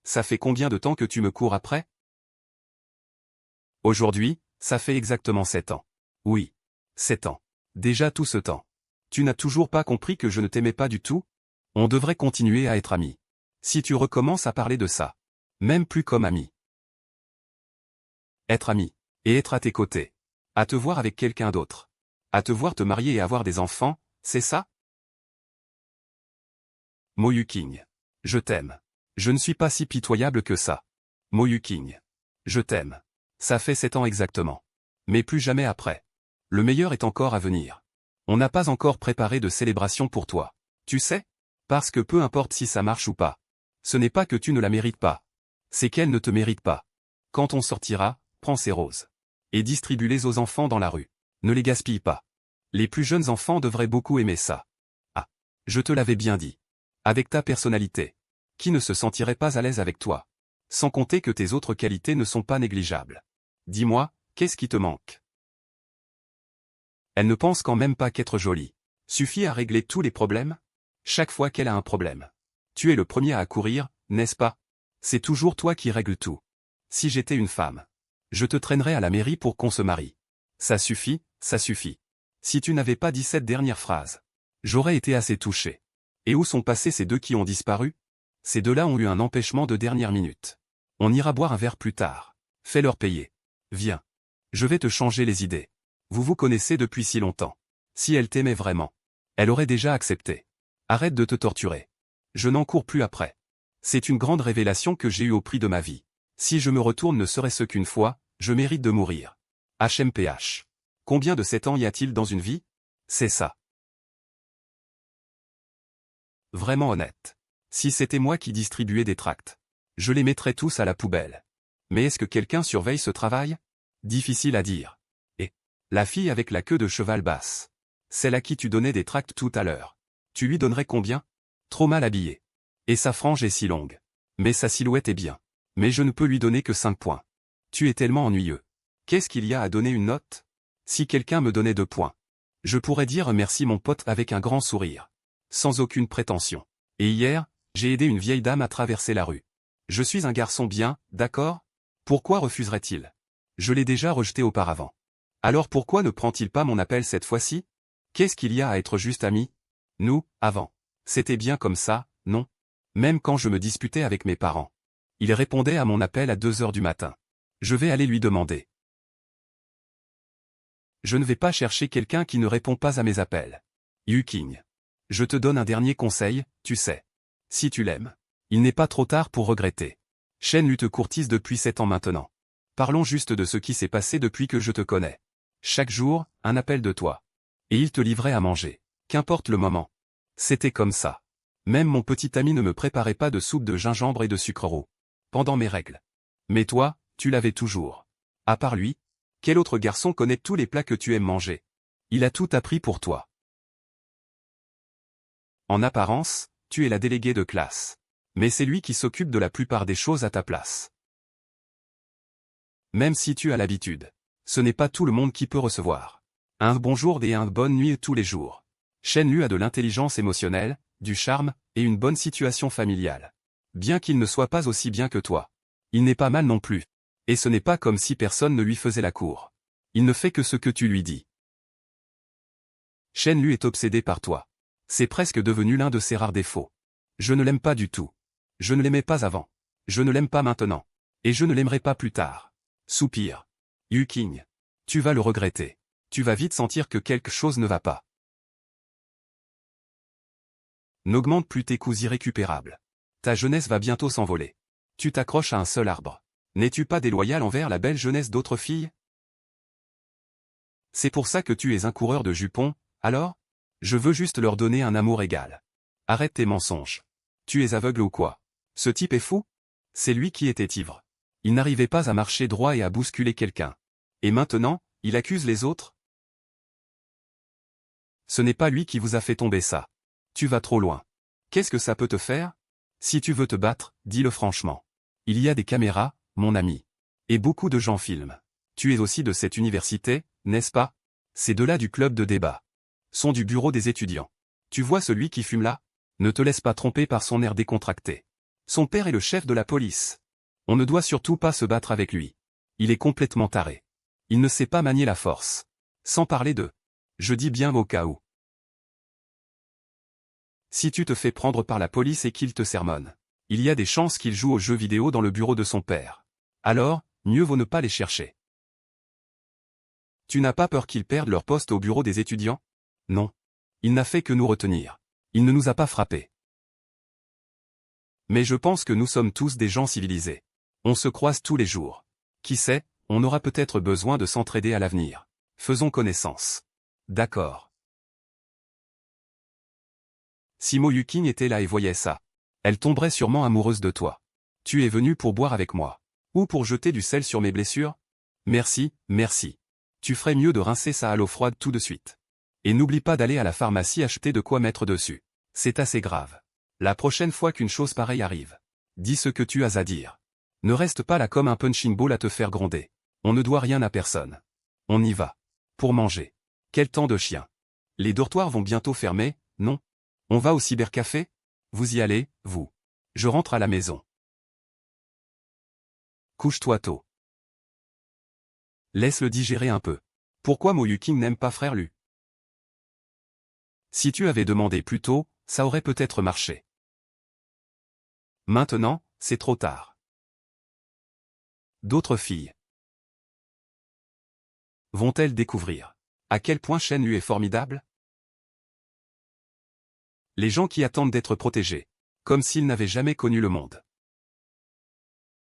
Ça fait combien de temps que tu me cours après? Aujourd'hui, ça fait exactement 7 ans. Oui. 7 ans. Déjà tout ce temps. Tu n'as toujours pas compris que je ne t'aimais pas du tout? On devrait continuer à être amis. Si tu recommences à parler de ça. Même plus comme amis. Être ami. Et être à tes côtés. À te voir avec quelqu'un d'autre. À te voir te marier et avoir des enfants, c'est ça? Mo Yuking. Je t'aime. Je ne suis pas si pitoyable que ça. Mo Yuking. Je t'aime. Ça fait 7 ans exactement. Mais plus jamais après. Le meilleur est encore à venir. On n'a pas encore préparé de célébration pour toi. Tu sais? Parce que peu importe si ça marche ou pas. Ce n'est pas que tu ne la mérites pas. C'est qu'elle ne te mérite pas. Quand on sortira, prends ces roses. Et distribue-les aux enfants dans la rue. Ne les gaspille pas. Les plus jeunes enfants devraient beaucoup aimer ça. Ah. Je te l'avais bien dit. Avec ta personnalité. Qui ne se sentirait pas à l'aise avec toi? Sans compter que tes autres qualités ne sont pas négligeables. Dis-moi, qu'est-ce qui te manque? Elle ne pense quand même pas qu'être jolie suffit à régler tous les problèmes? Chaque fois qu'elle a un problème. Tu es le premier à accourir, n'est-ce pas? C'est toujours toi qui règles tout. Si j'étais une femme, je te traînerais à la mairie pour qu'on se marie. Ça suffit, ça suffit. Si tu n'avais pas dit cette dernière phrase, j'aurais été assez touché. Et où sont passés ces deux qui ont disparu? Ces deux-là ont eu un empêchement de dernière minute. On ira boire un verre plus tard. Fais-leur payer. Viens. Je vais te changer les idées. Vous vous connaissez depuis si longtemps. Si elle t'aimait vraiment, elle aurait déjà accepté. Arrête de te torturer. Je n'en cours plus après. C'est une grande révélation que j'ai eue au prix de ma vie. Si je me retourne ne serait-ce qu'une fois, je mérite de mourir. HMPH. Combien de 7 ans y a-t-il dans une vie? C'est ça. Vraiment honnête. Si c'était moi qui distribuais des tracts, je les mettrais tous à la poubelle. Mais est-ce que quelqu'un surveille ce travail? Difficile à dire. Et la fille avec la queue de cheval basse. Celle à qui tu donnais des tracts tout à l'heure. Tu lui donnerais combien? Trop mal habillée. Et sa frange est si longue. Mais sa silhouette est bien. Mais je ne peux lui donner que 5 points. Tu es tellement ennuyeux. Qu'est-ce qu'il y a à donner une note? Si quelqu'un me donnait 2 points. Je pourrais dire merci mon pote avec un grand sourire. Sans aucune prétention. Et hier, j'ai aidé une vieille dame à traverser la rue. Je suis un garçon bien, d'accord? Pourquoi refuserait-il? Je l'ai déjà rejeté auparavant. Alors pourquoi ne prend-il pas mon appel cette fois-ci? Qu'est-ce qu'il y a à être juste amis? Nous, avant. C'était bien comme ça, non? Même quand je me disputais avec mes parents. Il répondait à mon appel à 2 heures du matin. Je vais aller lui demander. Je ne vais pas chercher quelqu'un qui ne répond pas à mes appels. Yuking. Je te donne un dernier conseil, tu sais. Si tu l'aimes, il n'est pas trop tard pour regretter. Shen Lu te courtise depuis 7 ans maintenant. Parlons juste de ce qui s'est passé depuis que je te connais. Chaque jour, un appel de toi. Et il te livrait à manger. Qu'importe le moment. C'était comme ça. Même mon petit ami ne me préparait pas de soupe de gingembre et de sucre roux. Pendant mes règles. Mais toi, tu l'avais toujours. À part lui, quel autre garçon connaît tous les plats que tu aimes manger? Il a tout appris pour toi. En apparence, tu es la déléguée de classe. Mais c'est lui qui s'occupe de la plupart des choses à ta place. Même si tu as l'habitude. Ce n'est pas tout le monde qui peut recevoir un bonjour et une bonne nuit tous les jours. Shen Lu a de l'intelligence émotionnelle, du charme, et une bonne situation familiale. Bien qu'il ne soit pas aussi bien que toi. Il n'est pas mal non plus. Et ce n'est pas comme si personne ne lui faisait la cour. Il ne fait que ce que tu lui dis. Shen Lu est obsédé par toi. C'est presque devenu l'un de ses rares défauts. Je ne l'aime pas du tout. Je ne l'aimais pas avant. Je ne l'aime pas maintenant. Et je ne l'aimerai pas plus tard. Soupir. Yuking. Tu vas le regretter. Tu vas vite sentir que quelque chose ne va pas. N'augmente plus tes coups irrécupérables. Ta jeunesse va bientôt s'envoler. Tu t'accroches à un seul arbre. N'es-tu pas déloyal envers la belle jeunesse d'autres filles? C'est pour ça que tu es un coureur de jupons, alors? Je veux juste leur donner un amour égal. Arrête tes mensonges. Tu es aveugle ou quoi? Ce type est fou? C'est lui qui était ivre. Il n'arrivait pas à marcher droit et à bousculer quelqu'un. Et maintenant, il accuse les autres? Ce n'est pas lui qui vous a fait tomber ça. Tu vas trop loin. Qu'est-ce que ça peut te faire? Si tu veux te battre, dis-le franchement. Il y a des caméras, mon ami. Et beaucoup de gens filment. Tu es aussi de cette université, n'est-ce pas? Ces deux-là du club de débat. Sont du bureau des étudiants. Tu vois celui qui fume là? Ne te laisse pas tromper par son air décontracté. Son père est le chef de la police. On ne doit surtout pas se battre avec lui. Il est complètement taré. Il ne sait pas manier la force. Sans parler de... Je dis bien au cas où. Si tu te fais prendre par la police et qu'il te sermonne, il y a des chances qu'il joue aux jeux vidéo dans le bureau de son père. Alors, mieux vaut ne pas les chercher. Tu n'as pas peur qu'ils perdent leur poste au bureau des étudiants? Non. Il n'a fait que nous retenir. Il ne nous a pas frappés. Mais je pense que nous sommes tous des gens civilisés. On se croise tous les jours. Qui sait, on aura peut-être besoin de s'entraider à l'avenir. Faisons connaissance. D'accord. Si Mo-Yuking était là et voyait ça, elle tomberait sûrement amoureuse de toi. Tu es venu pour boire avec moi. Ou pour jeter du sel sur mes blessures? Merci, merci. Tu ferais mieux de rincer ça à l'eau froide tout de suite. Et n'oublie pas d'aller à la pharmacie acheter de quoi mettre dessus. C'est assez grave. La prochaine fois qu'une chose pareille arrive, dis ce que tu as à dire. Ne reste pas là comme un punching ball à te faire gronder. On ne doit rien à personne. On y va. Pour manger. Quel temps de chien. Les dortoirs vont bientôt fermer, non? On va au cybercafé? Vous y allez, vous. Je rentre à la maison. Couche-toi tôt. Laisse-le digérer un peu. Pourquoi Mo-Yuking n'aime pas Frère Lu? Si tu avais demandé plus tôt, ça aurait peut-être marché. Maintenant, c'est trop tard. D'autres filles vont-elles découvrir à quel point Shen Lu est formidable? Les gens qui attendent d'être protégés, comme s'ils n'avaient jamais connu le monde.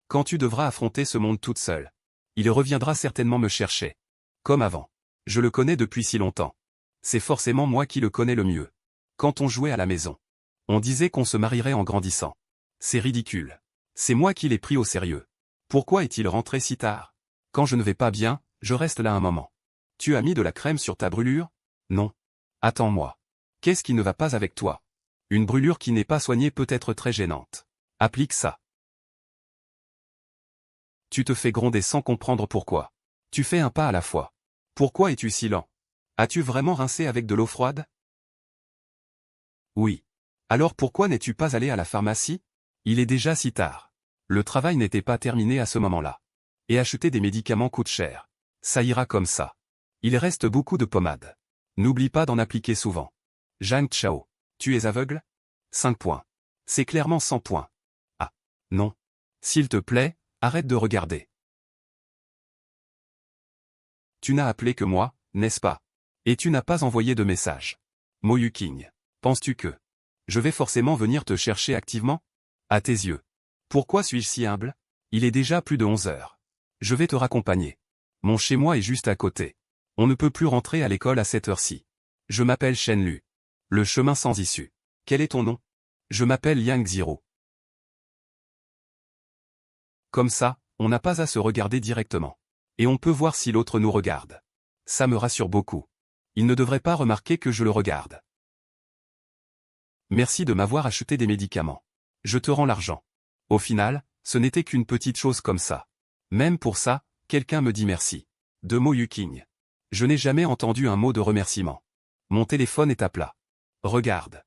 Quand tu devras affronter ce monde toute seule, il reviendra certainement me chercher. Comme avant. Je le connais depuis si longtemps. C'est forcément moi qui le connais le mieux. Quand on jouait à la maison, on disait qu'on se marierait en grandissant. C'est ridicule. C'est moi qui l'ai pris au sérieux. Pourquoi est-il rentré si tard? Quand je ne vais pas bien, je reste là un moment. Tu as mis de la crème sur ta brûlure? Non. Attends-moi. Qu'est-ce qui ne va pas avec toi? Une brûlure qui n'est pas soignée peut être très gênante. Applique ça. Tu te fais gronder sans comprendre pourquoi. Tu fais un pas à la fois. Pourquoi es-tu si lent? As-tu vraiment rincé avec de l'eau froide? Oui. Alors pourquoi n'es-tu pas allé à la pharmacie? Il est déjà si tard. Le travail n'était pas terminé à ce moment-là. Et acheter des médicaments coûte cher. Ça ira comme ça. Il reste beaucoup de pommade. N'oublie pas d'en appliquer souvent. Zhang Chao. Tu es aveugle? 5 points. C'est clairement 100 points. Ah. Non. S'il te plaît, arrête de regarder. Tu n'as appelé que moi, n'est-ce pas? Et tu n'as pas envoyé de message. Mo-Yuking. Penses-tu que je vais forcément venir te chercher activement? À tes yeux. Pourquoi suis-je si humble? Il est déjà plus de 11 heures. Je vais te raccompagner. Mon chez-moi est juste à côté. On ne peut plus rentrer à l'école à cette heure-ci. Je m'appelle Shen Lu. Le chemin sans issue. Quel est ton nom? Je m'appelle Yang Zero. Comme ça, on n'a pas à se regarder directement. Et on peut voir si l'autre nous regarde. Ça me rassure beaucoup. Il ne devrait pas remarquer que je le regarde. Merci de m'avoir acheté des médicaments. Je te rends l'argent. Au final, ce n'était qu'une petite chose comme ça. Même pour ça, quelqu'un me dit merci. De Mo-Yuking. Je n'ai jamais entendu un mot de remerciement. Mon téléphone est à plat. Regarde.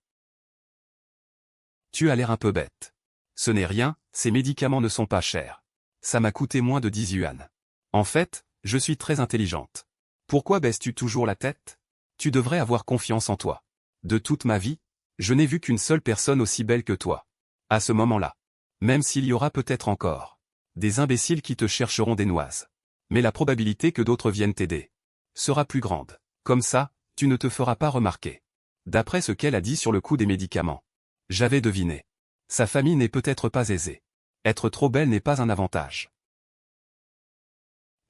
Tu as l'air un peu bête. Ce n'est rien, ces médicaments ne sont pas chers. Ça m'a coûté moins de 10 yuan. En fait, je suis très intelligente. Pourquoi baisses-tu toujours la tête? Tu devrais avoir confiance en toi. De toute ma vie, je n'ai vu qu'une seule personne aussi belle que toi. À ce moment-là. Même s'il y aura peut-être encore des imbéciles qui te chercheront des noises. Mais la probabilité que d'autres viennent t'aider sera plus grande. Comme ça, tu ne te feras pas remarquer. D'après ce qu'elle a dit sur le coup des médicaments. J'avais deviné. Sa famille n'est peut-être pas aisée. Être trop belle n'est pas un avantage.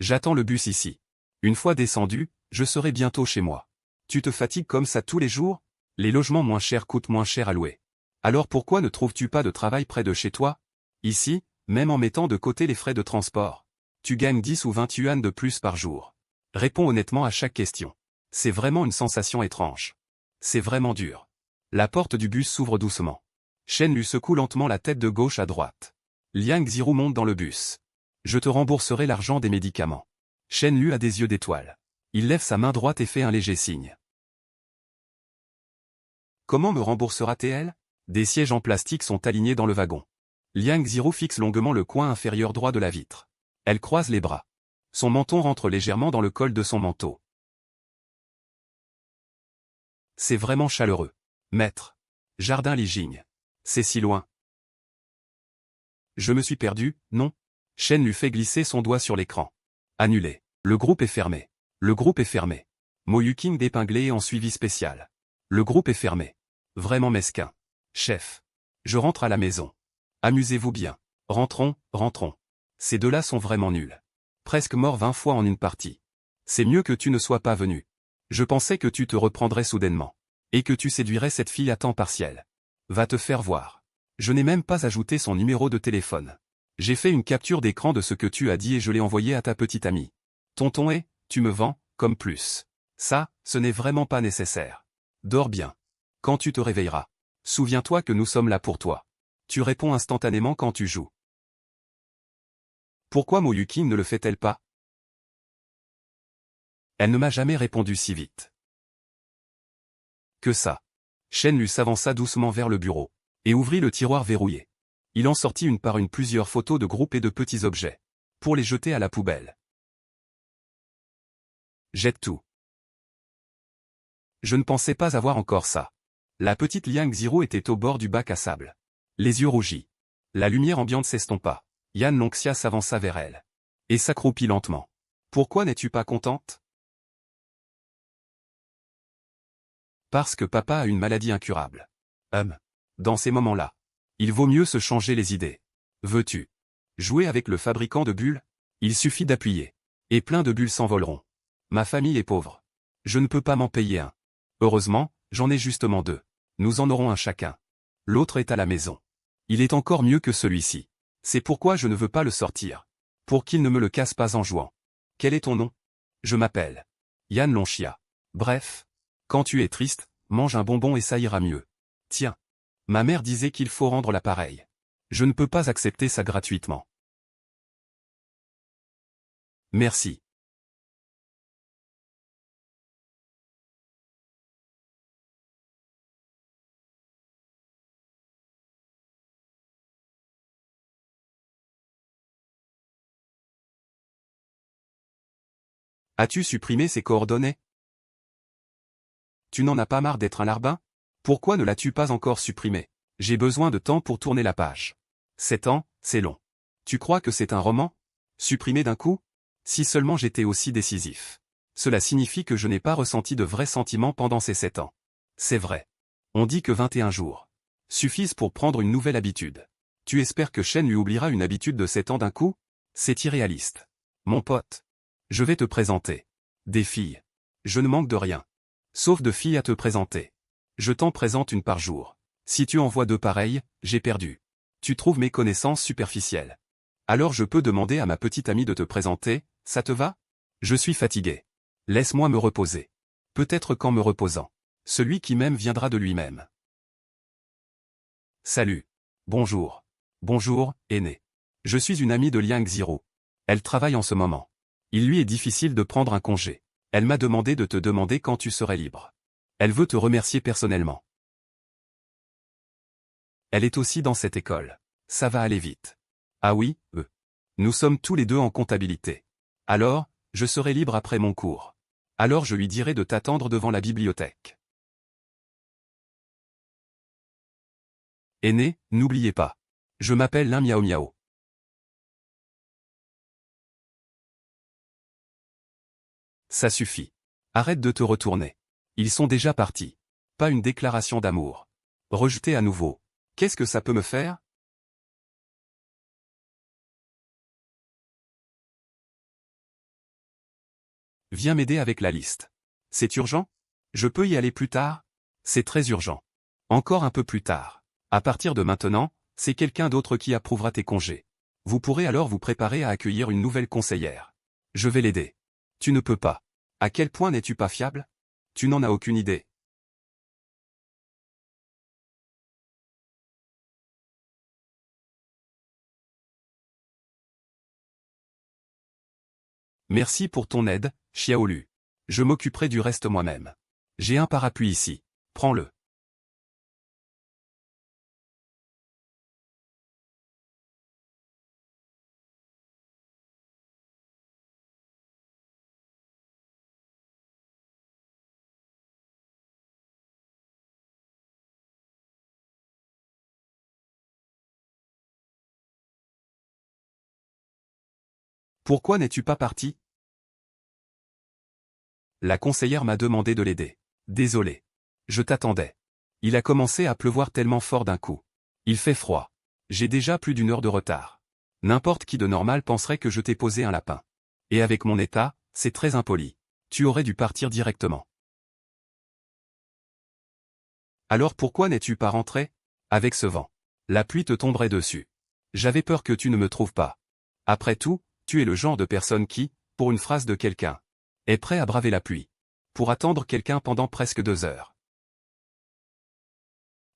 J'attends le bus ici. Une fois descendu, je serai bientôt chez moi. Tu te fatigues comme ça tous les jours? Les logements moins chers coûtent moins cher à louer. Alors pourquoi ne trouves-tu pas de travail près de chez toi? Ici, même en mettant de côté les frais de transport, tu gagnes 10 ou 20 yuan de plus par jour. Réponds honnêtement à chaque question. C'est vraiment une sensation étrange. C'est vraiment dur. La porte du bus s'ouvre doucement. Shen Lu secoue lentement la tête de gauche à droite. Liang Ziru monte dans le bus. Je te rembourserai l'argent des médicaments. Shen Lu a des yeux d'étoile. Il lève sa main droite et fait un léger signe. Comment me remboursera-t-elle? Des sièges en plastique sont alignés dans le wagon. Liang Ziro fixe longuement le coin inférieur droit de la vitre. Elle croise les bras. Son menton rentre légèrement dans le col de son manteau. C'est vraiment chaleureux. Maître. Jardin Li Jing. C'est si loin. Je me suis perdu, non? Shen lui fait glisser son doigt sur l'écran. Annulé. Le groupe est fermé. Le groupe est fermé. Mo Yuking d'épinglé en suivi spécial. Le groupe est fermé. Vraiment mesquin. Chef. Je rentre à la maison. Amusez-vous bien. Rentrons, rentrons. Ces deux-là sont vraiment nuls. Presque morts 20 fois en une partie. C'est mieux que tu ne sois pas venu. Je pensais que tu te reprendrais soudainement. Et que tu séduirais cette fille à temps partiel. Va te faire voir. Je n'ai même pas ajouté son numéro de téléphone. J'ai fait une capture d'écran de ce que tu as dit et je l'ai envoyé à ta petite amie. Tonton et, tu me vends, comme plus. Ça, ce n'est vraiment pas nécessaire. Dors bien. Quand tu te réveilleras, souviens-toi que nous sommes là pour toi. Tu réponds instantanément quand tu joues. Pourquoi Mo Yuking ne le fait-elle pas? Elle ne m'a jamais répondu si vite. Que ça. Shen lui s'avança doucement vers le bureau, et ouvrit le tiroir verrouillé. Il en sortit une par une plusieurs photos de groupe et de petits objets, pour les jeter à la poubelle. Jette tout. Je ne pensais pas avoir encore ça. La petite Liang Ziro était au bord du bac à sable. Les yeux rougis. La lumière ambiante s'estompa. Yan Longxia s'avança vers elle. Et s'accroupit lentement. Pourquoi n'es-tu pas contente? Parce que papa a une maladie incurable. Dans ces moments-là, il vaut mieux se changer les idées. Veux-tu jouer avec le fabricant de bulles? Il suffit d'appuyer. Et plein de bulles s'envoleront. Ma famille est pauvre. Je ne peux pas m'en payer un. Heureusement, j'en ai justement deux. Nous en aurons un chacun. L'autre est à la maison. Il est encore mieux que celui-ci. C'est pourquoi je ne veux pas le sortir. Pour qu'il ne me le casse pas en jouant. Quel est ton nom? Je m'appelle Yan Longxia. Bref. Quand tu es triste, mange un bonbon et ça ira mieux. Tiens. Ma mère disait qu'il faut rendre l'appareil. Je ne peux pas accepter ça gratuitement. Merci. As-tu supprimé ces coordonnées? Tu n'en as pas marre d'être un larbin? Pourquoi ne l'as-tu pas encore supprimé? J'ai besoin de temps pour tourner la page. 7 ans, c'est long. Tu crois que c'est un roman? Supprimé d'un coup? Si seulement j'étais aussi décisif. Cela signifie que je n'ai pas ressenti de vrais sentiments pendant ces 7 ans. C'est vrai. On dit que 21 jours suffisent pour prendre une nouvelle habitude. Tu espères que Shen lui oubliera une habitude de 7 ans d'un coup? C'est irréaliste. Mon pote. Je vais te présenter. Des filles. Je ne manque de rien. Sauf de filles à te présenter. Je t'en présente une par jour. Si tu envoies deux pareilles, j'ai perdu. Tu trouves mes connaissances superficielles. Alors je peux demander à ma petite amie de te présenter, ça te va? Je suis fatigué. Laisse-moi me reposer. Peut-être qu'en me reposant, celui qui m'aime viendra de lui-même. Salut. Bonjour. Bonjour, aîné. Je suis une amie de Liang Ziro. Elle travaille en ce moment. Il lui est difficile de prendre un congé. Elle m'a demandé de te demander quand tu serais libre. Elle veut te remercier personnellement. Elle est aussi dans cette école. Ça va aller vite. Ah oui, Nous sommes tous les deux en comptabilité. Alors, je serai libre après mon cours. Alors je lui dirai de t'attendre devant la bibliothèque. Aîné, n'oubliez pas. Je m'appelle Lin Miao Miao. Ça suffit. Arrête de te retourner. Ils sont déjà partis. Pas une déclaration d'amour. Rejeter à nouveau. Qu'est-ce que ça peut me faire? Viens m'aider avec la liste. C'est urgent? Je peux y aller plus tard? C'est très urgent. Encore un peu plus tard. À partir de maintenant, c'est quelqu'un d'autre qui approuvera tes congés. Vous pourrez alors vous préparer à accueillir une nouvelle conseillère. Je vais l'aider. Tu ne peux pas. À quel point n'es-tu pas fiable? Tu n'en as aucune idée. Merci pour ton aide, Xiaolu. Je m'occuperai du reste moi-même. J'ai un parapluie ici. Prends-le. Pourquoi n'es-tu pas parti? La conseillère m'a demandé de l'aider. Désolé. Je t'attendais. Il a commencé à pleuvoir tellement fort d'un coup. Il fait froid. J'ai déjà plus d'1 heure de retard. N'importe qui de normal penserait que je t'ai posé un lapin. Et avec mon état, c'est très impoli. Tu aurais dû partir directement. Alors pourquoi n'es-tu pas rentré? Avec ce vent. La pluie te tomberait dessus. J'avais peur que tu ne me trouves pas. Après tout, tu es le genre de personne qui, pour une phrase de quelqu'un, est prêt à braver la pluie. Pour attendre quelqu'un pendant presque 2 heures.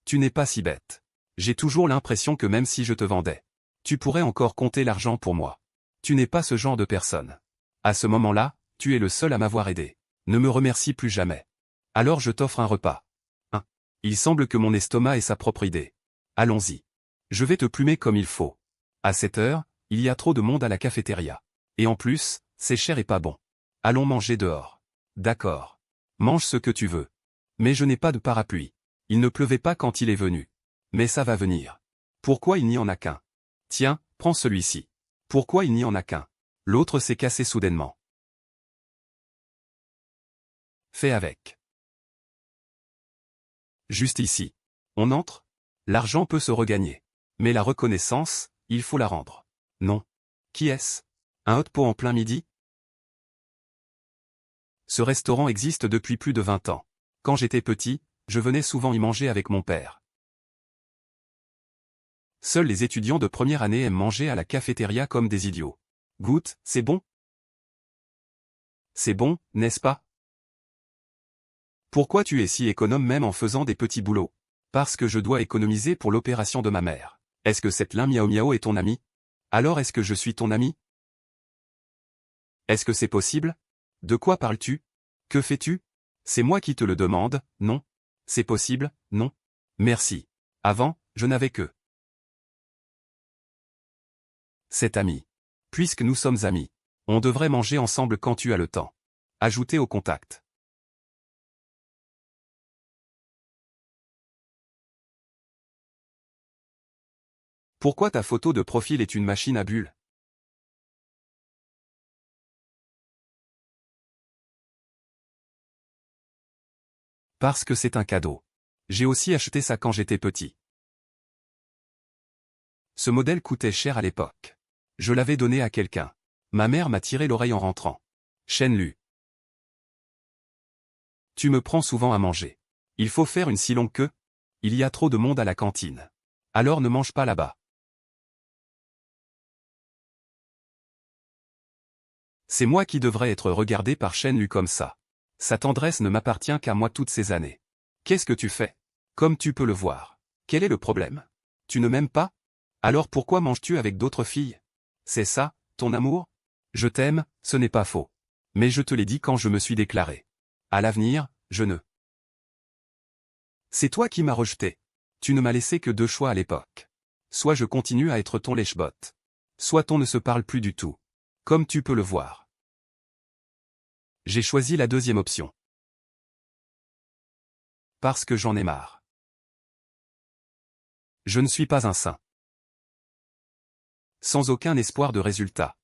Tu n'es pas si bête. J'ai toujours l'impression que même si je te vendais, tu pourrais encore compter l'argent pour moi. Tu n'es pas ce genre de personne. À ce moment-là, tu es le seul à m'avoir aidé. Ne me remercie plus jamais. Alors je t'offre un repas. Il semble que mon estomac ait sa propre idée. Allons-y. Je vais te plumer comme il faut. À cette heure, il y a trop de monde à la cafétéria. Et en plus, c'est cher et pas bon. Allons manger dehors. D'accord. Mange ce que tu veux. Mais je n'ai pas de parapluie. Il ne pleuvait pas quand il est venu. Mais ça va venir. Pourquoi il n'y en a qu'un? Tiens, prends celui-ci. Pourquoi il n'y en a qu'un? L'autre s'est cassé soudainement. Fais avec. Juste ici. On entre? L'argent peut se regagner. Mais la reconnaissance, il faut la rendre. Non. Qui est-ce? Un hot pot en plein midi? Ce restaurant existe depuis plus de 20 ans. Quand j'étais petit, je venais souvent y manger avec mon père. Seuls les étudiants de première année aiment manger à la cafétéria comme des idiots. Goûte, c'est bon? C'est bon, n'est-ce pas? Pourquoi tu es si économe même en faisant des petits boulots? Parce que je dois économiser pour l'opération de ma mère. Est-ce que cette Lin Miao Miao est ton ami? Alors est-ce que je suis ton ami? Est-ce que c'est possible? De quoi parles-tu? Que fais-tu? C'est moi qui te le demande, non? C'est possible, non? Merci. Avant, je n'avais que cet ami. Puisque nous sommes amis, on devrait manger ensemble quand tu as le temps. Ajouter au contact. Pourquoi ta photo de profil est une machine à bulles? Parce que c'est un cadeau. J'ai aussi acheté ça quand j'étais petit. Ce modèle coûtait cher à l'époque. Je l'avais donné à quelqu'un. Ma mère m'a tiré l'oreille en rentrant. Shenlu. Tu me prends souvent à manger. Il faut faire une si longue queue? Il y a trop de monde à la cantine. Alors ne mange pas là-bas. C'est moi qui devrais être regardé par Shenlu comme ça. Sa tendresse ne m'appartient qu'à moi toutes ces années. Qu'est-ce que tu fais? Comme tu peux le voir. Quel est le problème? Tu ne m'aimes pas? Alors pourquoi manges-tu avec d'autres filles? C'est ça, ton amour? Je t'aime, ce n'est pas faux. Mais je te l'ai dit quand je me suis déclaré. À l'avenir, je ne. C'est toi qui m'as rejeté. Tu ne m'as laissé que 2 choix à l'époque. Soit je continue à être ton lèche-bot. Soit on ne se parle plus du tout. Comme tu peux le voir. J'ai choisi la deuxième option. Parce que j'en ai marre. Je ne suis pas un saint. Sans aucun espoir de résultat.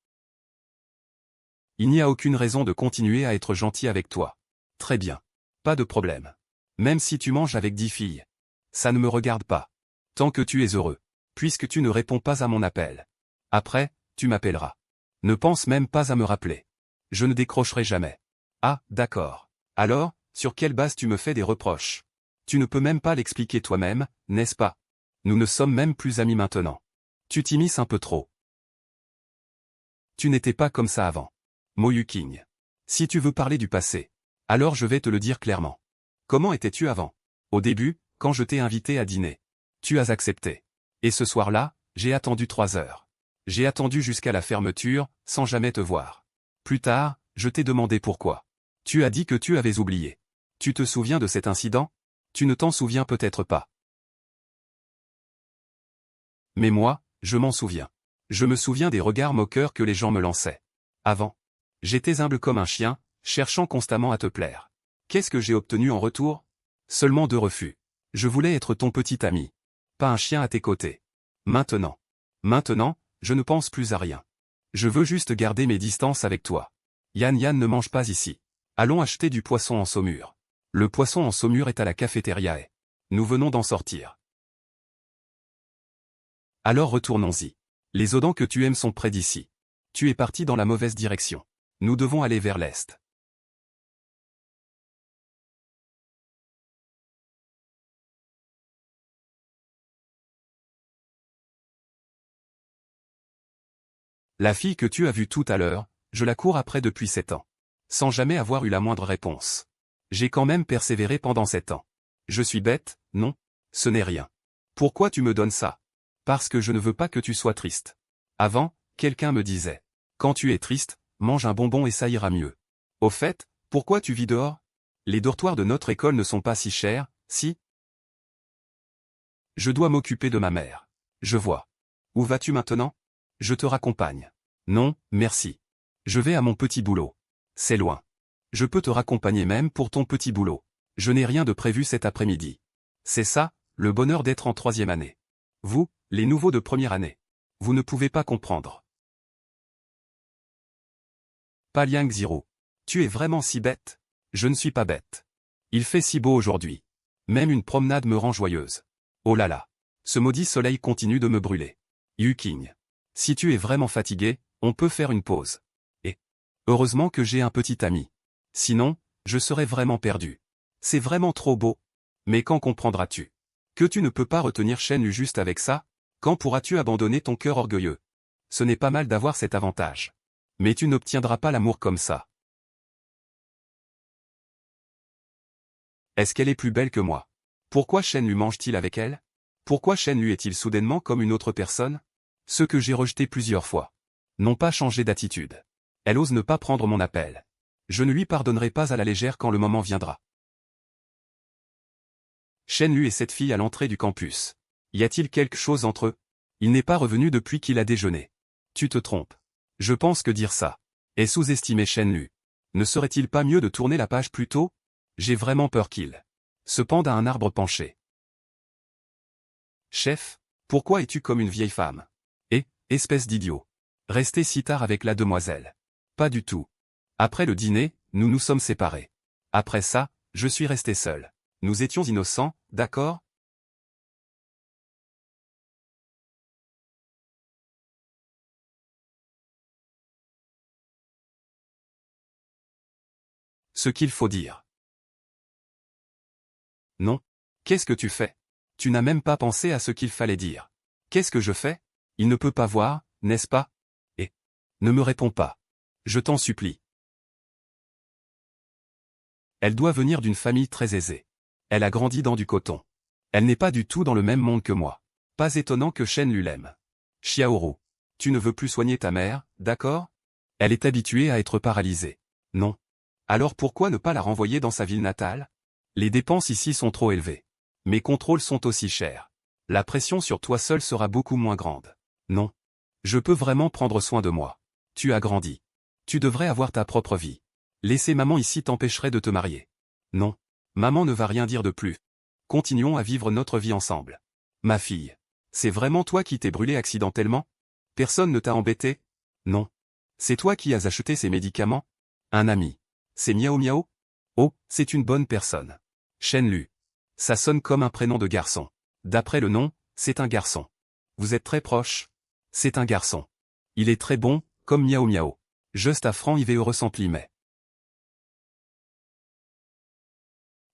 Il n'y a aucune raison de continuer à être gentil avec toi. Très bien. Pas de problème. Même si tu manges avec 10 filles. Ça ne me regarde pas. Tant que tu es heureux. Puisque tu ne réponds pas à mon appel. Après, tu m'appelleras. Ne pense même pas à me rappeler. Je ne décrocherai jamais. Ah, d'accord. Alors, sur quelle base tu me fais des reproches? Tu ne peux même pas l'expliquer toi-même, n'est-ce pas? Nous ne sommes même plus amis maintenant. Tu t'immisces un peu trop. Tu n'étais pas comme ça avant. Moyuking. Si tu veux parler du passé, alors je vais te le dire clairement. Comment étais-tu avant? Au début, quand je t'ai invité à dîner. Tu as accepté. Et ce soir-là, j'ai attendu 3 heures. J'ai attendu jusqu'à la fermeture, sans jamais te voir. Plus tard, je t'ai demandé pourquoi. Tu as dit que tu avais oublié. Tu te souviens de cet incident? Tu ne t'en souviens peut-être pas. Mais moi, je m'en souviens. Je me souviens des regards moqueurs que les gens me lançaient. Avant. J'étais humble comme un chien, cherchant constamment à te plaire. Qu'est-ce que j'ai obtenu en retour? Seulement 2 refus. Je voulais être ton petit ami. Pas un chien à tes côtés. Maintenant, je ne pense plus à rien. Je veux juste garder mes distances avec toi. Yann ne mange pas ici. Allons acheter du poisson en saumure. Le poisson en saumure est à la cafétéria et nous venons d'en sortir. Alors retournons-y. Les audents que tu aimes sont près d'ici. Tu es parti dans la mauvaise direction. Nous devons aller vers l'est. La fille que tu as vue tout à l'heure, je la cours après depuis 7 ans. Sans jamais avoir eu la moindre réponse. J'ai quand même persévéré pendant 7 ans. Je suis bête, non? Ce n'est rien. Pourquoi tu me donnes ça? Parce que je ne veux pas que tu sois triste. Avant, quelqu'un me disait. Quand tu es triste, mange un bonbon et ça ira mieux. Au fait, pourquoi tu vis dehors? Les dortoirs de notre école ne sont pas si chers, si? Je dois m'occuper de ma mère. Je vois. Où vas-tu maintenant? Je te raccompagne. Non, merci. Je vais à mon petit boulot. C'est loin. Je peux te raccompagner même pour ton petit boulot. Je n'ai rien de prévu cet après-midi. C'est ça, le bonheur d'être en 3e année. Vous, les nouveaux de première année. Vous ne pouvez pas comprendre. Paliang Zero. Tu es vraiment si bête? Je ne suis pas bête. Il fait si beau aujourd'hui. Même une promenade me rend joyeuse. Oh là là. Ce maudit soleil continue de me brûler. Yuking. Si tu es vraiment fatigué, on peut faire une pause. Et heureusement que j'ai un petit ami. Sinon, je serais vraiment perdu. C'est vraiment trop beau. Mais quand comprendras-tu que tu ne peux pas retenir Shenlu juste avec ça? Quand pourras-tu abandonner ton cœur orgueilleux? Ce n'est pas mal d'avoir cet avantage. Mais tu n'obtiendras pas l'amour comme ça. Est-ce qu'elle est plus belle que moi? Pourquoi Shenlu mange-t-il avec elle? Pourquoi Shenlu est-il soudainement comme une autre personne? Ce que j'ai rejeté plusieurs fois. N'ont pas changé d'attitude. Elle ose ne pas prendre mon appel. Je ne lui pardonnerai pas à la légère quand le moment viendra. Shenlu et cette fille à l'entrée du campus. Y a-t-il quelque chose entre eux? Il n'est pas revenu depuis qu'il a déjeuné. Tu te trompes. Je pense que dire ça est sous-estimer Shenlu. Ne serait-il pas mieux de tourner la page plus tôt? J'ai vraiment peur qu'il se pende à un arbre penché. Chef, pourquoi es-tu comme une vieille femme? Espèce d'idiot. Rester si tard avec la demoiselle. Pas du tout. Après le dîner, nous nous sommes séparés. Après ça, je suis resté seul. Nous étions innocents, d'accord? Ce qu'il faut dire. Non. Qu'est-ce que tu fais? Tu n'as même pas pensé à ce qu'il fallait dire. Qu'est-ce que je fais? Il ne peut pas voir, n'est-ce pas? Et ne me réponds pas. Je t'en supplie. Elle doit venir d'une famille très aisée. Elle a grandi dans du coton. Elle n'est pas du tout dans le même monde que moi. Pas étonnant que Shenlu l'aime. Xiaoru. Tu ne veux plus soigner ta mère, d'accord? Elle est habituée à être paralysée. Non. Alors pourquoi ne pas la renvoyer dans sa ville natale? Les dépenses ici sont trop élevées. Mes contrôles sont aussi chers. La pression sur toi seul sera beaucoup moins grande. Non. Je peux vraiment prendre soin de moi. Tu as grandi. Tu devrais avoir ta propre vie. Laisser maman ici t'empêcherait de te marier. Non. Maman ne va rien dire de plus. Continuons à vivre notre vie ensemble. Ma fille. C'est vraiment toi qui t'es brûlée accidentellement? Personne ne t'a embêté? Non. C'est toi qui as acheté ces médicaments? Un ami. C'est Miao Miao? Oh, c'est une bonne personne. Shenlu. Ça sonne comme un prénom de garçon. D'après le nom, c'est un garçon. Vous êtes très proches? C'est un garçon. Il est très bon, comme Miao Miao. Juste à franc IV ressenti mais.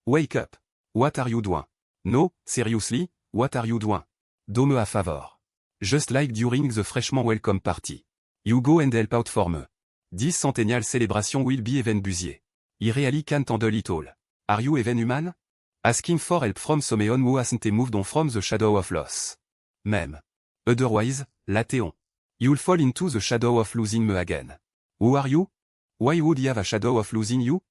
Wake up. What are you doing? No, seriously, what are you doing? Dome a favor. Just like during the freshman welcome party. You go and help out for me. 10 centennial celebration will be even busier. I really can't handle it all. Are you even human? Asking for help from someone who hasn't moved on from the shadow of loss. Même. Otherwise, Latéon. You'll fall into the shadow of losing me again. Who are you? Why would he have a shadow of losing you?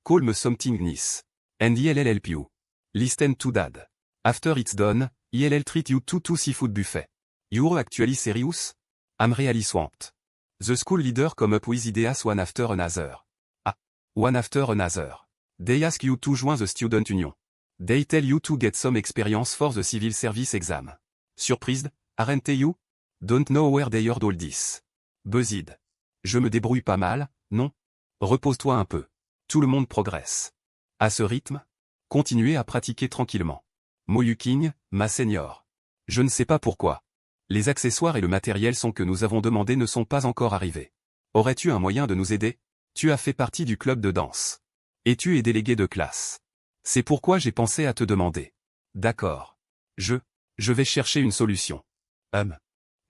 Call me something nice. And he'll help you. Listen to dad. After it's done, he'll treat you to seafood buffet. You're actually serious? I'm really swamped. The school leader come up with ideas one after another. Ah. One after another. They ask you to join the student union. They tell you to get some experience for the civil service exam. Surprised, aren't you? Don't know where they heard all this. Buzzid. Je me débrouille pas mal, non? Repose-toi un peu. Tout le monde progresse. À ce rythme, continuez à pratiquer tranquillement. Moyuking, ma senior. Je ne sais pas pourquoi. Les accessoires et le matériel que nous avons demandé ne sont pas encore arrivés. Aurais-tu un moyen de nous aider? Tu as fait partie du club de danse. Et tu es délégué de classe. C'est pourquoi j'ai pensé à te demander. D'accord. Je vais chercher une solution.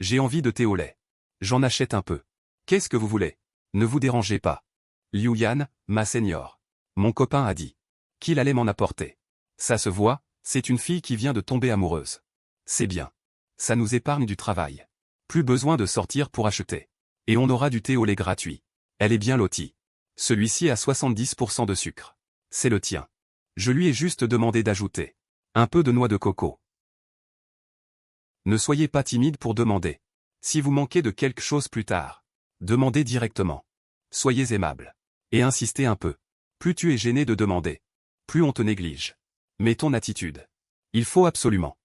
J'ai envie de thé au lait. J'en achète un peu. Qu'est-ce que vous voulez? Ne vous dérangez pas. Liu Yan, ma senior. Mon copain a dit qu'il allait m'en apporter. Ça se voit, c'est une fille qui vient de tomber amoureuse. C'est bien. Ça nous épargne du travail. Plus besoin de sortir pour acheter. Et on aura du thé au lait gratuit. Elle est bien lotie. Celui-ci a 70% de sucre. C'est le tien. Je lui ai juste demandé d'ajouter un peu de noix de coco. Ne soyez pas timide pour demander. Si vous manquez de quelque chose plus tard, demandez directement. Soyez aimable. Et insistez un peu. Plus tu es gêné de demander, plus on te néglige. Mais ton attitude. Il faut absolument.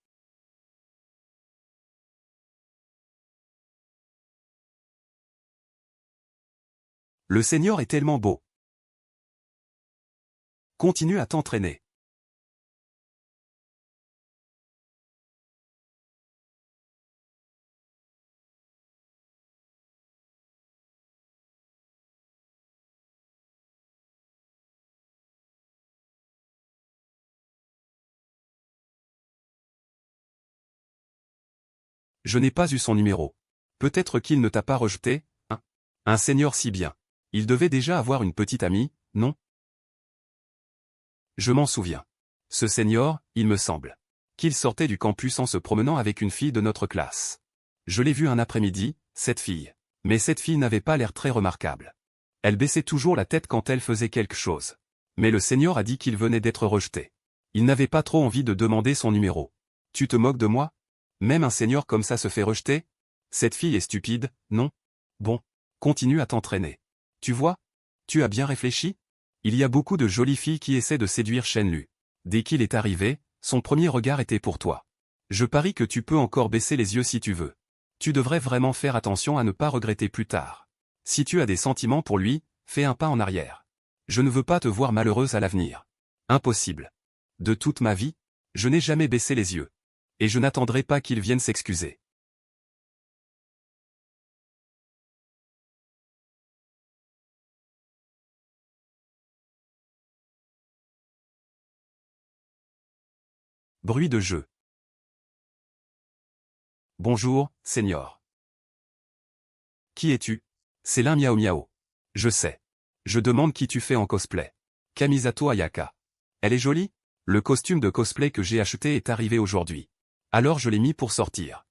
Le senior est tellement beau. Continue à t'entraîner. Je n'ai pas eu son numéro. Peut-être qu'il ne t'a pas rejeté, hein? Un senior si bien. Il devait déjà avoir une petite amie, non? Je m'en souviens. Ce senior, il me semble qu'il sortait du campus en se promenant avec une fille de notre classe. Je l'ai vue un après-midi, cette fille. Mais cette fille n'avait pas l'air très remarquable. Elle baissait toujours la tête quand elle faisait quelque chose. Mais le senior a dit qu'il venait d'être rejeté. Il n'avait pas trop envie de demander son numéro. Tu te moques de moi? Même un senior comme ça se fait rejeter? Cette fille est stupide, non? Bon, continue à t'entraîner. Tu vois? Tu as bien réfléchi? Il y a beaucoup de jolies filles qui essaient de séduire Shenlu. Dès qu'il est arrivé, son premier regard était pour toi. Je parie que tu peux encore baisser les yeux si tu veux. Tu devrais vraiment faire attention à ne pas regretter plus tard. Si tu as des sentiments pour lui, fais un pas en arrière. Je ne veux pas te voir malheureuse à l'avenir. Impossible. De toute ma vie, je n'ai jamais baissé les yeux. Et je n'attendrai pas qu'il vienne s'excuser. Bruit de jeu. Bonjour, senior. Qui es-tu? C'est l'un Miao Miao. Je sais. Je demande qui tu fais en cosplay. Kamisato Ayaka. Elle est jolie? Le costume de cosplay que j'ai acheté est arrivé aujourd'hui. Alors je l'ai mis pour sortir.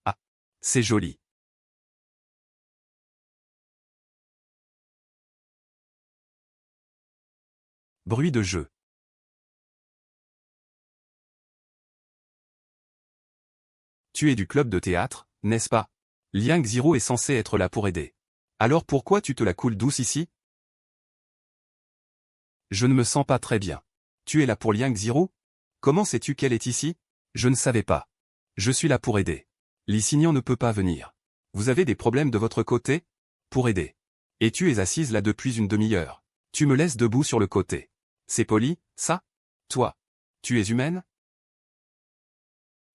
Ah. C'est joli. Bruit de jeu. Tu es du club de théâtre, n'est-ce pas? Liang Ziro est censé être là pour aider. Alors pourquoi tu te la coules douce ici? Je ne me sens pas très bien. Tu es là pour Liang Ziro? Comment sais-tu qu'elle est ici? Je ne savais pas. Je suis là pour aider. Li Xingyan ne peut pas venir. Vous avez des problèmes de votre côté? Pour aider. Et tu es assise là depuis une demi-heure. Tu me laisses debout sur le côté. C'est poli, ça? Toi. Tu es humaine?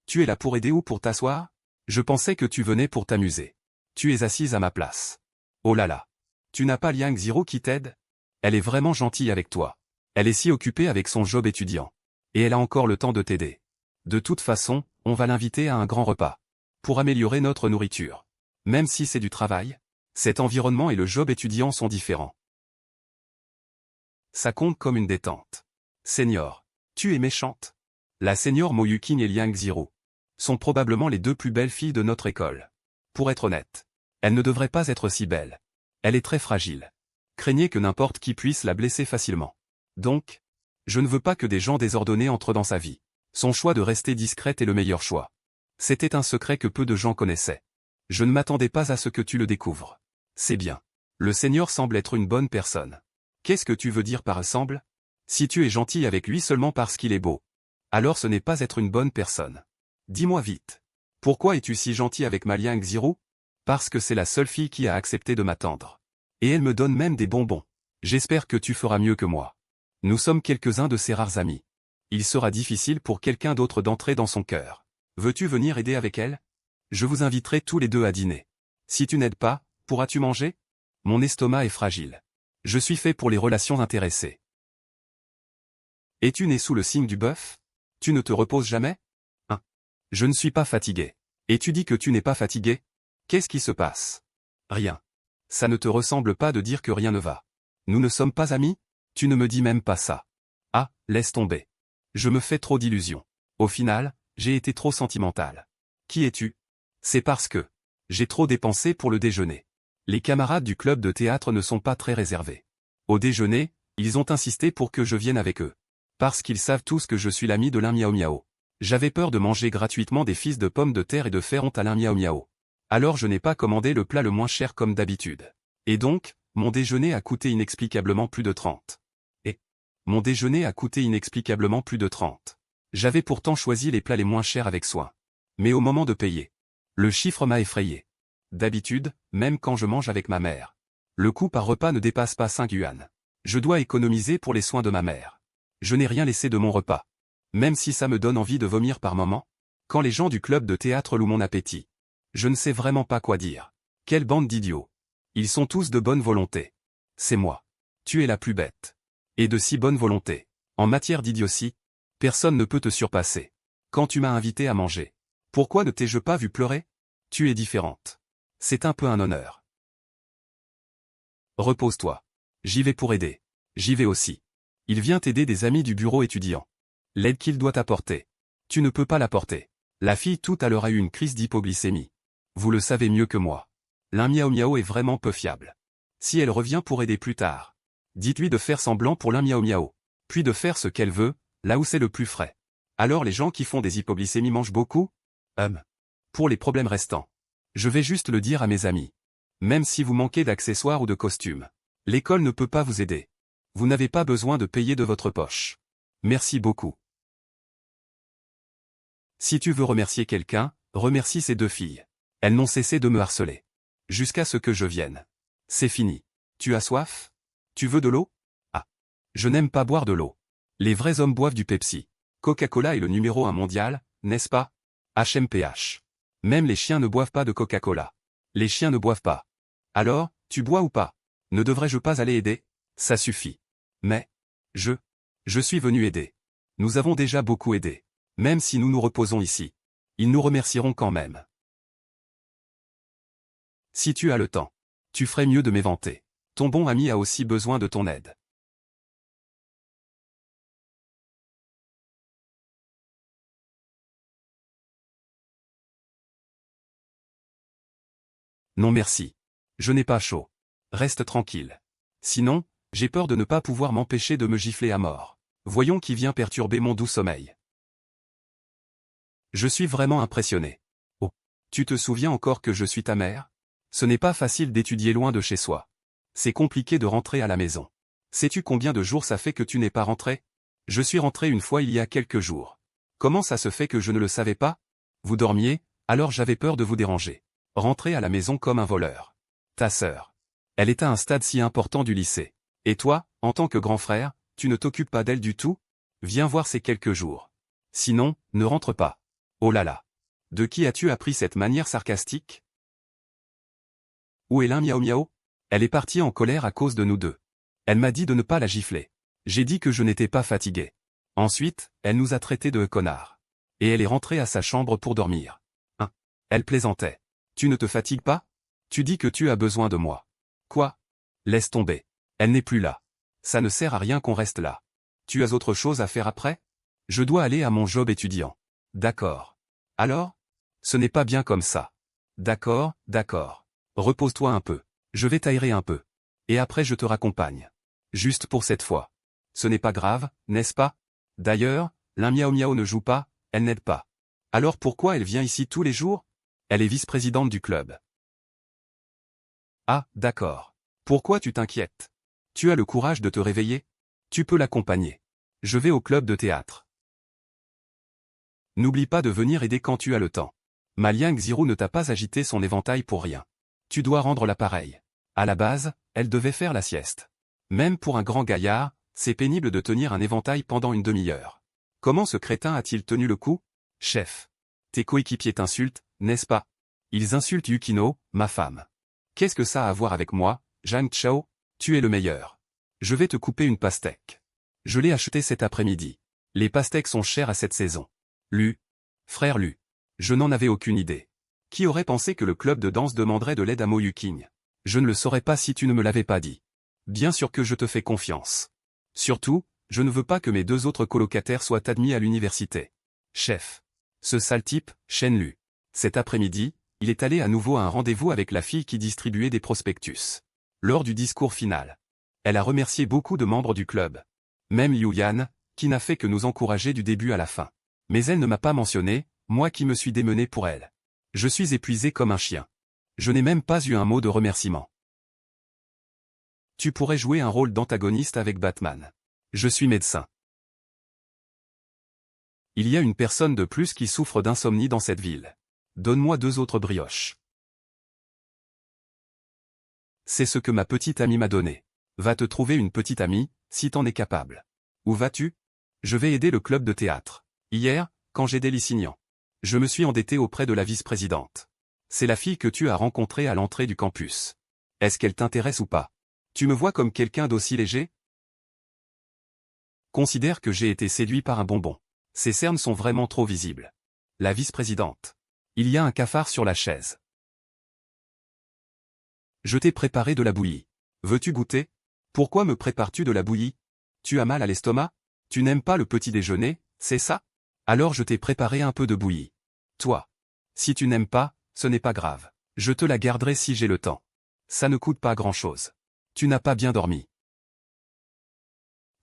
Tu es là pour aider ou pour t'asseoir? Je pensais que tu venais pour t'amuser. Tu es assise à ma place. Oh là là. Tu n'as pas Liang Ziro qui t'aide? Elle est vraiment gentille avec toi. Elle est si occupée avec son job étudiant. Et elle a encore le temps de t'aider. De toute façon, on va l'inviter à un grand repas. Pour améliorer notre nourriture. Même si c'est du travail, cet environnement et le job étudiant sont différents. Ça compte comme une détente. Senior. Tu es méchante. La senior Moyukin et Liang Ziro sont probablement les deux plus belles filles de notre école. Pour être honnête, elle ne devrait pas être si belle. Elle est très fragile. Craignez que n'importe qui puisse la blesser facilement. Donc, je ne veux pas que des gens désordonnés entrent dans sa vie. Son choix de rester discrète est le meilleur choix. C'était un secret que peu de gens connaissaient. Je ne m'attendais pas à ce que tu le découvres. C'est bien. Le seigneur semble être une bonne personne. Qu'est-ce que tu veux dire par semble? Si tu es gentil avec lui seulement parce qu'il est beau, alors ce n'est pas être une bonne personne. Dis-moi vite. Pourquoi es-tu si gentil avec ma Liang Ziro? Parce que c'est la seule fille qui a accepté de m'attendre. Et elle me donne même des bonbons. J'espère que tu feras mieux que moi. Nous sommes quelques-uns de ses rares amis. Il sera difficile pour quelqu'un d'autre d'entrer dans son cœur. Veux-tu venir aider avec elle? Je vous inviterai tous les deux à dîner. Si tu n'aides pas, pourras-tu manger? Mon estomac est fragile. Je suis fait pour les relations intéressées. Es-tu né sous le signe du bœuf? Tu ne te reposes jamais? Hein? Je ne suis pas fatigué. Et tu dis que tu n'es pas fatigué? Qu'est-ce qui se passe? Rien. Ça ne te ressemble pas de dire que rien ne va. Nous ne sommes pas amis? Tu ne me dis même pas ça. Ah, laisse tomber. Je me fais trop d'illusions. Au final, j'ai été trop sentimental. Qui es-tu? C'est parce que j'ai trop dépensé pour le déjeuner. Les camarades du club de théâtre ne sont pas très réservés. Au déjeuner, ils ont insisté pour que je vienne avec eux. Parce qu'ils savent tous que je suis l'ami de l'un Miao Miao. J'avais peur de manger gratuitement des fils de pommes de terre et de faire honte à l'un Miao Miao. Alors je n'ai pas commandé le plat le moins cher comme d'habitude. Et donc, mon déjeuner a coûté inexplicablement plus de 30. Mon déjeuner a coûté inexplicablement plus de 30. J'avais pourtant choisi les plats les moins chers avec soin. Mais au moment de payer, le chiffre m'a effrayé. D'habitude, même quand je mange avec ma mère, le coût par repas ne dépasse pas 5 yuan. Je dois économiser pour les soins de ma mère. Je n'ai rien laissé de mon repas. Même si ça me donne envie de vomir par moment, quand les gens du club de théâtre louent mon appétit. Je ne sais vraiment pas quoi dire. Quelle bande d'idiots. Ils sont tous de bonne volonté. C'est moi. Tu es la plus bête. Et de si bonne volonté. En matière d'idiotie, personne ne peut te surpasser. Quand tu m'as invité à manger, pourquoi ne t'ai-je pas vu pleurer? Tu es différente. C'est un peu un honneur. Repose-toi. J'y vais pour aider. J'y vais aussi. Il vient aider des amis du bureau étudiant. L'aide qu'il doit apporter. Tu ne peux pas l'apporter. La fille tout à l'heure a eu une crise d'hypoglycémie. Vous le savez mieux que moi. L'un Miao Miao est vraiment peu fiable. Si elle revient pour aider plus tard, dites-lui de faire semblant pour l'un Miao Miao, puis de faire ce qu'elle veut, là où c'est le plus frais. Alors les gens qui font des hypoglycémies mangent beaucoup? Pour les problèmes restants. Je vais juste le dire à mes amis. Même si vous manquez d'accessoires ou de costumes, l'école ne peut pas vous aider. Vous n'avez pas besoin de payer de votre poche. Merci beaucoup. Si tu veux remercier quelqu'un, remercie ces deux filles. Elles n'ont cessé de me harceler. Jusqu'à ce que je vienne. C'est fini. Tu as soif? Tu veux de l'eau? Ah. Je n'aime pas boire de l'eau. Les vrais hommes boivent du Pepsi. Coca-Cola est le numéro 1 mondial, n'est-ce pas? HMPH. Même les chiens ne boivent pas de Coca-Cola. Les chiens ne boivent pas. Alors, tu bois ou pas? Ne devrais-je pas aller aider? Ça suffit. Mais, je suis venu aider. Nous avons déjà beaucoup aidé. Même si nous nous reposons ici. Ils nous remercieront quand même. Si tu as le temps, tu ferais mieux de m'éventer. Ton bon ami a aussi besoin de ton aide. Non merci. Je n'ai pas chaud. Reste tranquille. Sinon, j'ai peur de ne pas pouvoir m'empêcher de me gifler à mort. Voyons qui vient perturber mon doux sommeil. Je suis vraiment impressionné. Oh. Tu te souviens encore que je suis ta mère? Ce n'est pas facile d'étudier loin de chez soi. C'est compliqué de rentrer à la maison. Sais-tu combien de jours ça fait que tu n'es pas rentré? Je suis rentré une fois il y a quelques jours. Comment ça se fait que je ne le savais pas? Vous dormiez, alors j'avais peur de vous déranger. Rentrer à la maison comme un voleur. Ta sœur. Elle est à un stade si important du lycée. Et toi, en tant que grand frère, tu ne t'occupes pas d'elle du tout? Viens voir ces quelques jours. Sinon, ne rentre pas. Oh là là. De qui as-tu appris cette manière sarcastique? Où est l'un Miao Miao? Elle est partie en colère à cause de nous deux. Elle m'a dit de ne pas la gifler. J'ai dit que je n'étais pas fatigué. Ensuite, elle nous a traités de connards. Et elle est rentrée à sa chambre pour dormir. Elle plaisantait. Tu ne te fatigues pas? Tu dis que tu as besoin de moi. Quoi? Laisse tomber. Elle n'est plus là. Ça ne sert à rien qu'on reste là. Tu as autre chose à faire après? Je dois aller à mon job étudiant. D'accord. Alors? Ce n'est pas bien comme ça. D'accord, d'accord. Repose-toi un peu. Je vais t'aérer un peu. Et après je te raccompagne. Juste pour cette fois. Ce n'est pas grave, n'est-ce pas? D'ailleurs, l'un Miao Miao ne joue pas, elle n'aide pas. Alors pourquoi elle vient ici tous les jours? Elle est vice-présidente du club. Ah, d'accord. Pourquoi tu t'inquiètes? Tu as le courage de te réveiller? Tu peux l'accompagner. Je vais au club de théâtre. N'oublie pas de venir aider quand tu as le temps. Ma Liang Xiru ne t'a pas agité son éventail pour rien. Tu dois rendre l'appareil. À la base, elle devait faire la sieste. Même pour un grand gaillard, c'est pénible de tenir un éventail pendant une demi-heure. Comment ce crétin a-t-il tenu le coup? Chef. Tes coéquipiers t'insultent, n'est-ce pas? Ils insultent Yukino, ma femme. Qu'est-ce que ça a à voir avec moi, Zhang Chao? Tu es le meilleur. Je vais te couper une pastèque. Je l'ai acheté cet après-midi. Les pastèques sont chères à cette saison. Lu. Frère Lu. Je n'en avais aucune idée. Qui aurait pensé que le club de danse demanderait de l'aide à Mo Yuking? Je ne le saurais pas si tu ne me l'avais pas dit. Bien sûr que je te fais confiance. Surtout, je ne veux pas que mes 2 autres colocataires soient admis à l'université. Chef. Ce sale type, Shen Lu. Cet après-midi, il est allé à nouveau à un rendez-vous avec la fille qui distribuait des prospectus. Lors du discours final, elle a remercié beaucoup de membres du club. Même Liu Yan, qui n'a fait que nous encourager du début à la fin. Mais elle ne m'a pas mentionné, moi qui me suis démené pour elle. Je suis épuisé comme un chien. Je n'ai même pas eu un mot de remerciement. Tu pourrais jouer un rôle d'antagoniste avec Batman. Je suis médecin. Il y a une personne de plus qui souffre d'insomnie dans cette ville. Donne-moi 2 autres brioches. C'est ce que ma petite amie m'a donné. Va te trouver une petite amie, si t'en es capable. Où vas-tu? Je vais aider le club de théâtre. Hier, quand j'aidais Lissignan, je me suis endetté auprès de la vice-présidente. C'est la fille que tu as rencontrée à l'entrée du campus. Est-ce qu'elle t'intéresse ou pas? Tu me vois comme quelqu'un d'aussi léger? Considère que j'ai été séduit par un bonbon. Ses cernes sont vraiment trop visibles. La vice-présidente. Il y a un cafard sur la chaise. Je t'ai préparé de la bouillie. Veux-tu goûter? Pourquoi me prépares-tu de la bouillie? Tu as mal à l'estomac? Tu n'aimes pas le petit déjeuner, c'est ça? Alors je t'ai préparé un peu de bouillie. Toi. Si tu n'aimes pas, ce n'est pas grave. Je te la garderai si j'ai le temps. Ça ne coûte pas grand-chose. Tu n'as pas bien dormi.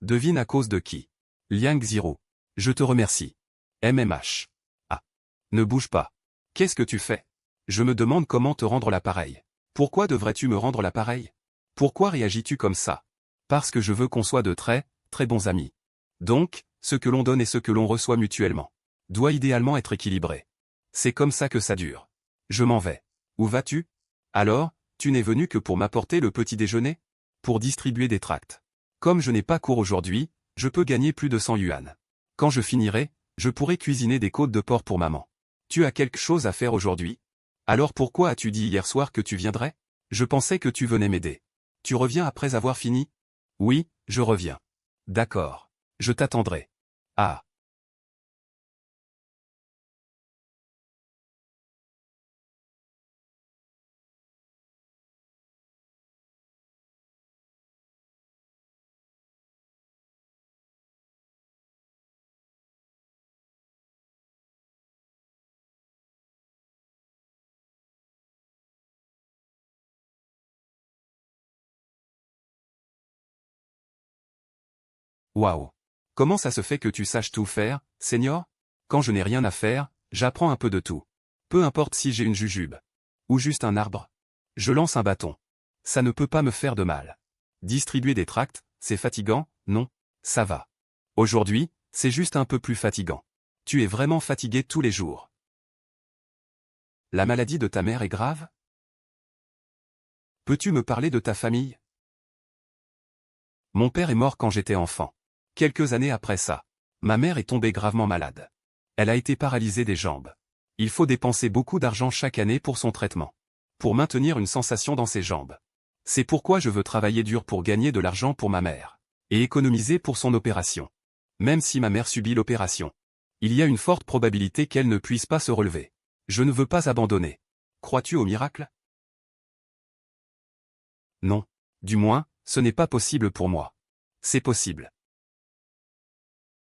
Devine à cause de qui? Liang Ziro. Je te remercie. MMH. Ah. Ne bouge pas. Qu'est-ce que tu fais? Je me demande comment te rendre l'appareil. Pourquoi devrais-tu me rendre l'appareil? Pourquoi réagis-tu comme ça? Parce que je veux qu'on soit de très bons amis. Donc, ce que l'on donne et ce que l'on reçoit mutuellement doit idéalement être équilibré. C'est comme ça que ça dure. Je m'en vais. Où vas-tu? Alors, tu n'es venu que pour m'apporter le petit déjeuner? Pour distribuer des tracts. Comme je n'ai pas cours aujourd'hui, je peux gagner plus de 100 yuan. Quand je finirai, je pourrai cuisiner des côtes de porc pour maman. Tu as quelque chose à faire aujourd'hui? Alors pourquoi as-tu dit hier soir que tu viendrais? Je pensais que tu venais m'aider. Tu reviens après avoir fini? Oui, je reviens. D'accord. Je t'attendrai. Ah. Waouh. Comment ça se fait que tu saches tout faire, Senior? Quand je n'ai rien à faire, j'apprends un peu de tout. Peu importe si j'ai une jujube. Ou juste un arbre. Je lance un bâton. Ça ne peut pas me faire de mal. Distribuer des tracts, c'est fatigant, non? Ça va. Aujourd'hui, c'est juste un peu plus fatigant. Tu es vraiment fatigué tous les jours. La maladie de ta mère est grave? Peux-tu me parler de ta famille? Mon père est mort quand j'étais enfant. Quelques années après ça, ma mère est tombée gravement malade. Elle a été paralysée des jambes. Il faut dépenser beaucoup d'argent chaque année pour son traitement. Pour maintenir une sensation dans ses jambes. C'est pourquoi je veux travailler dur pour gagner de l'argent pour ma mère. Et économiser pour son opération. Même si ma mère subit l'opération. Il y a une forte probabilité qu'elle ne puisse pas se relever. Je ne veux pas abandonner. Crois-tu au miracle? Non. Du moins, ce n'est pas possible pour moi. C'est possible.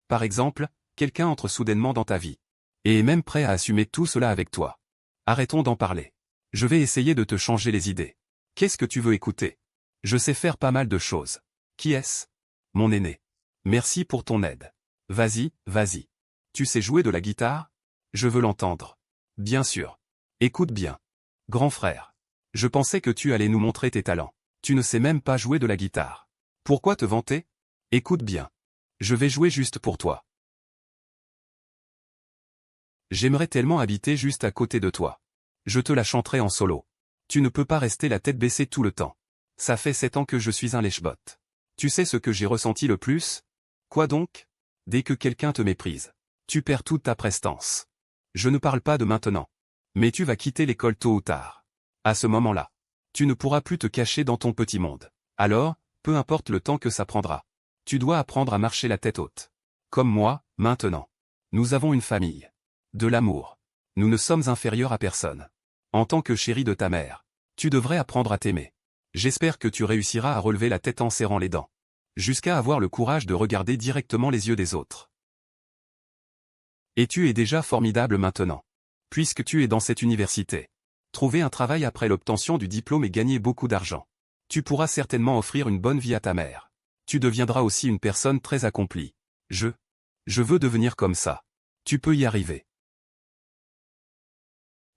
Par exemple, quelqu'un entre soudainement dans ta vie. Et est même prêt à assumer tout cela avec toi. Arrêtons d'en parler. Je vais essayer de te changer les idées. Qu'est-ce que tu veux écouter? Je sais faire pas mal de choses. Qui est-ce? Mon aîné. Merci pour ton aide. Vas-y, vas-y. Tu sais jouer de la guitare? Je veux l'entendre. Bien sûr. Écoute bien. Grand frère. Je pensais que tu allais nous montrer tes talents. Tu ne sais même pas jouer de la guitare. Pourquoi te vanter? Écoute bien. Je vais jouer juste pour toi. J'aimerais tellement habiter juste à côté de toi. Je te la chanterai en solo. Tu ne peux pas rester la tête baissée tout le temps. Ça fait 7 ans que je suis un lèche-bot. Tu sais ce que j'ai ressenti le plus? Quoi donc? Dès que quelqu'un te méprise, tu perds toute ta prestance. Je ne parle pas de maintenant. Mais tu vas quitter l'école tôt ou tard. À ce moment-là, tu ne pourras plus te cacher dans ton petit monde. Alors, peu importe le temps que ça prendra, tu dois apprendre à marcher la tête haute. Comme moi, maintenant. Nous avons une famille. De l'amour. Nous ne sommes inférieurs à personne. En tant que chéri de ta mère, tu devrais apprendre à t'aimer. J'espère que tu réussiras à relever la tête en serrant les dents. Jusqu'à avoir le courage de regarder directement les yeux des autres. Et tu es déjà formidable maintenant. Puisque tu es dans cette université. Trouver un travail après l'obtention du diplôme et gagner beaucoup d'argent. Tu pourras certainement offrir une bonne vie à ta mère. Tu deviendras aussi une personne très accomplie. Je veux devenir comme ça. Tu peux y arriver.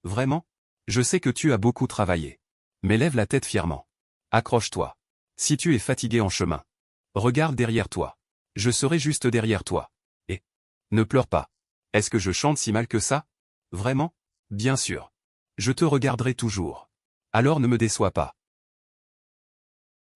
Vraiment? Je sais que tu as beaucoup travaillé. Mais lève la tête fièrement. Accroche-toi. Si tu es fatigué en chemin, regarde derrière toi. Je serai juste derrière toi. Et ne pleure pas. Est-ce que je chante si mal que ça? Vraiment? Bien sûr. Je te regarderai toujours. Alors ne me déçois pas.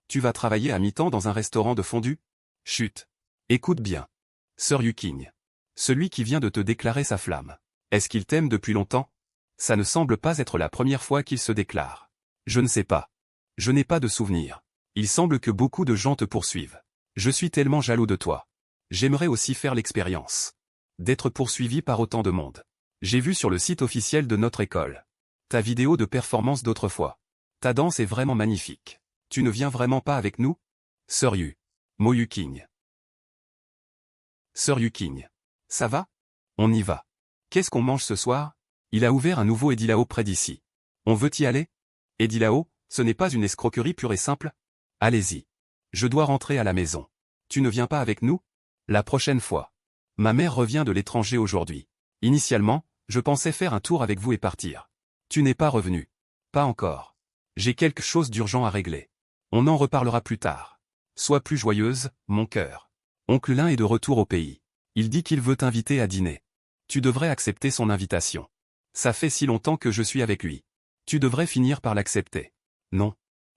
Tu vas travailler à mi-temps dans un restaurant de fondue? Chut. Écoute bien. Sir Yuking. Celui qui vient de te déclarer sa flamme. Est-ce qu'il t'aime depuis longtemps? Ça ne semble pas être la première fois qu'il se déclare. Je ne sais pas. Je n'ai pas de souvenir. Il semble que beaucoup de gens te poursuivent. Je suis tellement jaloux de toi. J'aimerais aussi faire l'expérience d'être poursuivi par autant de monde. J'ai vu sur le site officiel de notre école ta vidéo de performance d'autrefois. Ta danse est vraiment magnifique. Tu ne viens vraiment pas avec nous? Sir Yu. Mo Yuking. Sir Yuking. Ça va? On y va. Qu'est-ce qu'on mange ce soir? Il a ouvert un nouveau Edilao près d'ici. On veut y aller? Edilao, ce n'est pas une escroquerie pure et simple? Allez-y. Je dois rentrer à la maison. Tu ne viens pas avec nous? La prochaine fois. Ma mère revient de l'étranger aujourd'hui. Initialement, je pensais faire un tour avec vous et partir. Tu n'es pas revenu. Pas encore. J'ai quelque chose d'urgent à régler. On en reparlera plus tard. Sois plus joyeuse, mon cœur. Oncle Lin est de retour au pays. Il dit qu'il veut t'inviter à dîner. Tu devrais accepter son invitation. Ça fait si longtemps que je suis avec lui. Tu devrais finir par l'accepter. Non.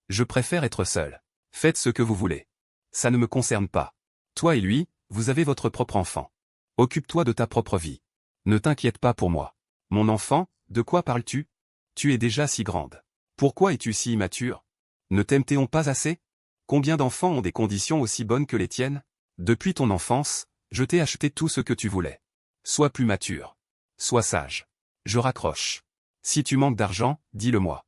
Je préfère être seul. Faites ce que vous voulez. Ça ne me concerne pas. Toi et lui, vous avez votre propre enfant. Occupe-toi de ta propre vie. Ne t'inquiète pas pour moi. Mon enfant, de quoi parles-tu? Tu es déjà si grande. Pourquoi es-tu si immature? Ne t'aimes-t-on pas assez? Combien d'enfants ont des conditions aussi bonnes que les tiennes? Depuis ton enfance, je t'ai acheté tout ce que tu voulais. Sois plus mature. Sois sage. Je raccroche. Si tu manques d'argent, dis-le-moi.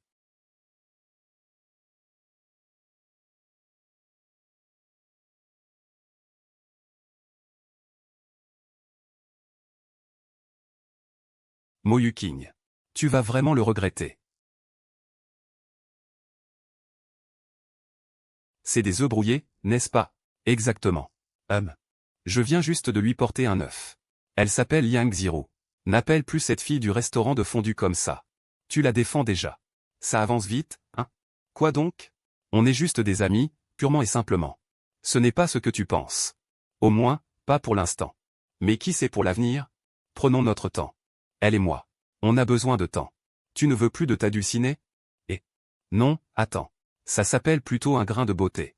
Mo Yuking. Tu vas vraiment le regretter. C'est des œufs brouillés, n'est-ce pas? Exactement. Je viens juste de lui porter un œuf. Elle s'appelle Yang Zero. N'appelle plus cette fille du restaurant de fondue comme ça. Tu la défends déjà. Ça avance vite, hein? Quoi donc? On est juste des amis, purement et simplement. Ce n'est pas ce que tu penses. Au moins, pas pour l'instant. Mais qui sait pour l'avenir? Prenons notre temps. Elle et moi. On a besoin de temps. Tu ne veux plus de t'adulciner? Eh. Non, attends. Ça s'appelle plutôt un grain de beauté.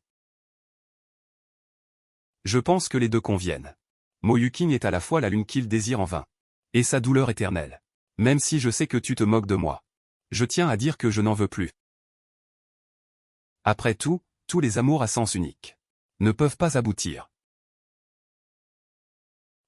Je pense que les deux conviennent. Mo Yuking est à la fois la lune qu'il désire en vain. Et sa douleur éternelle. Même si je sais que tu te moques de moi. Je tiens à dire que je n'en veux plus. Après tout, tous les amours à sens unique ne peuvent pas aboutir.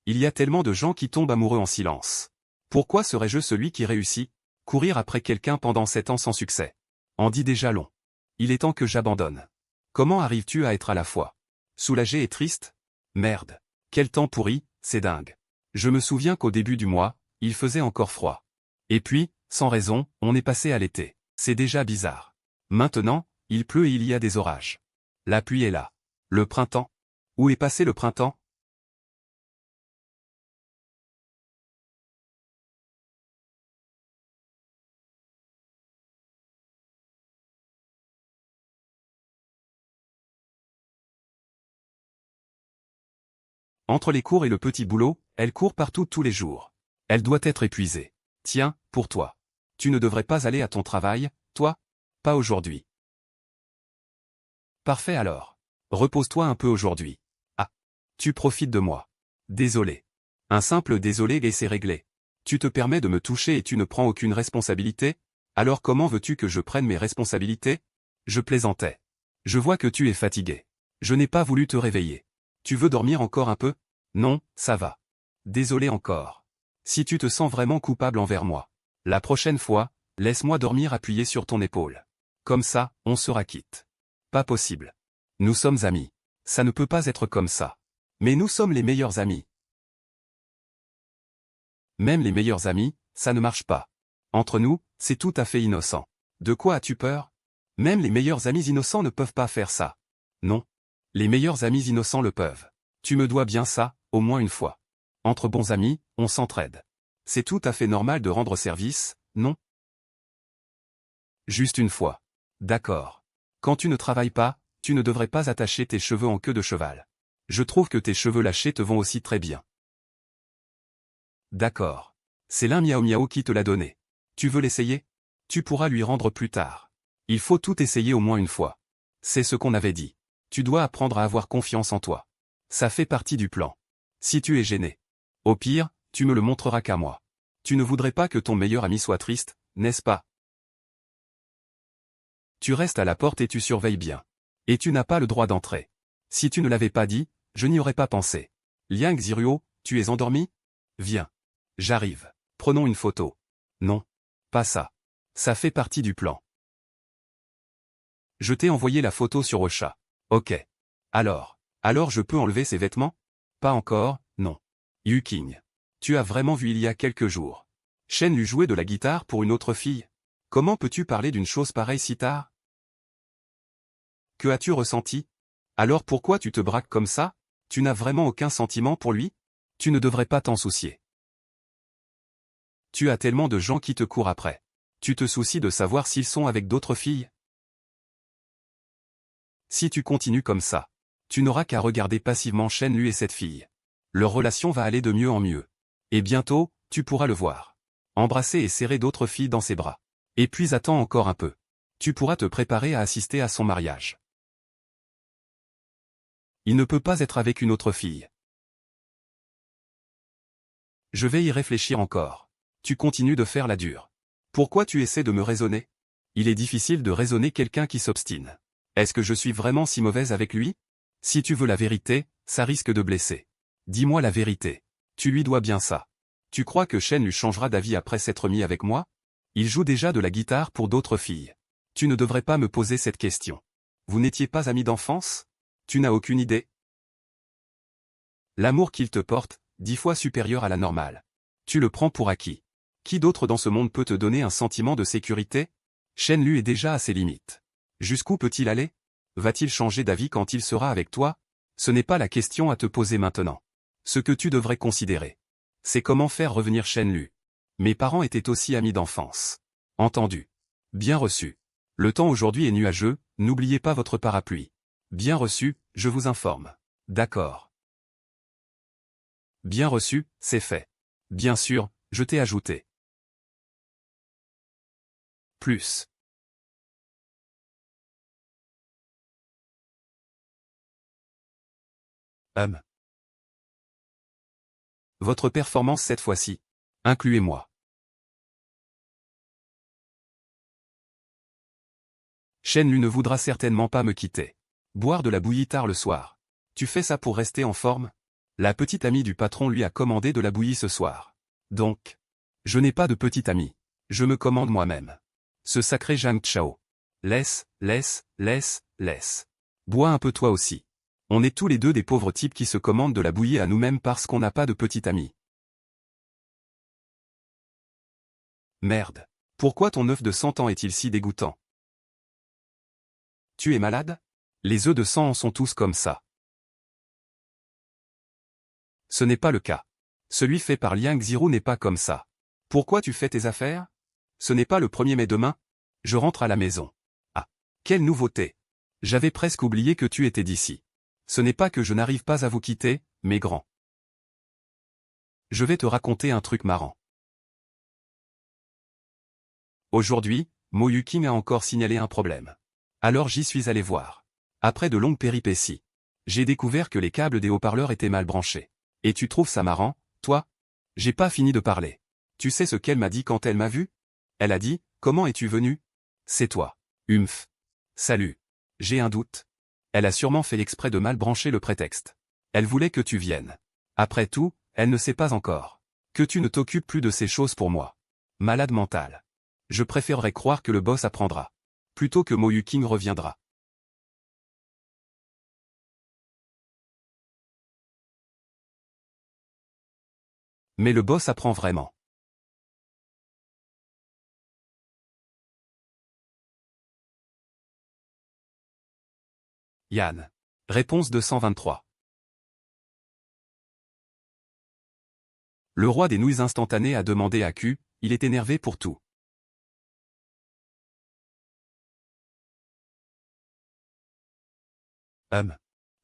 Il y a tellement de gens qui tombent amoureux en silence. Pourquoi serais-je celui qui réussit? Courir après quelqu'un pendant 7 ans sans succès. En dit déjà long. Il est temps que j'abandonne. Comment arrives-tu à être à la fois soulagé et triste? Merde. Quel temps pourri, c'est dingue. Je me souviens qu'au début du mois, il faisait encore froid. Et puis, sans raison, on est passé à l'été. C'est déjà bizarre. Maintenant, il pleut et il y a des orages. La pluie est là. Le printemps? Où est passé le printemps? Entre les cours et le petit boulot, elle court partout tous les jours. Elle doit être épuisée. Tiens, pour toi. Tu ne devrais pas aller à ton travail, toi? Pas aujourd'hui. Parfait alors. Repose-toi un peu aujourd'hui. Ah. Tu profites de moi. Désolé. Un simple désolé et c'est réglé. Tu te permets de me toucher et tu ne prends aucune responsabilité? Alors comment veux-tu que je prenne mes responsabilités? Je plaisantais. Je vois que tu es fatigué. Je n'ai pas voulu te réveiller. Tu veux dormir encore un peu? Non, ça va. Désolé encore. Si tu te sens vraiment coupable envers moi, la prochaine fois, laisse-moi dormir appuyé sur ton épaule. Comme ça, on sera quitte. Pas possible. Nous sommes amis. Ça ne peut pas être comme ça. Mais nous sommes les meilleurs amis. Même les meilleurs amis, ça ne marche pas. Entre nous, c'est tout à fait innocent. De quoi as-tu peur? Même les meilleurs amis innocents ne peuvent pas faire ça. Non. Les meilleurs amis innocents le peuvent. Tu me dois bien ça, au moins une fois. Entre bons amis, on s'entraide. C'est tout à fait normal de rendre service, non? Juste une fois. D'accord. Quand tu ne travailles pas, tu ne devrais pas attacher tes cheveux en queue de cheval. Je trouve que tes cheveux lâchés te vont aussi très bien. D'accord. C'est l'un Miao Miao qui te l'a donné. Tu veux l'essayer? Tu pourras lui rendre plus tard. Il faut tout essayer au moins une fois. C'est ce qu'on avait dit. Tu dois apprendre à avoir confiance en toi. Ça fait partie du plan. Si tu es gêné. Au pire, tu me le montreras qu'à moi. Tu ne voudrais pas que ton meilleur ami soit triste, n'est-ce pas? Tu restes à la porte et tu surveilles bien. Et tu n'as pas le droit d'entrer. Si tu ne l'avais pas dit, je n'y aurais pas pensé. Liang Ziruo, tu es endormi? Viens. J'arrive. Prenons une photo. Non. Pas ça. Ça fait partie du plan. Je t'ai envoyé la photo sur Ocha. Ok. Alors je peux enlever ces vêtements? Pas encore, non. Yuking. Tu as vraiment vu il y a quelques jours. Shen lui jouait de la guitare pour une autre fille. Comment peux-tu parler d'une chose pareille si tard? Que as-tu ressenti? Alors pourquoi tu te braques comme ça? Tu n'as vraiment aucun sentiment pour lui? Tu ne devrais pas t'en soucier. Tu as tellement de gens qui te courent après. Tu te soucies de savoir s'ils sont avec d'autres filles? Si tu continues comme ça, tu n'auras qu'à regarder passivement Shen lui et cette fille. Leur relation va aller de mieux en mieux. Et bientôt, tu pourras le voir. Embrasser et serrer d'autres filles dans ses bras. Et puis attends encore un peu. Tu pourras te préparer à assister à son mariage. Il ne peut pas être avec une autre fille. Je vais y réfléchir encore. Tu continues de faire la dure. Pourquoi tu essaies de me raisonner? Il est difficile de raisonner quelqu'un qui s'obstine. Est-ce que je suis vraiment si mauvaise avec lui? Si tu veux la vérité, ça risque de blesser. Dis-moi la vérité. Tu lui dois bien ça. Tu crois que Shen lui changera d'avis après s'être mis avec moi? Il joue déjà de la guitare pour d'autres filles. Tu ne devrais pas me poser cette question. Vous n'étiez pas amis d'enfance? Tu n'as aucune idée? L'amour qu'il te porte, 10 fois supérieur à la normale. Tu le prends pour acquis. Qui d'autre dans ce monde peut te donner un sentiment de sécurité? Shen Lu est déjà à ses limites. Jusqu'où peut-il aller? Va-t-il changer d'avis quand il sera avec toi? Ce n'est pas la question à te poser maintenant. Ce que tu devrais considérer, c'est comment faire revenir Shen Lu. Mes parents étaient aussi amis d'enfance. Entendu. Bien reçu. Le temps aujourd'hui est nuageux, n'oubliez pas votre parapluie. Bien reçu, je vous informe. D'accord. Bien reçu, c'est fait. Bien sûr, je t'ai ajouté. Plus. Votre performance cette fois-ci. Incluez-moi. Shen Lu ne voudra certainement pas me quitter. Boire de la bouillie tard le soir. Tu fais ça pour rester en forme? La petite amie du patron lui a commandé de la bouillie ce soir. Donc, je n'ai pas de petite amie. Je me commande moi-même. Ce sacré Zhang Chao. Laisse. Bois un peu toi aussi. On est tous les deux des pauvres types qui se commandent de la bouillie à nous-mêmes parce qu'on n'a pas de petite amie. Merde. Pourquoi ton œuf de 100 ans est-il si dégoûtant? Tu es malade? Les œufs de 100 ans sont tous comme ça. Ce n'est pas le cas. Celui fait par Liang Ziru n'est pas comme ça. Pourquoi tu fais tes affaires? Ce n'est pas le 1er mai demain? Je rentre à la maison. Ah. Quelle nouveauté! J'avais presque oublié que tu étais d'ici. Ce n'est pas que je n'arrive pas à vous quitter, mes grands. Je vais te raconter un truc marrant. Aujourd'hui, Mo Yuking a encore signalé un problème. Alors j'y suis allé voir. Après de longues péripéties, j'ai découvert que les câbles des haut-parleurs étaient mal branchés. Et tu trouves ça marrant, toi? J'ai pas fini de parler. Tu sais ce qu'elle m'a dit quand elle m'a vu? Elle a dit, comment es-tu venu? C'est toi. Humph. Salut. J'ai un doute. Elle a sûrement fait exprès de mal brancher le prétexte. Elle voulait que tu viennes. Après tout, elle ne sait pas encore. Que tu ne t'occupes plus de ces choses pour moi. Malade mental. Je préférerais croire que le boss apprendra. Plutôt que Mo Yuking reviendra. Mais le boss apprend vraiment. Yann. Réponse 223. Le roi des nouilles instantanées a demandé à Q, il est énervé pour tout.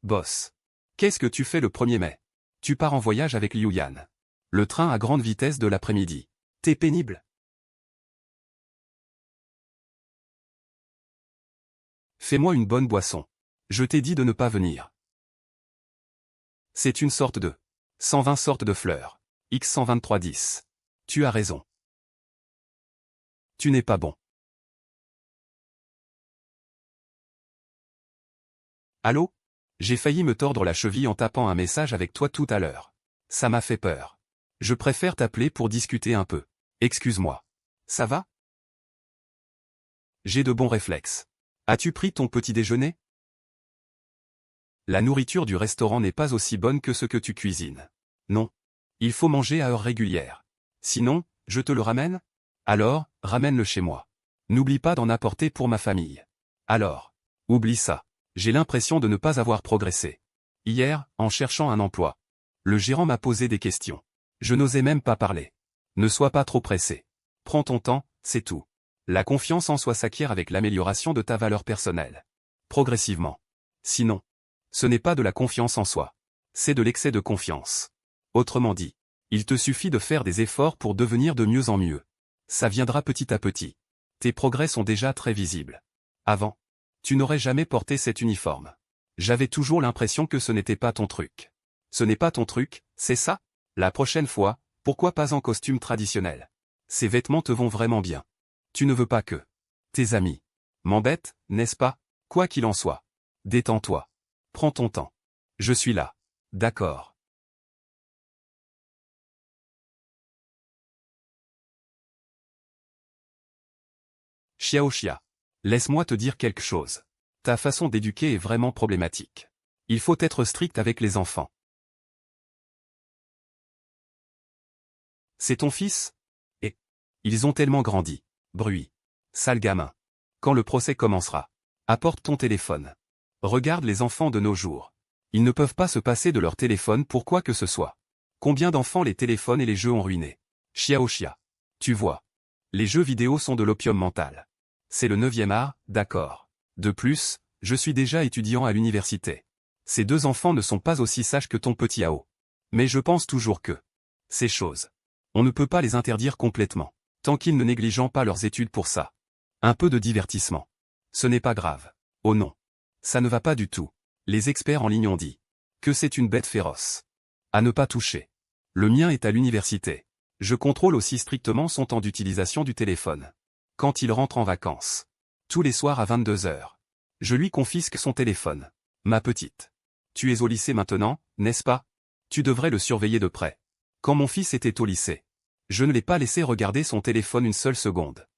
Boss. Qu'est-ce que tu fais le 1er mai? Tu pars en voyage avec Liu Yan. Le train à grande vitesse de l'après-midi. T'es pénible? Fais-moi une bonne boisson. Je t'ai dit de ne pas venir. C'est une sorte de 120 sortes de fleurs. X 123-10. Tu as raison. Tu n'es pas bon. Allô? J'ai failli me tordre la cheville en tapant un message avec toi tout à l'heure. Ça m'a fait peur. Je préfère t'appeler pour discuter un peu. Excuse-moi. Ça va? J'ai de bons réflexes. As-tu pris ton petit déjeuner? La nourriture du restaurant n'est pas aussi bonne que ce que tu cuisines. Non. Il faut manger à heure régulière. Sinon, je te le ramène? Alors, ramène-le chez moi. N'oublie pas d'en apporter pour ma famille. Alors. Oublie ça. J'ai l'impression de ne pas avoir progressé. Hier, en cherchant un emploi, le gérant m'a posé des questions. Je n'osais même pas parler. Ne sois pas trop pressé. Prends ton temps, c'est tout. La confiance en soi s'acquiert avec l'amélioration de ta valeur personnelle. Progressivement. Sinon, ce n'est pas de la confiance en soi. C'est de l'excès de confiance. Autrement dit, il te suffit de faire des efforts pour devenir de mieux en mieux. Ça viendra petit à petit. Tes progrès sont déjà très visibles. Avant, tu n'aurais jamais porté cet uniforme. J'avais toujours l'impression que ce n'était pas ton truc. Ce n'est pas ton truc, c'est ça? La prochaine fois, pourquoi pas en costume traditionnel? Ces vêtements te vont vraiment bien. Tu ne veux pas que tes amis m'embêtent, n'est-ce pas? Quoi qu'il en soit. Détends-toi. Prends ton temps. Je suis là. D'accord. Xiaoxia. Laisse-moi te dire quelque chose. Ta façon d'éduquer est vraiment problématique. Il faut être strict avec les enfants. C'est ton fils? Et ils ont tellement grandi. Bruit. Sale gamin. Quand le procès commencera, apporte ton téléphone. Regarde les enfants de nos jours. Ils ne peuvent pas se passer de leur téléphone pour quoi que ce soit. Combien d'enfants les téléphones et les jeux ont ruinés? Xiaoxia. Tu vois. Les jeux vidéo sont de l'opium mental. C'est le 9e art, d'accord. De plus, je suis déjà étudiant à l'université. Ces deux enfants ne sont pas aussi sages que ton petit Ao. Mais je pense toujours que ces choses, on ne peut pas les interdire complètement, tant qu'ils ne négligent pas leurs études pour ça. Un peu de divertissement. Ce n'est pas grave. Oh non. Ça ne va pas du tout. Les experts en ligne ont dit que c'est une bête féroce. À ne pas toucher. Le mien est à l'université. Je contrôle aussi strictement son temps d'utilisation du téléphone. Quand il rentre en vacances. Tous les soirs à 22 heures. Je lui confisque son téléphone. Ma petite. Tu es au lycée maintenant, n'est-ce pas? Tu devrais le surveiller de près. Quand mon fils était au lycée, je ne l'ai pas laissé regarder son téléphone une seule seconde.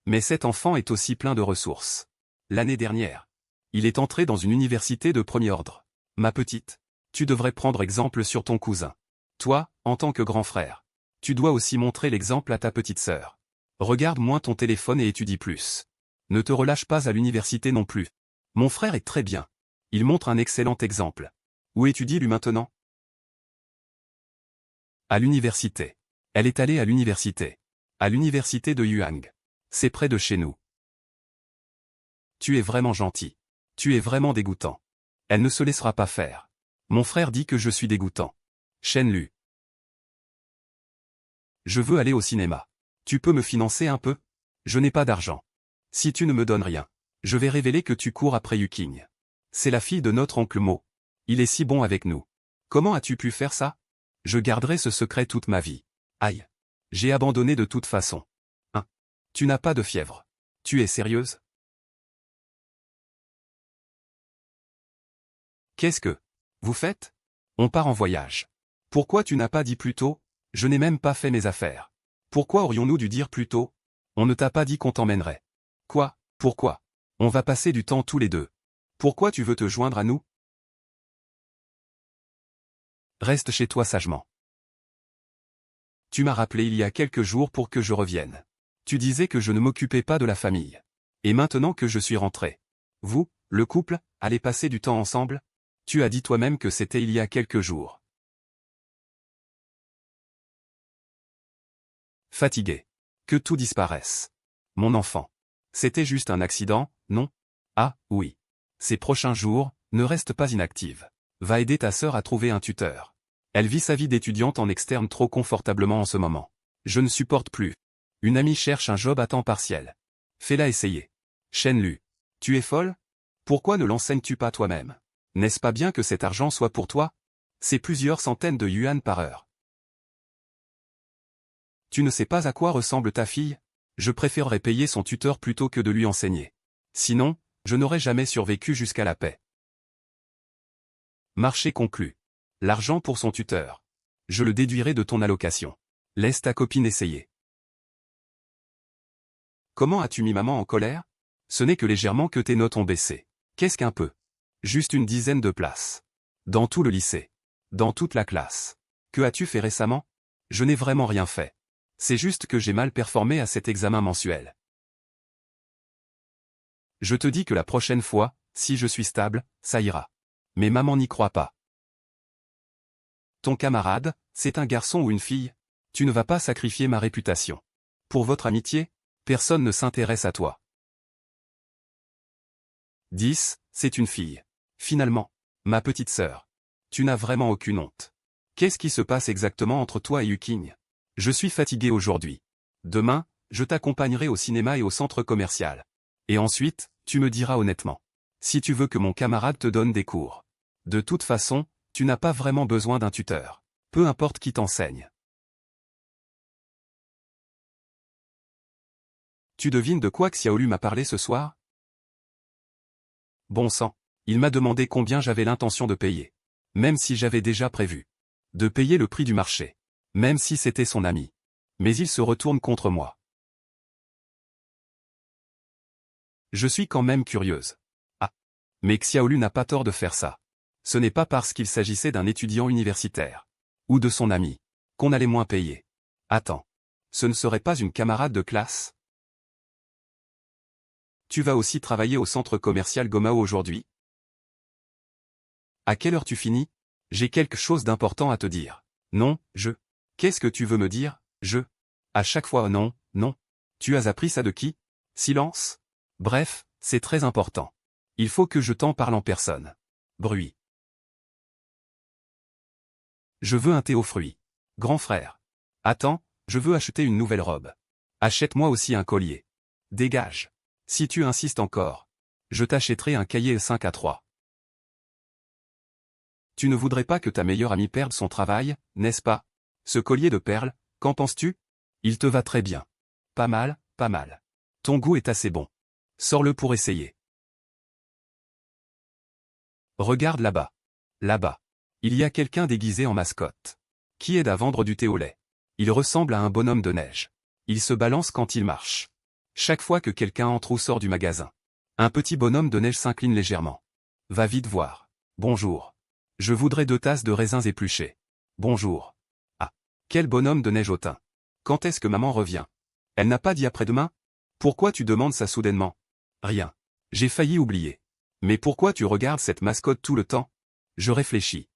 Mais cet enfant est aussi plein de ressources. L'année dernière, il est entré dans une université de premier ordre. Ma petite, tu devrais prendre exemple sur ton cousin. Toi, en tant que grand frère, tu dois aussi montrer l'exemple à ta petite sœur. Regarde moins ton téléphone et étudie plus. Ne te relâche pas à l'université non plus. Mon frère est très bien. Il montre un excellent exemple. Où étudie-lui maintenant? À l'université. Elle est allée à l'université. À l'université de Yuang. C'est près de chez nous. Tu es vraiment gentil. Tu es vraiment dégoûtant. Elle ne se laissera pas faire. Mon frère dit que je suis dégoûtant. Shenlu. Je veux aller au cinéma. Tu peux me financer un peu? Je n'ai pas d'argent. Si tu ne me donnes rien, je vais révéler que tu cours après Yuking. C'est la fille de notre oncle Mo. Il est si bon avec nous. Comment as-tu pu faire ça? Je garderai ce secret toute ma vie. Aïe. J'ai abandonné de toute façon. Hein? Tu n'as pas de fièvre. Tu es sérieuse? Qu'est-ce que vous faites? On part en voyage. Pourquoi tu n'as pas dit plus tôt? Je n'ai même pas fait mes affaires. Pourquoi aurions-nous dû dire plus tôt? On ne t'a pas dit qu'on t'emmènerait. Quoi? Pourquoi? On va passer du temps tous les deux. Pourquoi tu veux te joindre à nous? Reste chez toi sagement. Tu m'as rappelé il y a quelques jours pour que je revienne. Tu disais que je ne m'occupais pas de la famille. Et maintenant que je suis rentré, vous, le couple, allez passer du temps ensemble? Tu as dit toi-même que c'était il y a quelques jours. Fatigué. Que tout disparaisse. Mon enfant. C'était juste un accident, non? Ah, oui. Ces prochains jours, ne reste pas inactive. Va aider ta sœur à trouver un tuteur. Elle vit sa vie d'étudiante en externe trop confortablement en ce moment. Je ne supporte plus. Une amie cherche un job à temps partiel. Fais-la essayer. Shen-Lu. Tu es folle? Pourquoi ne l'enseignes-tu pas toi-même? N'est-ce pas bien que cet argent soit pour toi? C'est plusieurs centaines de yuan par heure. Tu ne sais pas à quoi ressemble ta fille? Je préférerais payer son tuteur plutôt que de lui enseigner. Sinon, je n'aurais jamais survécu jusqu'à la paix. Marché conclu. L'argent pour son tuteur. Je le déduirai de ton allocation. Laisse ta copine essayer. Comment as-tu mis maman en colère? Ce n'est que légèrement que tes notes ont baissé. Qu'est-ce qu'un peu? Juste une dizaine de places. Dans tout le lycée. Dans toute la classe. Que as-tu fait récemment? Je n'ai vraiment rien fait. C'est juste que j'ai mal performé à cet examen mensuel. Je te dis que la prochaine fois, si je suis stable, ça ira. Mais maman n'y croit pas. Ton camarade, c'est un garçon ou une fille? Tu ne vas pas sacrifier ma réputation. Pour votre amitié, personne ne s'intéresse à toi. 10, c'est une fille. Finalement, ma petite sœur. Tu n'as vraiment aucune honte. Qu'est-ce qui se passe exactement entre toi et Yuking? Je suis fatigué aujourd'hui. Demain, je t'accompagnerai au cinéma et au centre commercial. Et ensuite, tu me diras honnêtement. Si tu veux que mon camarade te donne des cours. De toute façon, tu n'as pas vraiment besoin d'un tuteur. Peu importe qui t'enseigne. Tu devines de quoi Xiaolu m'a parlé ce soir? Bon sang. Il m'a demandé combien j'avais l'intention de payer. Même si j'avais déjà prévu. De payer le prix du marché. Même si c'était son ami. Mais il se retourne contre moi. Je suis quand même curieuse. Ah. Mais Xiaolu n'a pas tort de faire ça. Ce n'est pas parce qu'il s'agissait d'un étudiant universitaire. Ou de son ami. Qu'on allait moins payer. Attends. Ce ne serait pas une camarade de classe? Tu vas aussi travailler au centre commercial Gomao aujourd'hui? À quelle heure tu finis? J'ai quelque chose d'important à te dire. Non, je. Qu'est-ce que tu veux me dire, je? À chaque fois non, non. Tu as appris ça de qui? Silence? Bref, c'est très important. Il faut que je t'en parle en personne. Bruit. Je veux un thé aux fruits. Grand frère. Attends, je veux acheter une nouvelle robe. Achète-moi aussi un collier. Dégage. Si tu insistes encore, je t'achèterai un cahier 5 à 3. Tu ne voudrais pas que ta meilleure amie perde son travail, n'est-ce pas? Ce collier de perles, qu'en penses-tu? Il te va très bien. Pas mal, pas mal. Ton goût est assez bon. Sors-le pour essayer. Regarde là-bas. Là-bas. Il y a quelqu'un déguisé en mascotte. Qui aide à vendre du thé au lait. Il ressemble à un bonhomme de neige. Il se balance quand il marche. Chaque fois que quelqu'un entre ou sort du magasin, un petit bonhomme de neige s'incline légèrement. Va vite voir. Bonjour. Je voudrais 2 tasses de raisins épluchés. Bonjour. Ah. Quel bonhomme de neige hautain. Quand est-ce que maman revient? Elle n'a pas dit après-demain? Pourquoi tu demandes ça soudainement? Rien. J'ai failli oublier. Mais pourquoi tu regardes cette mascotte tout le temps? Je réfléchis.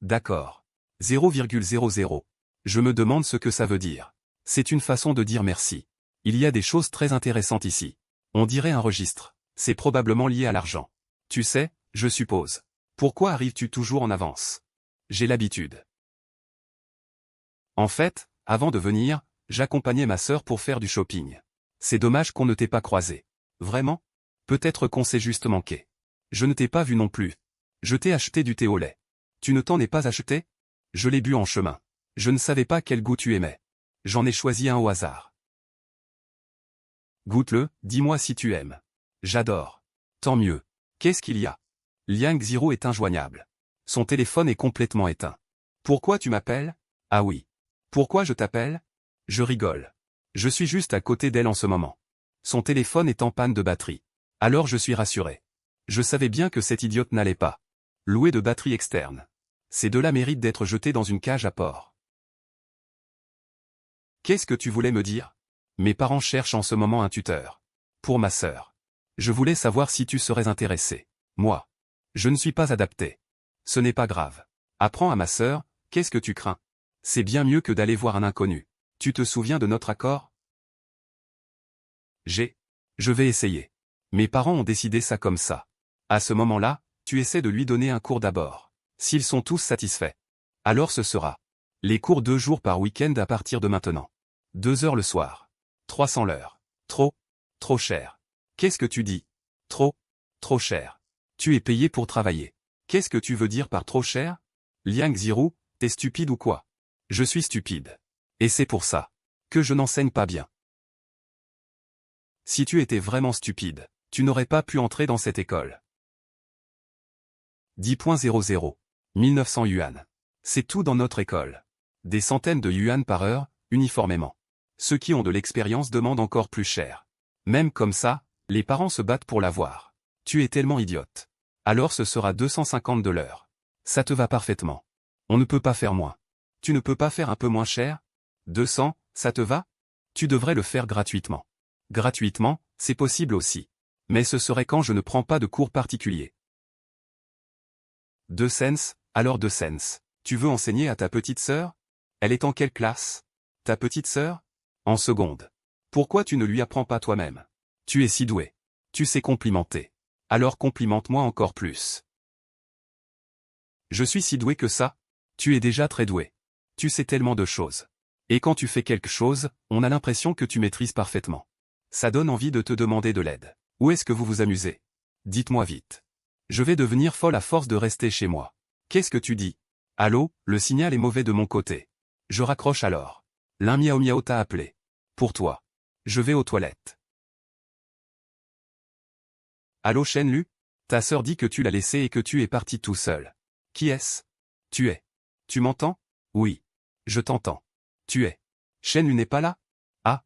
D'accord. 0,00. Je me demande ce que ça veut dire. C'est une façon de dire merci. Il y a des choses très intéressantes ici. On dirait un registre. C'est probablement lié à l'argent. Tu sais, je suppose. Pourquoi arrives-tu toujours en avance? J'ai l'habitude. En fait, avant de venir, j'accompagnais ma sœur pour faire du shopping. C'est dommage qu'on ne t'ait pas croisé. Vraiment? Peut-être qu'on s'est juste manqué. Je ne t'ai pas vu non plus. Je t'ai acheté du thé au lait. Tu ne t'en es pas acheté? Je l'ai bu en chemin. Je ne savais pas quel goût tu aimais. J'en ai choisi un au hasard. Goûte-le, dis-moi si tu aimes. J'adore. Tant mieux. Qu'est-ce qu'il y a? Liang Ziro est injoignable. Son téléphone est complètement éteint. Pourquoi tu m'appelles? Ah oui. Pourquoi je t'appelle? Je rigole. Je suis juste à côté d'elle en ce moment. Son téléphone est en panne de batterie. Alors je suis rassuré. Je savais bien que cette idiote n'allait pas louer de batterie externe. Ces deux-là méritent d'être jetés dans une cage à porc. Qu'est-ce que tu voulais me dire? Mes parents cherchent en ce moment un tuteur. Pour ma sœur. Je voulais savoir si tu serais intéressé. Moi. Je ne suis pas adapté. Ce n'est pas grave. Apprends à ma sœur, qu'est-ce que tu crains? C'est bien mieux que d'aller voir un inconnu. Tu te souviens de notre accord? Je vais essayer. Mes parents ont décidé ça comme ça. À ce moment-là, tu essaies de lui donner un cours d'abord. S'ils sont tous satisfaits. Alors ce sera les cours 2 jours par week-end à partir de maintenant. 2 heures le soir. 300 l'heure. Trop cher. Qu'est-ce que tu dis? Trop cher. Tu es payé pour travailler. Qu'est-ce que tu veux dire par trop cher? Liang Ziru, t'es stupide ou quoi? Je suis stupide. Et c'est pour ça que je n'enseigne pas bien. Si tu étais vraiment stupide, tu n'aurais pas pu entrer dans cette école. 10.00. 1900 yuan. C'est tout dans notre école. Des centaines de yuan par heure, uniformément. Ceux qui ont de l'expérience demandent encore plus cher. Même comme ça, les parents se battent pour l'avoir. Tu es tellement idiote. Alors ce sera 250 de l'heure. Ça te va parfaitement. On ne peut pas faire moins. Tu ne peux pas faire un peu moins cher? 200, ça te va? Tu devrais le faire gratuitement. Gratuitement, c'est possible aussi. Mais ce serait quand je ne prends pas de cours particuliers. 2 cents, alors 2 cents. Tu veux enseigner à ta petite sœur? Elle est en quelle classe? Ta petite sœur? En seconde. Pourquoi tu ne lui apprends pas toi-même? Tu es si doué. Tu sais complimenter. Alors complimente-moi encore plus. Je suis si doué que ça? Tu es déjà très doué. Tu sais tellement de choses. Et quand tu fais quelque chose, on a l'impression que tu maîtrises parfaitement. Ça donne envie de te demander de l'aide. Où est-ce que vous vous amusez? Dites-moi vite. Je vais devenir folle à force de rester chez moi. Qu'est-ce que tu dis? Allô, le signal est mauvais de mon côté. Je raccroche alors. L'un miaou miaou t'a appelé. Pour toi. Je vais aux toilettes. Allô Shenlu? Ta sœur dit que tu l'as laissé et que tu es parti tout seul. Qui est-ce? Tu es. Tu m'entends? Oui. Je t'entends. Tu es. Shenlu n'est pas là? Ah.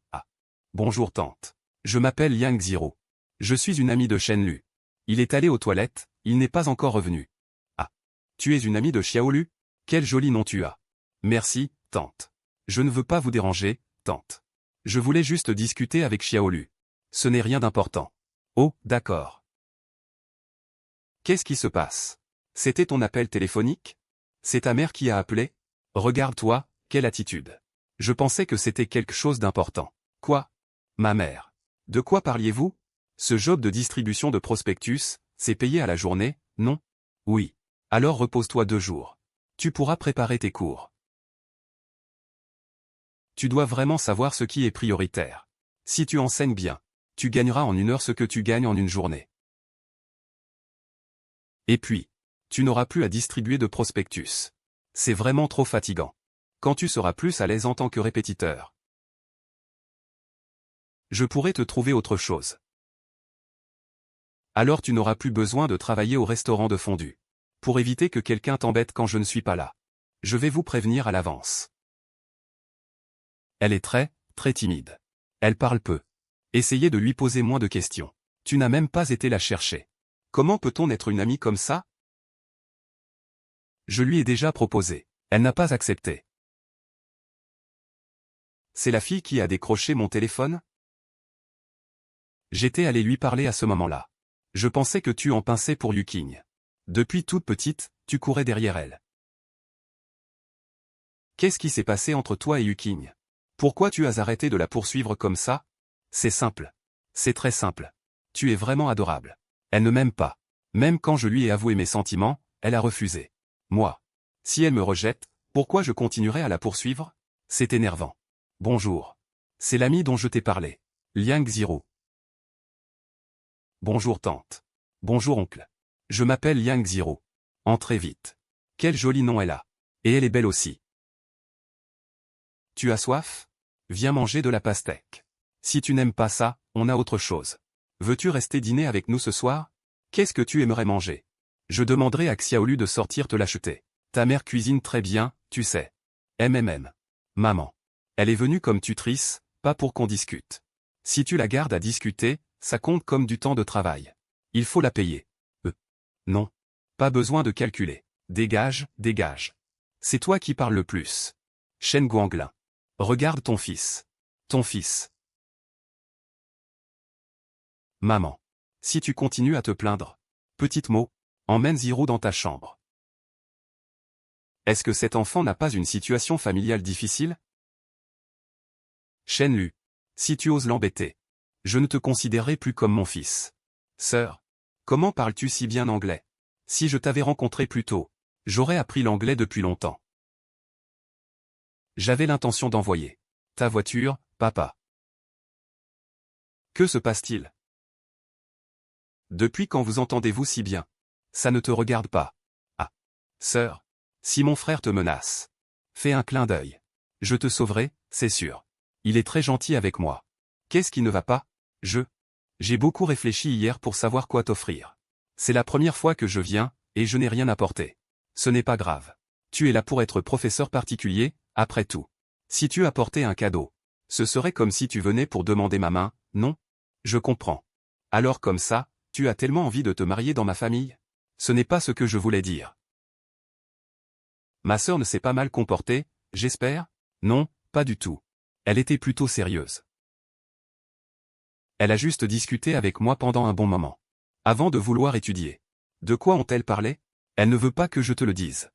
Bonjour tante. Je m'appelle Yang Ziro. Je suis une amie de Shenlu. Il est allé aux toilettes, il n'est pas encore revenu. Ah. Tu es une amie de Xiaolu? Quel joli nom tu as. Merci, tante. Je ne veux pas vous déranger, tante. Je voulais juste discuter avec Xiaolu. Ce n'est rien d'important. Oh, d'accord. Qu'est-ce qui se passe? C'était ton appel téléphonique? C'est ta mère qui a appelé? Regarde-toi, quelle attitude. Je pensais que c'était quelque chose d'important. Quoi? Ma mère. De quoi parliez-vous? Ce job de distribution de prospectus, c'est payé à la journée, non? Oui. Alors repose-toi 2 jours. Tu pourras préparer tes cours. Tu dois vraiment savoir ce qui est prioritaire. Si tu enseignes bien, tu gagneras en 1 heure ce que tu gagnes en 1 journée. Et puis, tu n'auras plus à distribuer de prospectus. C'est vraiment trop fatigant. Quand tu seras plus à l'aise en tant que répétiteur, je pourrais te trouver autre chose. Alors tu n'auras plus besoin de travailler au restaurant de fondue. Pour éviter que quelqu'un t'embête quand je ne suis pas là. Je vais vous prévenir à l'avance. Elle est très timide. Elle parle peu. Essayez de lui poser moins de questions. Tu n'as même pas été la chercher. Comment peut-on être une amie comme ça? Je lui ai déjà proposé. Elle n'a pas accepté. C'est la fille qui a décroché mon téléphone? J'étais allé lui parler à ce moment-là. Je pensais que tu en pinçais pour Yuking. Depuis toute petite, tu courais derrière elle. Qu'est-ce qui s'est passé entre toi et Yuking? Pourquoi tu as arrêté de la poursuivre comme ça? C'est simple. C'est très simple. Tu es vraiment adorable. Elle ne m'aime pas. Même quand je lui ai avoué mes sentiments, elle a refusé. Moi. Si elle me rejette, pourquoi je continuerai à la poursuivre? C'est énervant. Bonjour. C'est l'ami dont je t'ai parlé. Liang Ziro. Bonjour tante. Bonjour oncle. Je m'appelle Liang Ziro. Entrez vite. Quel joli nom elle a. Et elle est belle aussi. Tu as soif? Viens manger de la pastèque. Si tu n'aimes pas ça, on a autre chose. Veux-tu rester dîner avec nous ce soir? Qu'est-ce que tu aimerais manger? Je demanderai à Xiaolu de sortir te l'acheter. Ta mère cuisine très bien, tu sais. Maman. Elle est venue comme tutrice, pas pour qu'on discute. Si tu la gardes à discuter, ça compte comme du temps de travail. Il faut la payer. Non. Pas besoin de calculer. Dégage, dégage. C'est toi qui parles le plus. Shen Guanglin. Regarde ton fils. Ton fils. Maman. Si tu continues à te plaindre. Petite mot. Emmène Ziro dans ta chambre. Est-ce que cet enfant n'a pas une situation familiale difficile? Shen Lu. Si tu oses l'embêter. Je ne te considérerai plus comme mon fils. Sœur. Comment parles-tu si bien anglais? Si je t'avais rencontré plus tôt, j'aurais appris l'anglais depuis longtemps. J'avais l'intention d'envoyer ta voiture, papa. Que se passe-t-il? Depuis quand vous entendez-vous si bien? Ça ne te regarde pas. Ah. Sœur. Si mon frère te menace. Fais un clin d'œil. Je te sauverai, c'est sûr. Il est très gentil avec moi. Qu'est-ce qui ne va pas? J'ai beaucoup réfléchi hier pour savoir quoi t'offrir. C'est la première fois que je viens, et je n'ai rien apporté. Ce n'est pas grave. Tu es là pour être professeur particulier, après tout. Si tu apportais un cadeau, ce serait comme si tu venais pour demander ma main, non? Je comprends. Alors comme ça, tu as tellement envie de te marier dans ma famille? Ce n'est pas ce que je voulais dire. Ma sœur ne s'est pas mal comportée, j'espère? Non, pas du tout. Elle était plutôt sérieuse. Elle a juste discuté avec moi pendant un bon moment. Avant de vouloir étudier. De quoi ont-elles parlé? Elle ne veut pas que je te le dise.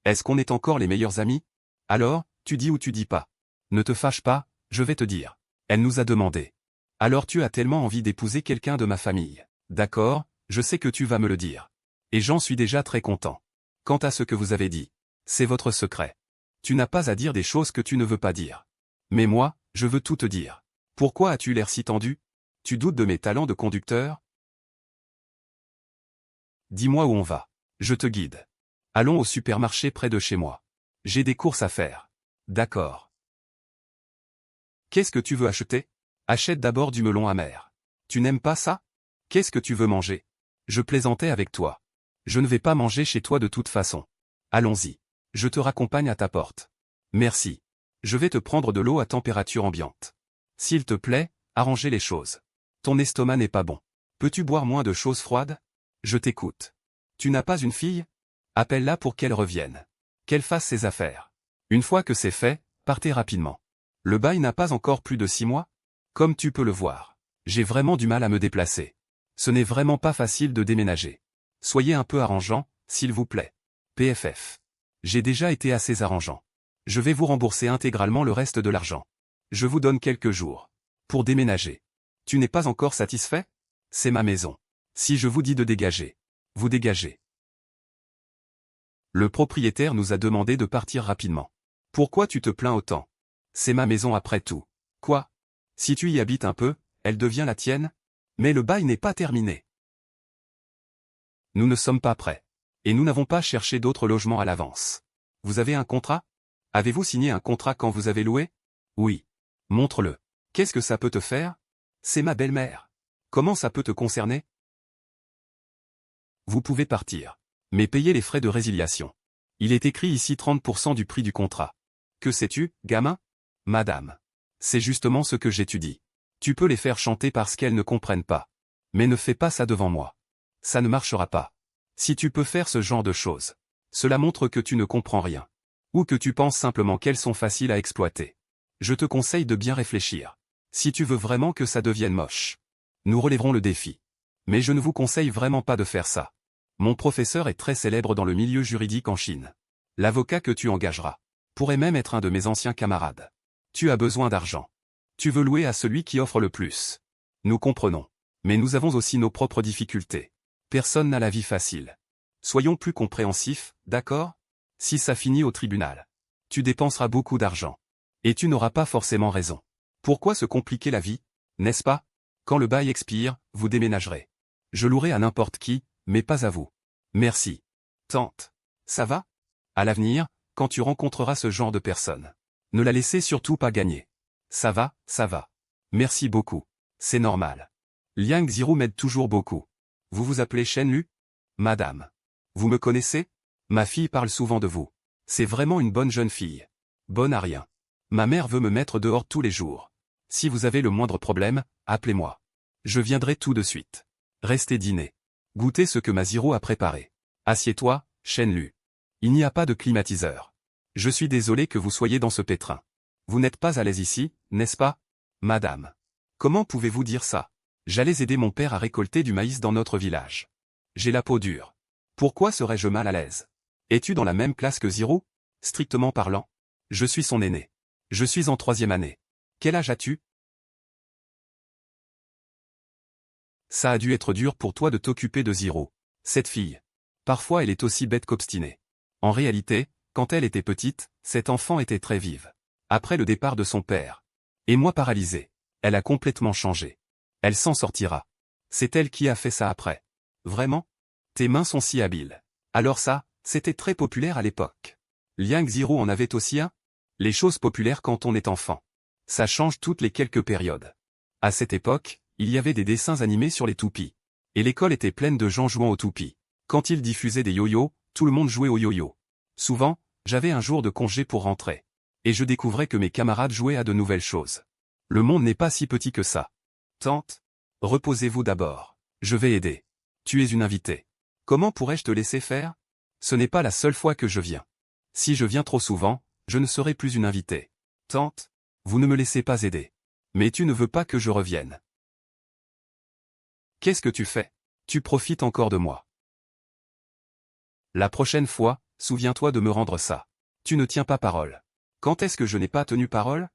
Est-ce qu'on est encore les meilleurs amis? Alors, tu dis ou tu dis pas. Ne te fâche pas, je vais te dire. Elle nous a demandé. Alors tu as tellement envie d'épouser quelqu'un de ma famille. D'accord, je sais que tu vas me le dire. Et j'en suis déjà très content. Quant à ce que vous avez dit, c'est votre secret. Tu n'as pas à dire des choses que tu ne veux pas dire. Mais moi, je veux tout te dire. Pourquoi as-tu l'air si tendu? Tu doutes de mes talents de conducteur? Dis-moi où on va. Je te guide. Allons au supermarché près de chez moi. J'ai des courses à faire. D'accord. Qu'est-ce que tu veux acheter? Achète d'abord du melon amer. Tu n'aimes pas ça? Qu'est-ce que tu veux manger? Je plaisantais avec toi. Je ne vais pas manger chez toi de toute façon. Allons-y. Je te raccompagne à ta porte. Merci. Je vais te prendre de l'eau à température ambiante. S'il te plaît, arrangez les choses. Ton estomac n'est pas bon. Peux-tu boire moins de choses froides? Je t'écoute. Tu n'as pas une fille? Appelle-la pour qu'elle revienne. Qu'elle fasse ses affaires. Une fois que c'est fait, partez rapidement. Le bail n'a pas encore plus de 6 mois? Comme tu peux le voir. J'ai vraiment du mal à me déplacer. Ce n'est vraiment pas facile de déménager. Soyez un peu arrangeant, s'il vous plaît. PFF. J'ai déjà été assez arrangeant. Je vais vous rembourser intégralement le reste de l'argent. Je vous donne quelques jours. Pour déménager. Tu n'es pas encore satisfait? C'est ma maison. Si je vous dis de dégager, vous dégagez. Le propriétaire nous a demandé de partir rapidement. Pourquoi tu te plains autant? C'est ma maison après tout. Quoi? Si tu y habites un peu, elle devient la tienne? Mais le bail n'est pas terminé. Nous ne sommes pas prêts. Et nous n'avons pas cherché d'autres logements à l'avance. Vous avez un contrat? Avez-vous signé un contrat quand vous avez loué? Oui. Montre-le. Qu'est-ce que ça peut te faire? C'est ma belle-mère. Comment ça peut te concerner? Vous pouvez partir. Mais payez les frais de résiliation. Il est écrit ici 30% du prix du contrat. Que sais-tu, gamin? Madame. C'est justement ce que j'étudie. Tu peux les faire chanter parce qu'elles ne comprennent pas. Mais ne fais pas ça devant moi. Ça ne marchera pas. Si tu peux faire ce genre de choses, cela montre que tu ne comprends rien. Ou que tu penses simplement qu'elles sont faciles à exploiter. Je te conseille de bien réfléchir. Si tu veux vraiment que ça devienne moche. Nous relèverons le défi. Mais je ne vous conseille vraiment pas de faire ça. Mon professeur est très célèbre dans le milieu juridique en Chine. L'avocat que tu engageras pourrait même être un de mes anciens camarades. Tu as besoin d'argent. Tu veux louer à celui qui offre le plus. Nous comprenons. Mais nous avons aussi nos propres difficultés. Personne n'a la vie facile. Soyons plus compréhensifs, d'accord? Si ça finit au tribunal, tu dépenseras beaucoup d'argent. Et tu n'auras pas forcément raison. Pourquoi se compliquer la vie, n'est-ce pas? Quand le bail expire, vous déménagerez. Je louerai à n'importe qui, mais pas à vous. Merci. Tante. Ça va? À l'avenir, quand tu rencontreras ce genre de personne, ne la laissez surtout pas gagner. Ça va, ça va. Merci beaucoup. C'est normal. Liang Ziru m'aide toujours beaucoup. Vous vous appelez Shen Lu? Madame. Vous me connaissez? Ma fille parle souvent de vous. C'est vraiment une bonne jeune fille. Bonne à rien. Ma mère veut me mettre dehors tous les jours. Si vous avez le moindre problème, appelez-moi. Je viendrai tout de suite. Restez dîner. Goûtez ce que ma Ziro a préparé. Assieds-toi, Shen Lu. Il n'y a pas de climatiseur. Je suis désolé que vous soyez dans ce pétrin. Vous n'êtes pas à l'aise ici, n'est-ce pas? Madame. Comment pouvez-vous dire ça? J'allais aider mon père à récolter du maïs dans notre village. J'ai la peau dure. Pourquoi serais-je mal à l'aise? Es-tu dans la même classe que Ziro? Strictement parlant. Je suis son aîné. Je suis en 3e année. Quel âge as-tu? Ça a dû être dur pour toi de t'occuper de Ziro. Cette fille. Parfois elle est aussi bête qu'obstinée. En réalité, quand elle était petite, cette enfant était très vive. Après le départ de son père. Et moi paralysé. Elle a complètement changé. Elle s'en sortira. C'est elle qui a fait ça après. Vraiment? Tes mains sont si habiles. Alors ça, c'était très populaire à l'époque. Liang Ziru en avait aussi un? Les choses populaires quand on est enfant. Ça change toutes les quelques périodes. À cette époque, il y avait des dessins animés sur les toupies. Et l'école était pleine de gens jouant aux toupies. Quand ils diffusaient des yo-yo, tout le monde jouait aux yo-yo. Souvent, j'avais un jour de congé pour rentrer. Et je découvrais que mes camarades jouaient à de nouvelles choses. Le monde n'est pas si petit que ça. Tante, reposez-vous d'abord. Je vais aider. Tu es une invitée. Comment pourrais-je te laisser faire? Ce n'est pas la seule fois que je viens. Si je viens trop souvent, je ne serai plus une invitée. Tante, vous ne me laissez pas aider. Mais tu ne veux pas que je revienne. Qu'est-ce que tu fais? Tu profites encore de moi. La prochaine fois, souviens-toi de me rendre ça. Tu ne tiens pas parole. Quand est-ce que je n'ai pas tenu parole?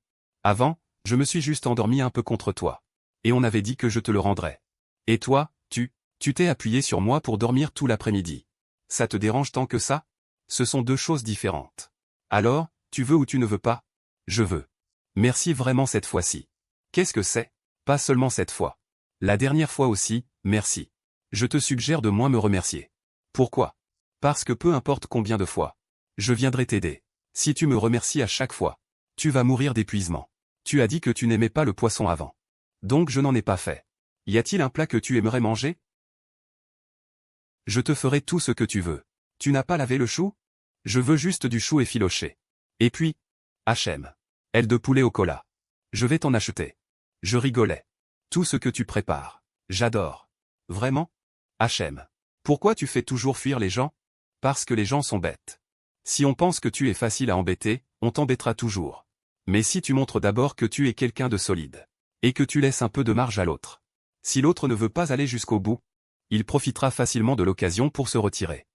Avant, je me suis juste endormi un peu contre toi. Et on avait dit que je te le rendrais. Et toi, tu t'es appuyé sur moi pour dormir tout l'après-midi. Ça te dérange tant que ça? Ce sont deux choses différentes. Alors, tu veux ou tu ne veux pas? Je veux. Merci vraiment cette fois-ci. Qu'est-ce que c'est? Pas seulement cette fois. La dernière fois aussi, merci. Je te suggère de moins me remercier. Pourquoi? Parce que peu importe combien de fois, je viendrai t'aider. Si tu me remercies à chaque fois, tu vas mourir d'épuisement. Tu as dit que tu n'aimais pas le poisson avant. Donc je n'en ai pas fait. Y a-t-il un plat que tu aimerais manger? Je te ferai tout ce que tu veux. Tu n'as pas lavé le chou? Je veux juste du chou effiloché. Et puis, H.M. Aile de poulet au cola. Je vais t'en acheter. Je rigolais. Tout ce que tu prépares. J'adore. Vraiment? H.M. Pourquoi tu fais toujours fuir les gens? Parce que les gens sont bêtes. Si on pense que tu es facile à embêter, on t'embêtera toujours. Mais si tu montres d'abord que tu es quelqu'un de solide, et que tu laisses un peu de marge à l'autre. Si l'autre ne veut pas aller jusqu'au bout, il profitera facilement de l'occasion pour se retirer.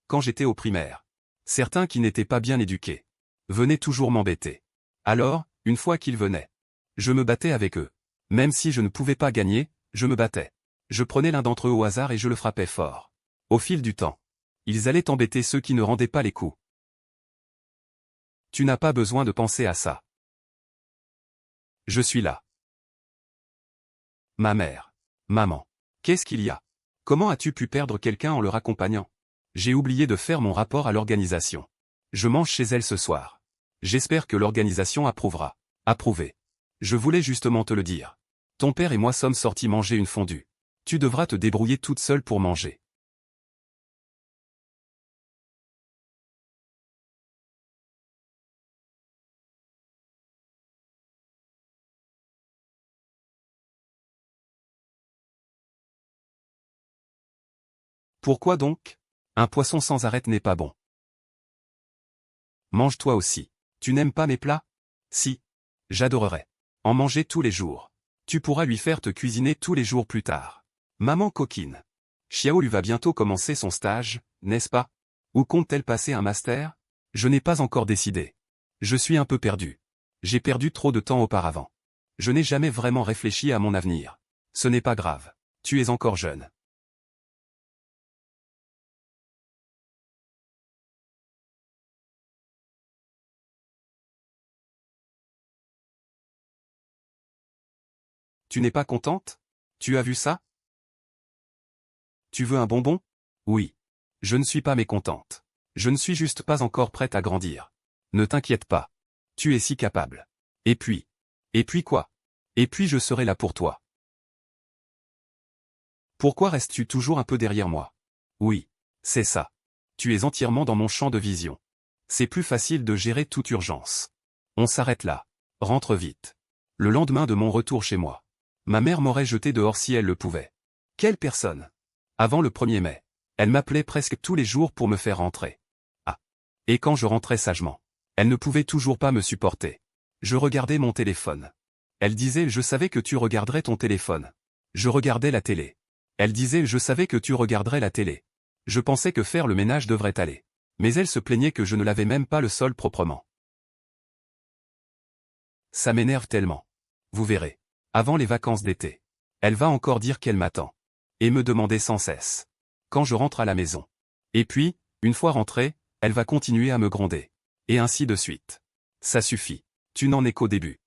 Quand j'étais au primaire, certains qui n'étaient pas bien éduqués venaient toujours m'embêter. Alors, une fois qu'ils venaient, je me battais avec eux. Même si je ne pouvais pas gagner, je me battais. Je prenais l'un d'entre eux au hasard et je le frappais fort. Au fil du temps, ils allaient embêter ceux qui ne rendaient pas les coups. Tu n'as pas besoin de penser à ça. Je suis là. Ma mère. Maman. Qu'est-ce qu'il y a? Comment as-tu pu perdre quelqu'un en le raccompagnant? J'ai oublié de faire mon rapport à l'organisation. Je mange chez elle ce soir. J'espère que l'organisation approuvera. Approuvé. Je voulais justement te le dire. Ton père et moi sommes sortis manger une fondue. Tu devras te débrouiller toute seule pour manger. Pourquoi donc? Un poisson sans arrêt n'est pas bon. Mange-toi aussi. Tu n'aimes pas mes plats? Si. J'adorerais en manger tous les jours. Tu pourras lui faire te cuisiner tous les jours plus tard. Maman coquine. Xiaolu va bientôt commencer son stage, n'est-ce pas? Où compte-t-elle passer un master? Je n'ai pas encore décidé. Je suis un peu perdu. J'ai perdu trop de temps auparavant. Je n'ai jamais vraiment réfléchi à mon avenir. Ce n'est pas grave. Tu es encore jeune. Tu n'es pas contente? Tu as vu ça? Tu veux un bonbon? Oui. Je ne suis pas mécontente. Je ne suis juste pas encore prête à grandir. Ne t'inquiète pas. Tu es si capable. Et puis? Et puis quoi? Et puis je serai là pour toi. Pourquoi restes-tu toujours un peu derrière moi? Oui. C'est ça. Tu es entièrement dans mon champ de vision. C'est plus facile de gérer toute urgence. On s'arrête là. Rentre vite. Le lendemain de mon retour chez moi, ma mère m'aurait jeté dehors si elle le pouvait. Quelle personne? Avant le 1er mai, elle m'appelait presque tous les jours pour me faire rentrer. Ah. Et quand je rentrais sagement, elle ne pouvait toujours pas me supporter. Je regardais mon téléphone. Elle disait « Je savais que tu regarderais ton téléphone ». Je regardais la télé. Elle disait « Je savais que tu regarderais la télé ». Je pensais que faire le ménage devrait aller. Mais elle se plaignait que je ne lavais même pas le sol proprement. Ça m'énerve tellement. Vous verrez. Avant les vacances d'été, elle va encore dire qu'elle m'attend. Et me demander sans cesse. Quand je rentre à la maison. Et puis, une fois rentrée, elle va continuer à me gronder. Et ainsi de suite. Ça suffit. Tu n'en es qu'au début.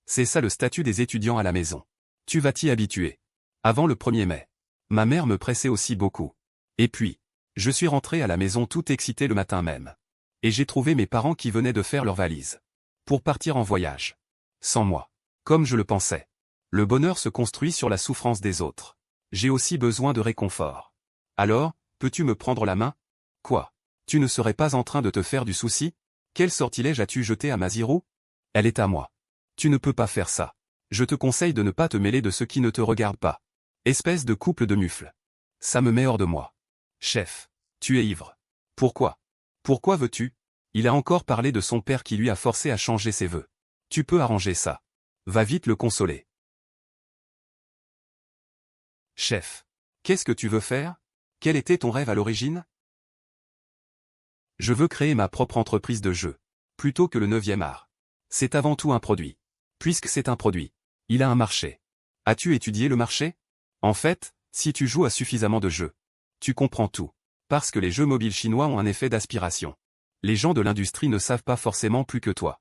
C'est ça le statut des étudiants à la maison. Tu vas t'y habituer. Avant le 1er mai. Ma mère me pressait aussi beaucoup. Et puis, je suis rentré à la maison tout excité le matin même. Et j'ai trouvé mes parents qui venaient de faire leurs valises. Pour partir en voyage. Sans moi. Comme je le pensais. Le bonheur se construit sur la souffrance des autres. J'ai aussi besoin de réconfort. Alors, peux-tu me prendre la main? Quoi? Tu ne serais pas en train de te faire du souci? Quel sortilège as-tu jeté à Maziru? Elle est à moi. Tu ne peux pas faire ça. Je te conseille de ne pas te mêler de ce qui ne te regarde pas. Espèce de couple de mufles. Ça me met hors de moi. Chef, tu es ivre. Pourquoi? Pourquoi veux-tu? Il a encore parlé de son père qui lui a forcé à changer ses vœux. Tu peux arranger ça. Va vite le consoler. Chef, qu'est-ce que tu veux faire? Quel était ton rêve à l'origine? Je veux créer ma propre entreprise de jeux. Plutôt que le 9e art. C'est avant tout un produit. Puisque c'est un produit, il a un marché. As-tu étudié le marché? En fait, si tu joues à suffisamment de jeux, tu comprends tout. Parce que les jeux mobiles chinois ont un effet d'aspiration. Les gens de l'industrie ne savent pas forcément plus que toi.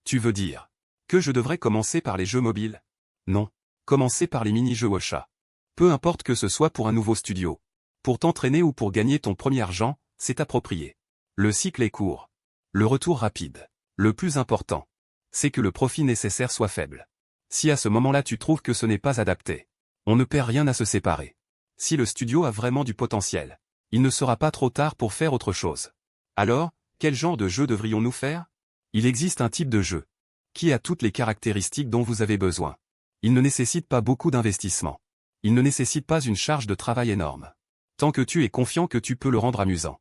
Tu veux dire que je devrais commencer par les jeux mobiles? Non. Commencer par les mini-jeux Washa. Peu importe que ce soit pour un nouveau studio. Pour t'entraîner ou pour gagner ton premier argent, c'est approprié. Le cycle est court. Le retour rapide. Le plus important, c'est que le profit nécessaire soit faible. Si à ce moment-là tu trouves que ce n'est pas adapté, on ne perd rien à se séparer. Si le studio a vraiment du potentiel, il ne sera pas trop tard pour faire autre chose. Alors, quel genre de jeu devrions-nous faire? Il existe un type de jeu qui a toutes les caractéristiques dont vous avez besoin. Il ne nécessite pas beaucoup d'investissement. Il ne nécessite pas une charge de travail énorme. Tant que tu es confiant que tu peux le rendre amusant.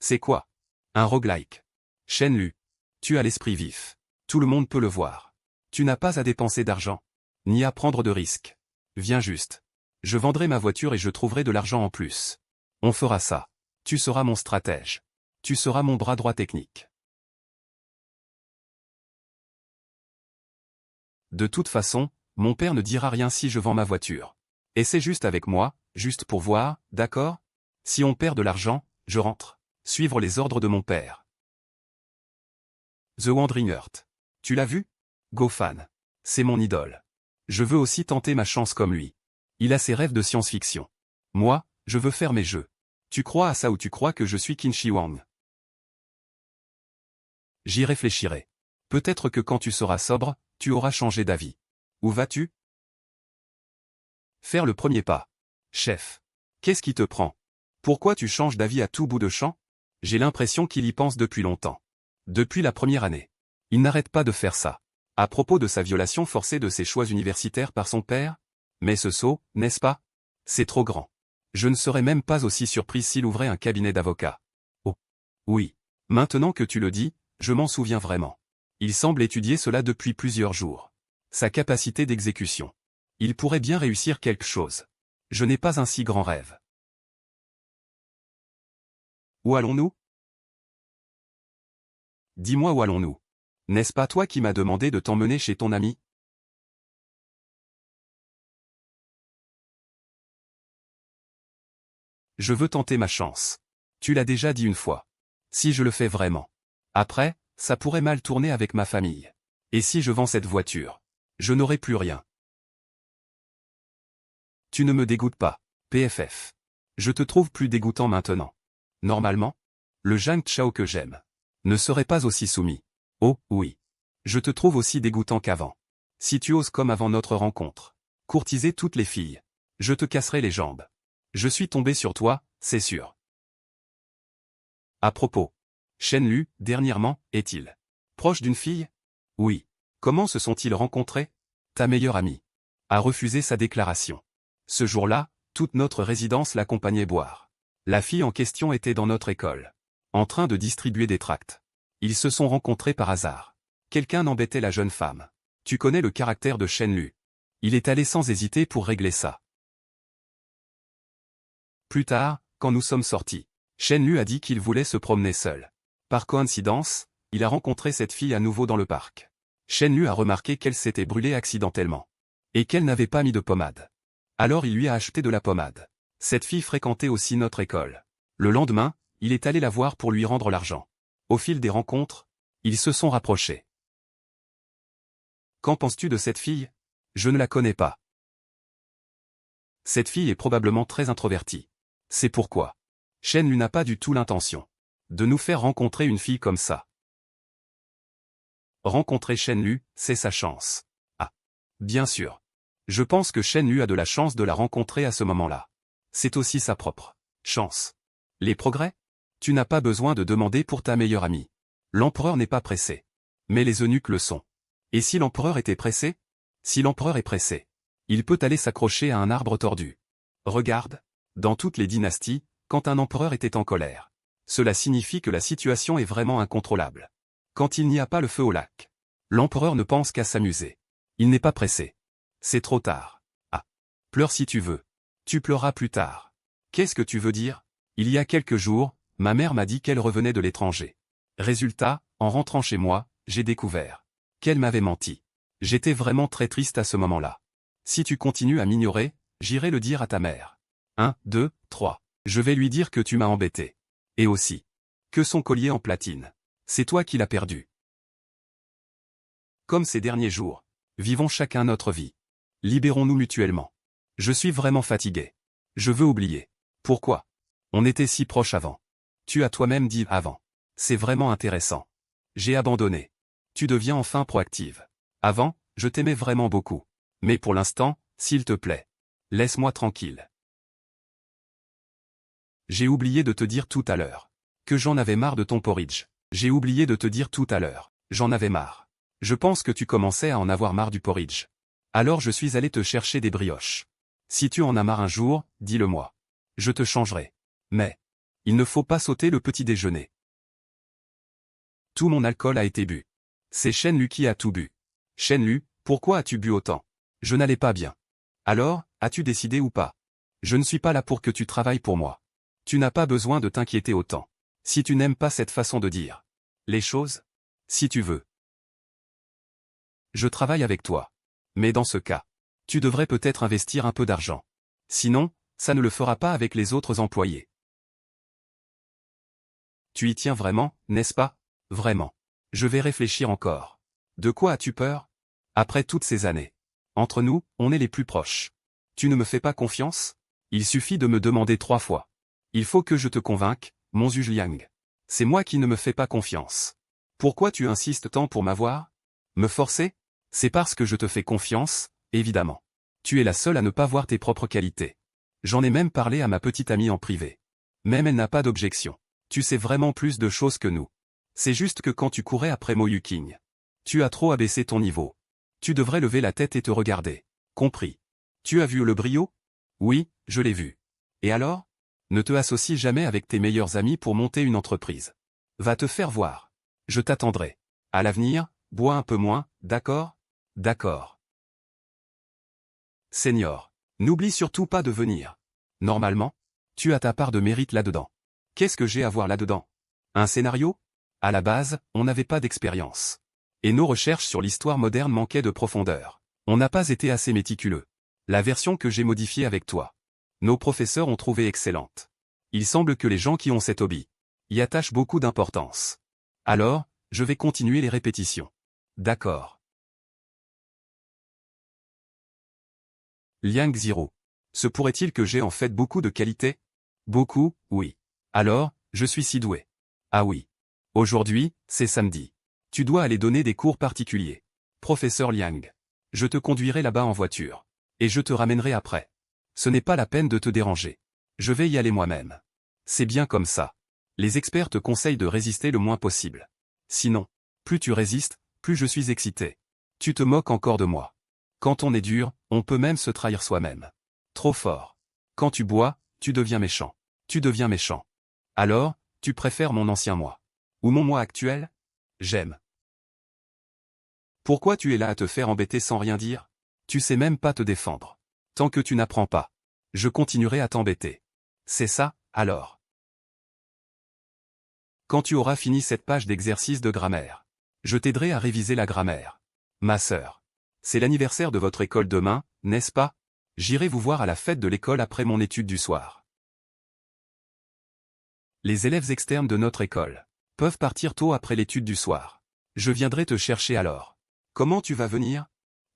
C'est quoi? Un roguelike. Shenlu. Tu as l'esprit vif. Tout le monde peut le voir. Tu n'as pas à dépenser d'argent. Ni à prendre de risques. Viens juste. Je vendrai ma voiture et je trouverai de l'argent en plus. On fera ça. Tu seras mon stratège. Tu seras mon bras droit technique. De toute façon, mon père ne dira rien si je vends ma voiture. Et c'est juste avec moi, juste pour voir, d'accord? Si on perd de l'argent, je rentre. Suivre les ordres de mon père. The Wandering Earth. Tu l'as vu? Gofan. C'est mon idole. Je veux aussi tenter ma chance comme lui. Il a ses rêves de science-fiction. Moi, je veux faire mes jeux. Tu crois à ça ou tu crois que je suis Qin Shi Huang? J'y réfléchirai. Peut-être que quand tu seras sobre, tu auras changé d'avis. Où vas-tu? Faire le premier pas. Chef. Qu'est-ce qui te prend? Pourquoi tu changes d'avis à tout bout de champ? J'ai l'impression qu'il y pense depuis longtemps. Depuis la première année. Il n'arrête pas de faire ça. À propos de sa violation forcée de ses choix universitaires par son père? Mais ce saut, n'est-ce pas? C'est trop grand. Je ne serais même pas aussi surprise s'il ouvrait un cabinet d'avocats. Oh. Oui. Maintenant que tu le dis, je m'en souviens vraiment. Il semble étudier cela depuis plusieurs jours. Sa capacité d'exécution. Il pourrait bien réussir quelque chose. Je n'ai pas un si grand rêve. Où allons-nous? Dis-moi où allons-nous? N'est-ce pas toi qui m'as demandé de t'emmener chez ton ami? Je veux tenter ma chance. Tu l'as déjà dit une fois. Si je le fais vraiment. Après, ça pourrait mal tourner avec ma famille. Et si je vends cette voiture? Je n'aurai plus rien. Tu ne me dégoûtes pas, PFF. Je te trouve plus dégoûtant maintenant. Normalement, le Zhang Chao que j'aime ne serait pas aussi soumis. Oh, oui. Je te trouve aussi dégoûtant qu'avant. Si tu oses comme avant notre rencontre, courtiser toutes les filles, je te casserai les jambes. Je suis tombé sur toi, c'est sûr. À propos, Shen Lu, dernièrement, est-il proche d'une fille? Oui. Comment se sont-ils rencontrés? Ta meilleure amie a refusé sa déclaration. Ce jour-là, toute notre résidence l'accompagnait boire. La fille en question était dans notre école, en train de distribuer des tracts. Ils se sont rencontrés par hasard. Quelqu'un embêtait la jeune femme. Tu connais le caractère de Shen Lu. Il est allé sans hésiter pour régler ça. Plus tard, quand nous sommes sortis, Shen Lu a dit qu'il voulait se promener seul. Par coïncidence, il a rencontré cette fille à nouveau dans le parc. Shen Lu a remarqué qu'elle s'était brûlée accidentellement. Et qu'elle n'avait pas mis de pommade. Alors il lui a acheté de la pommade. Cette fille fréquentait aussi notre école. Le lendemain, il est allé la voir pour lui rendre l'argent. Au fil des rencontres, ils se sont rapprochés. Qu'en penses-tu de cette fille? Je ne la connais pas. Cette fille est probablement très introvertie. C'est pourquoi Shen Lu n'a pas du tout l'intention de nous faire rencontrer une fille comme ça. Rencontrer Shen Lu, c'est sa chance. Ah. Bien sûr. Je pense que Shen Lu a de la chance de la rencontrer à ce moment-là. C'est aussi sa propre chance. Les progrès? Tu n'as pas besoin de demander pour ta meilleure amie. L'empereur n'est pas pressé. Mais les eunuques le sont. Et si l'empereur était pressé? Si l'empereur est pressé, il peut aller s'accrocher à un arbre tordu. Regarde, dans toutes les dynasties, quand un empereur était en colère, cela signifie que la situation est vraiment incontrôlable. Quand il n'y a pas le feu au lac, l'empereur ne pense qu'à s'amuser. Il n'est pas pressé. C'est trop tard. Ah. Pleure si tu veux. Tu pleureras plus tard. Qu'est-ce que tu veux dire? Il y a quelques jours, ma mère m'a dit qu'elle revenait de l'étranger. Résultat, en rentrant chez moi, j'ai découvert qu'elle m'avait menti. J'étais vraiment très triste à ce moment-là. Si tu continues à m'ignorer, j'irai le dire à ta mère. 1, 2, 3. Je vais lui dire que tu m'as embêté. Et aussi que son collier en platine, c'est toi qui l'as perdu. Comme ces derniers jours, vivons chacun notre vie. Libérons-nous mutuellement. Je suis vraiment fatigué. Je veux oublier. Pourquoi? On était si proches avant. Tu as toi-même dit avant. C'est vraiment intéressant. J'ai abandonné. Tu deviens enfin proactive. Avant, je t'aimais vraiment beaucoup. Mais pour l'instant, s'il te plaît, laisse-moi tranquille. J'ai oublié de te dire tout à l'heure que j'en avais marre de ton porridge. J'ai oublié de te dire tout à l'heure. J'en avais marre. Je pense que tu commençais à en avoir marre du porridge. Alors je suis allé te chercher des brioches. Si tu en as marre un jour, dis-le-moi. Je te changerai. Mais il ne faut pas sauter le petit déjeuner. Tout mon alcool a été bu. C'est Shen Lu qui a tout bu. Shen Lu, pourquoi as-tu bu autant? Je n'allais pas bien. Alors, as-tu décidé ou pas? Je ne suis pas là pour que tu travailles pour moi. Tu n'as pas besoin de t'inquiéter autant. Si tu n'aimes pas cette façon de dire les choses, si tu veux, je travaille avec toi. Mais dans ce cas, tu devrais peut-être investir un peu d'argent. Sinon, ça ne le fera pas avec les autres employés. Tu y tiens vraiment, n'est-ce pas? Vraiment. Je vais réfléchir encore. De quoi as-tu peur? Après toutes ces années. Entre nous, on est les plus proches. Tu ne me fais pas confiance? Il suffit de me demander 3 fois. Il faut que je te convainque, mon Zhu Liang. C'est moi qui ne me fais pas confiance. Pourquoi tu insistes tant pour m'avoir? Me forcer? C'est parce que je te fais confiance, évidemment. Tu es la seule à ne pas voir tes propres qualités. J'en ai même parlé à ma petite amie en privé. Même elle n'a pas d'objection. Tu sais vraiment plus de choses que nous. C'est juste que quand tu courais après Mo Yuking, tu as trop abaissé ton niveau. Tu devrais lever la tête et te regarder. Compris. Tu as vu le brio? Oui, je l'ai vu. Et alors? Ne te associe jamais avec tes meilleurs amis pour monter une entreprise. Va te faire voir. Je t'attendrai. À l'avenir, bois un peu moins, d'accord? D'accord. Senior. N'oublie surtout pas de venir. Normalement, tu as ta part de mérite là-dedans. Qu'est-ce que j'ai à voir là-dedans? Un scénario? À la base, on n'avait pas d'expérience. Et nos recherches sur l'histoire moderne manquaient de profondeur. On n'a pas été assez méticuleux. La version que j'ai modifiée avec toi, nos professeurs ont trouvé excellente. Il semble que les gens qui ont cet hobby y attachent beaucoup d'importance. Alors, je vais continuer les répétitions. D'accord. Liang Ziro. Se pourrait-il que j'ai en fait beaucoup de qualités? Beaucoup, oui. Alors, je suis si doué. Ah oui. Aujourd'hui, c'est samedi. Tu dois aller donner des cours particuliers. Professeur Liang. Je te conduirai là-bas en voiture. Et je te ramènerai après. Ce n'est pas la peine de te déranger. Je vais y aller moi-même. C'est bien comme ça. Les experts te conseillent de résister le moins possible. Sinon, plus tu résistes, plus je suis excité. Tu te moques encore de moi. Quand on est dur, on peut même se trahir soi-même. Trop fort. Quand tu bois, tu deviens méchant. Tu deviens méchant. Alors, tu préfères mon ancien moi. Ou mon moi actuel? J'aime. Pourquoi tu es là à te faire embêter sans rien dire? Tu sais même pas te défendre. Tant que tu n'apprends pas, je continuerai à t'embêter. C'est ça, alors. Quand tu auras fini cette page d'exercice de grammaire, je t'aiderai à réviser la grammaire. Ma sœur. C'est l'anniversaire de votre école demain, n'est-ce pas? J'irai vous voir à la fête de l'école après mon étude du soir. Les élèves externes de notre école peuvent partir tôt après l'étude du soir. Je viendrai te chercher alors. Comment tu vas venir?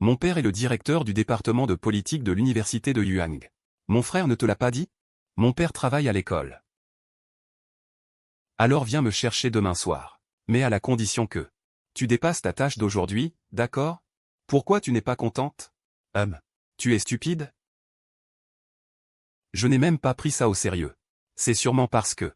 Mon père est le directeur du département de politique de l'université de Yuan. Mon frère ne te l'a pas dit? Mon père travaille à l'école. Alors viens me chercher demain soir. Mais à la condition que tu dépasses ta tâche d'aujourd'hui, d'accord? Pourquoi tu n'es pas contente? Tu es stupide? Je n'ai même pas pris ça au sérieux. C'est sûrement parce que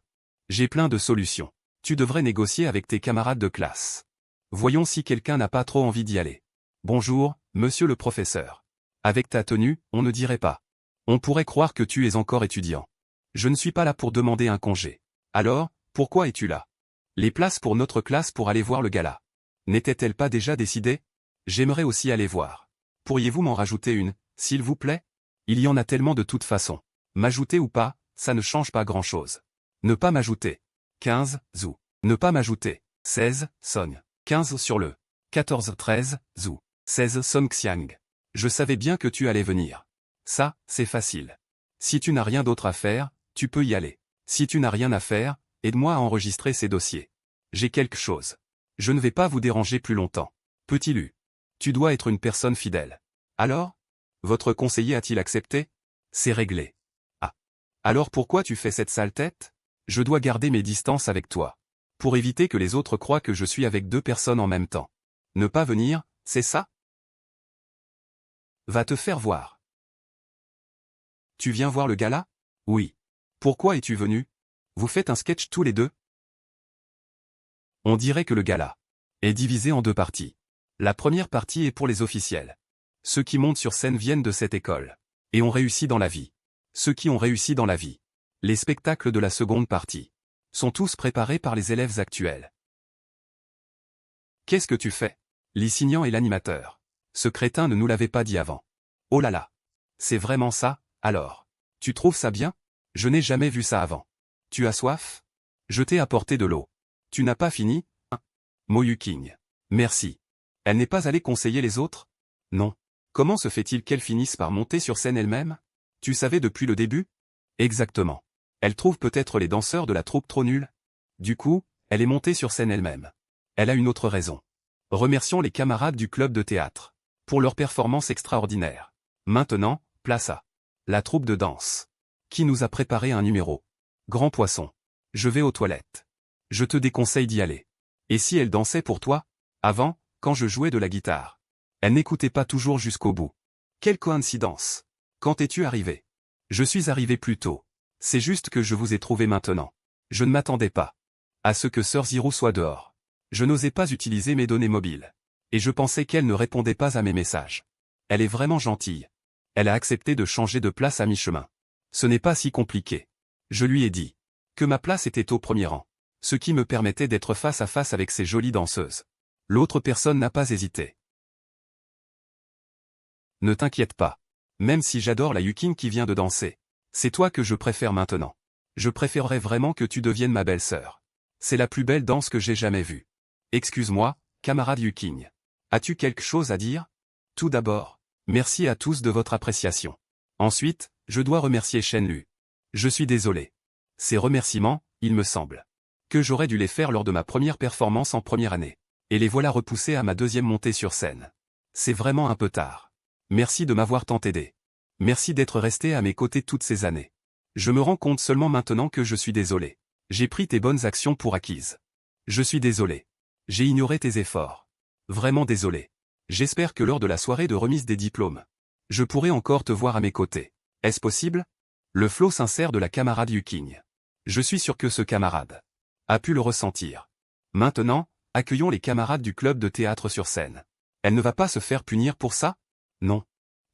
j'ai plein de solutions. Tu devrais négocier avec tes camarades de classe. Voyons si quelqu'un n'a pas trop envie d'y aller. Bonjour, monsieur le professeur. Avec ta tenue, on ne dirait pas. On pourrait croire que tu es encore étudiant. Je ne suis pas là pour demander un congé. Alors, pourquoi es-tu là? Les places pour notre classe pour aller voir le gala. N'étaient-elles pas déjà décidées? J'aimerais aussi aller voir. Pourriez-vous m'en rajouter une, s'il vous plaît? Il y en a tellement de toute façon. M'ajouter ou pas, ça ne change pas grand-chose. Ne pas m'ajouter. 15, Zou. Ne pas m'ajouter. 16, Song. 15 sur le. 14, 13, Zou. 16 Song Xiang. Je savais bien que tu allais venir. Ça, c'est facile. Si tu n'as rien d'autre à faire, tu peux y aller. Si tu n'as rien à faire, aide-moi à enregistrer ces dossiers. J'ai quelque chose. Je ne vais pas vous déranger plus longtemps. Petit Lu. Tu dois être une personne fidèle. Alors? Votre conseiller a-t-il accepté? C'est réglé. Ah. Alors pourquoi tu fais cette sale tête? Je dois garder mes distances avec toi. Pour éviter que les autres croient que je suis avec deux personnes en même temps. Ne pas venir, c'est ça? Va te faire voir. Tu viens voir le gala? Oui. Pourquoi es-tu venu? Vous faites un sketch tous les deux? On dirait que le gala est divisé en deux parties. La première partie est pour les officiels. Ceux qui montent sur scène viennent de cette école et ont réussi dans la vie. Ceux qui ont réussi dans la vie. Les spectacles de la seconde partie sont tous préparés par les élèves actuels. Qu'est-ce que tu fais? L'Issignan est l'animateur. Ce crétin ne nous l'avait pas dit avant. Oh là là. C'est vraiment ça, alors. Tu trouves ça bien? Je n'ai jamais vu ça avant. Tu as soif? Je t'ai apporté de l'eau. Tu n'as pas fini, hein? Moyu King. Merci. Elle n'est pas allée conseiller les autres? Non. Comment se fait-il qu'elle finisse par monter sur scène elle-même? Tu savais depuis le début? Exactement. Elle trouve peut-être les danseurs de la troupe trop nuls. Du coup, elle est montée sur scène elle-même. Elle a une autre raison. Remercions les camarades du club de théâtre pour leur performance extraordinaire. Maintenant, place à la troupe de danse qui nous a préparé un numéro. Grand poisson. Je vais aux toilettes. Je te déconseille d'y aller. Et si elle dansait pour toi? Avant, quand je jouais de la guitare. Elle n'écoutait pas toujours jusqu'au bout. Quelle coïncidence. Quand es-tu arrivé? Je suis arrivé plus tôt. C'est juste que je vous ai trouvé maintenant. Je ne m'attendais pas à ce que Sœur Ziro soit dehors. Je n'osais pas utiliser mes données mobiles. Et je pensais qu'elle ne répondait pas à mes messages. Elle est vraiment gentille. Elle a accepté de changer de place à mi-chemin. Ce n'est pas si compliqué. Je lui ai dit que ma place était au premier rang, ce qui me permettait d'être face à face avec ces jolies danseuses. L'autre personne n'a pas hésité. Ne t'inquiète pas. Même si j'adore la Yukine qui vient de danser. C'est toi que je préfère maintenant. Je préférerais vraiment que tu deviennes ma belle-sœur. C'est la plus belle danse que j'ai jamais vue. Excuse-moi, camarade Yukine. As-tu quelque chose à dire? Tout d'abord, merci à tous de votre appréciation. Ensuite, je dois remercier Shenlu. Je suis désolé. Ces remerciements, il me semble, que j'aurais dû les faire lors de ma première performance en première année. Et les voilà repoussés à ma deuxième montée sur scène. C'est vraiment un peu tard. Merci de m'avoir tant aidé. Merci d'être resté à mes côtés toutes ces années. Je me rends compte seulement maintenant que je suis désolé. J'ai pris tes bonnes actions pour acquises. Je suis désolé. J'ai ignoré tes efforts. Vraiment désolé. J'espère que lors de la soirée de remise des diplômes, je pourrai encore te voir à mes côtés. Est-ce possible? Le flot sincère de la camarade Yukine. Je suis sûr que ce camarade a pu le ressentir. Maintenant, accueillons les camarades du club de théâtre sur scène. Elle ne va pas se faire punir pour ça? Non.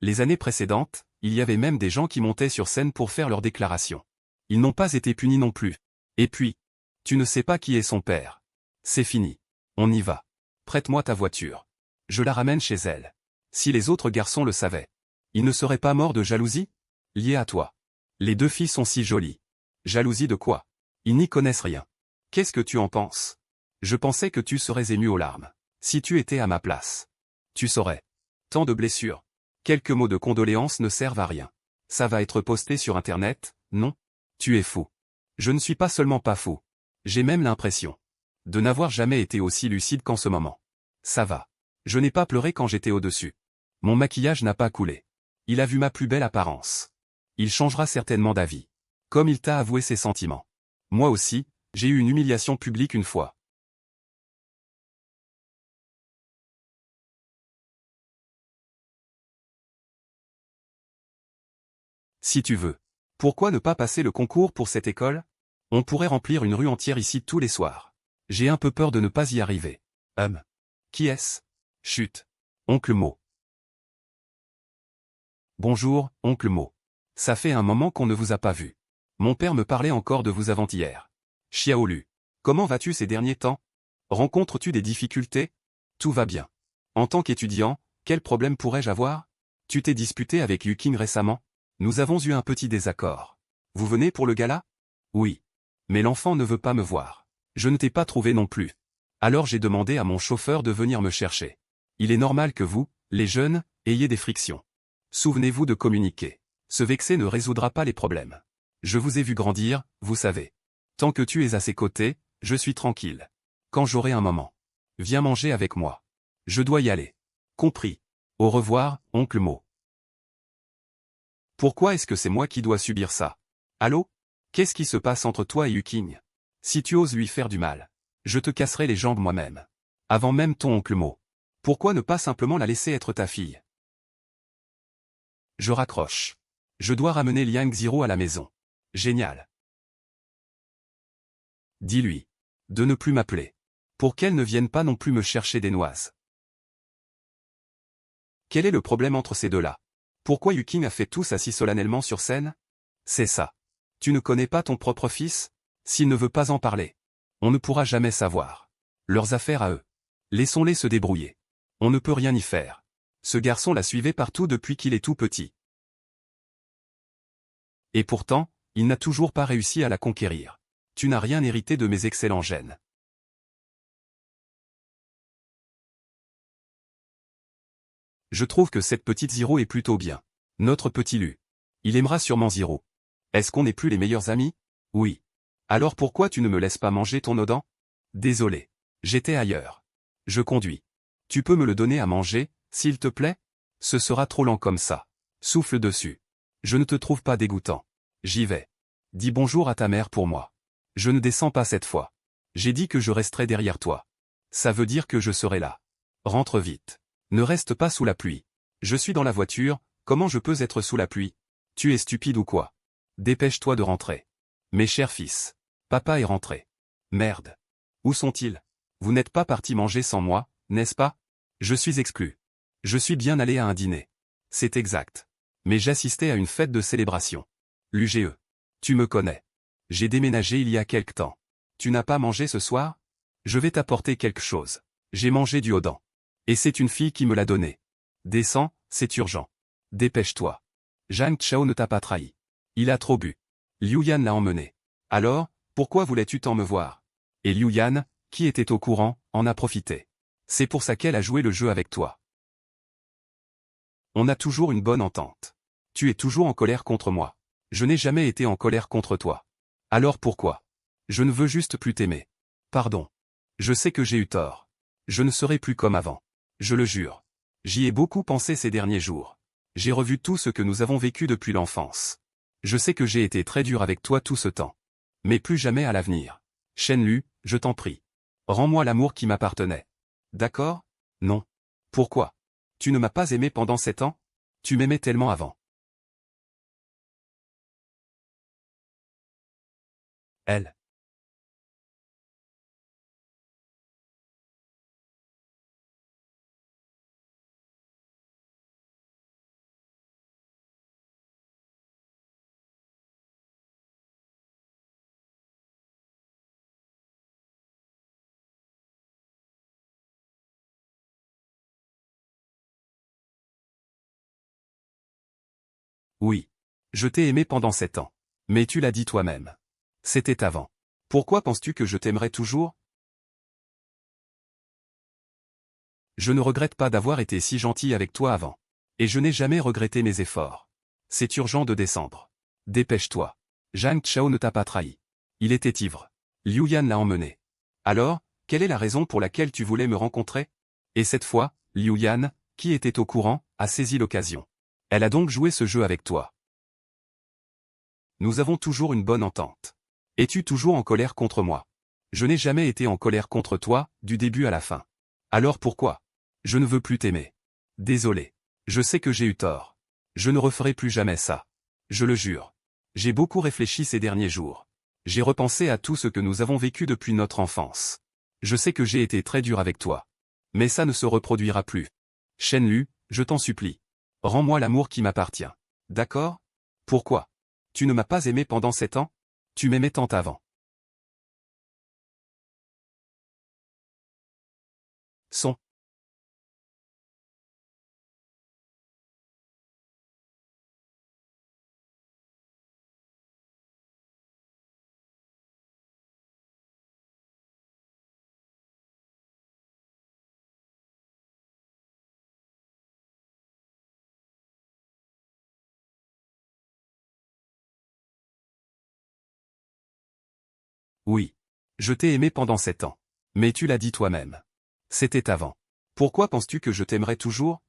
Les années précédentes, il y avait même des gens qui montaient sur scène pour faire leur déclaration. Ils n'ont pas été punis non plus. Et puis, tu ne sais pas qui est son père. C'est fini. On y va. Prête-moi ta voiture. Je la ramène chez elle. Si les autres garçons le savaient, ils ne seraient pas morts de jalousie? Liés à toi. Les deux filles sont si jolies. Jalousie de quoi? Ils n'y connaissent rien. Qu'est-ce que tu en penses? Je pensais que tu serais ému aux larmes. Si tu étais à ma place. Tu saurais. Tant de blessures. Quelques mots de condoléances ne servent à rien. Ça va être posté sur Internet, non? Tu es fou. Je ne suis pas seulement pas fou. J'ai même l'impression de n'avoir jamais été aussi lucide qu'en ce moment. Ça va. Je n'ai pas pleuré quand j'étais au-dessus. Mon maquillage n'a pas coulé. Il a vu ma plus belle apparence. Il changera certainement d'avis. Comme il t'a avoué ses sentiments. Moi aussi, j'ai eu une humiliation publique une fois. Si tu veux. Pourquoi ne pas passer le concours pour cette école? On pourrait remplir une rue entière ici tous les soirs. J'ai un peu peur de ne pas y arriver. Qui est-ce? Chut. Oncle Mo. Bonjour, oncle Mo. Ça fait un moment qu'on ne vous a pas vu. Mon père me parlait encore de vous avant-hier. Xiaolu. Comment vas-tu ces derniers temps? Rencontres-tu des difficultés? Tout va bien. En tant qu'étudiant, quel problème pourrais-je avoir? Tu t'es disputé avec Yukine récemment? Nous avons eu un petit désaccord. Vous venez pour le gala? Oui. Mais l'enfant ne veut pas me voir. Je ne t'ai pas trouvé non plus. Alors j'ai demandé à mon chauffeur de venir me chercher. Il est normal que vous, les jeunes, ayez des frictions. Souvenez-vous de communiquer. Se vexer ne résoudra pas les problèmes. Je vous ai vu grandir, vous savez. Tant que tu es à ses côtés, je suis tranquille. Quand j'aurai un moment, viens manger avec moi. Je dois y aller. Compris. Au revoir, oncle Mo. Pourquoi est-ce que c'est moi qui dois subir ça? Allô? Qu'est-ce qui se passe entre toi et Yukine? Si tu oses lui faire du mal, je te casserai les jambes moi-même. Avant même ton oncle Mo. Pourquoi ne pas simplement la laisser être ta fille? Je raccroche. Je dois ramener Liang Ziro à la maison. Génial. Dis-lui de ne plus m'appeler. Pour qu'elle ne vienne pas non plus me chercher des noises. Quel est le problème entre ces deux-là? Pourquoi Yukine a fait tout ça si solennellement sur scène? C'est ça. Tu ne connais pas ton propre fils? S'il ne veut pas en parler, on ne pourra jamais savoir. Leurs affaires à eux. Laissons-les se débrouiller. On ne peut rien y faire. Ce garçon la suivait partout depuis qu'il est tout petit. Et pourtant, il n'a toujours pas réussi à la conquérir. Tu n'as rien hérité de mes excellents gènes. Je trouve que cette petite Ziro est plutôt bien. Notre petit Lu. Il aimera sûrement Ziro. Est-ce qu'on n'est plus les meilleurs amis? Oui. Alors pourquoi tu ne me laisses pas manger ton odin? Désolé. J'étais ailleurs. Je conduis. Tu peux me le donner à manger, s'il te plaît? Ce sera trop lent comme ça. Souffle dessus. Je ne te trouve pas dégoûtant. J'y vais. Dis bonjour à ta mère pour moi. Je ne descends pas cette fois. J'ai dit que je resterai derrière toi. Ça veut dire que je serai là. Rentre vite. Ne reste pas sous la pluie. Je suis dans la voiture, comment je peux être sous la pluie? Tu es stupide ou quoi? Dépêche-toi de rentrer. Mes chers fils. Papa est rentré. Merde. Où sont-ils? Vous n'êtes pas partis manger sans moi, n'est-ce pas? Je suis exclu. Je suis bien allé à un dîner. C'est exact. Mais j'assistais à une fête de célébration. L'UGE. Tu me connais. J'ai déménagé il y a quelque temps. Tu n'as pas mangé ce soir? Je vais t'apporter quelque chose. J'ai mangé du Odan. Et c'est une fille qui me l'a donné. Descends, c'est urgent. Dépêche-toi. Zhang Chao ne t'a pas trahi. Il a trop bu. Liu Yan l'a emmené. Alors, pourquoi voulais-tu tant me voir? Et Liu Yan, qui était au courant, en a profité. C'est pour ça qu'elle a joué le jeu avec toi. On a toujours une bonne entente. Tu es toujours en colère contre moi. Je n'ai jamais été en colère contre toi. Alors pourquoi? Je ne veux juste plus t'aimer. Pardon. Je sais que j'ai eu tort. Je ne serai plus comme avant. Je le jure. J'y ai beaucoup pensé ces derniers jours. J'ai revu tout ce que nous avons vécu depuis l'enfance. Je sais que j'ai été très dur avec toi tout ce temps. Mais plus jamais à l'avenir. Shenlu, je t'en prie. Rends-moi l'amour qui m'appartenait. D'accord? Non. Pourquoi? Tu ne m'as pas aimé pendant 7 ans? Tu m'aimais tellement avant. Elle. Oui. Je t'ai aimé pendant 7 ans. Mais tu l'as dit toi-même. C'était avant. Pourquoi penses-tu que je t'aimerai toujours? Je ne regrette pas d'avoir été si gentil avec toi avant. Et je n'ai jamais regretté mes efforts. C'est urgent de descendre. Dépêche-toi. Zhang Chao ne t'a pas trahi. Il était ivre. Liu Yan l'a emmené. Alors, quelle est la raison pour laquelle tu voulais me rencontrer? Et cette fois, Liu Yan, qui était au courant, a saisi l'occasion. Elle a donc joué ce jeu avec toi. Nous avons toujours une bonne entente. Es-tu toujours en colère contre moi? Je n'ai jamais été en colère contre toi, du début à la fin. Alors pourquoi? Je ne veux plus t'aimer. Désolé. Je sais que j'ai eu tort. Je ne referai plus jamais ça. Je le jure. J'ai beaucoup réfléchi ces derniers jours. J'ai repensé à tout ce que nous avons vécu depuis notre enfance. Je sais que j'ai été très dur avec toi. Mais ça ne se reproduira plus. Shenlu, je t'en supplie. Rends-moi l'amour qui m'appartient. D'accord? Pourquoi? Tu ne m'as pas aimé pendant 7 ans? Tu m'aimais tant avant. Son. Oui. Je t'ai aimé pendant 7 ans. Mais tu l'as dit toi-même. C'était avant. Pourquoi penses-tu que je t'aimerais toujours?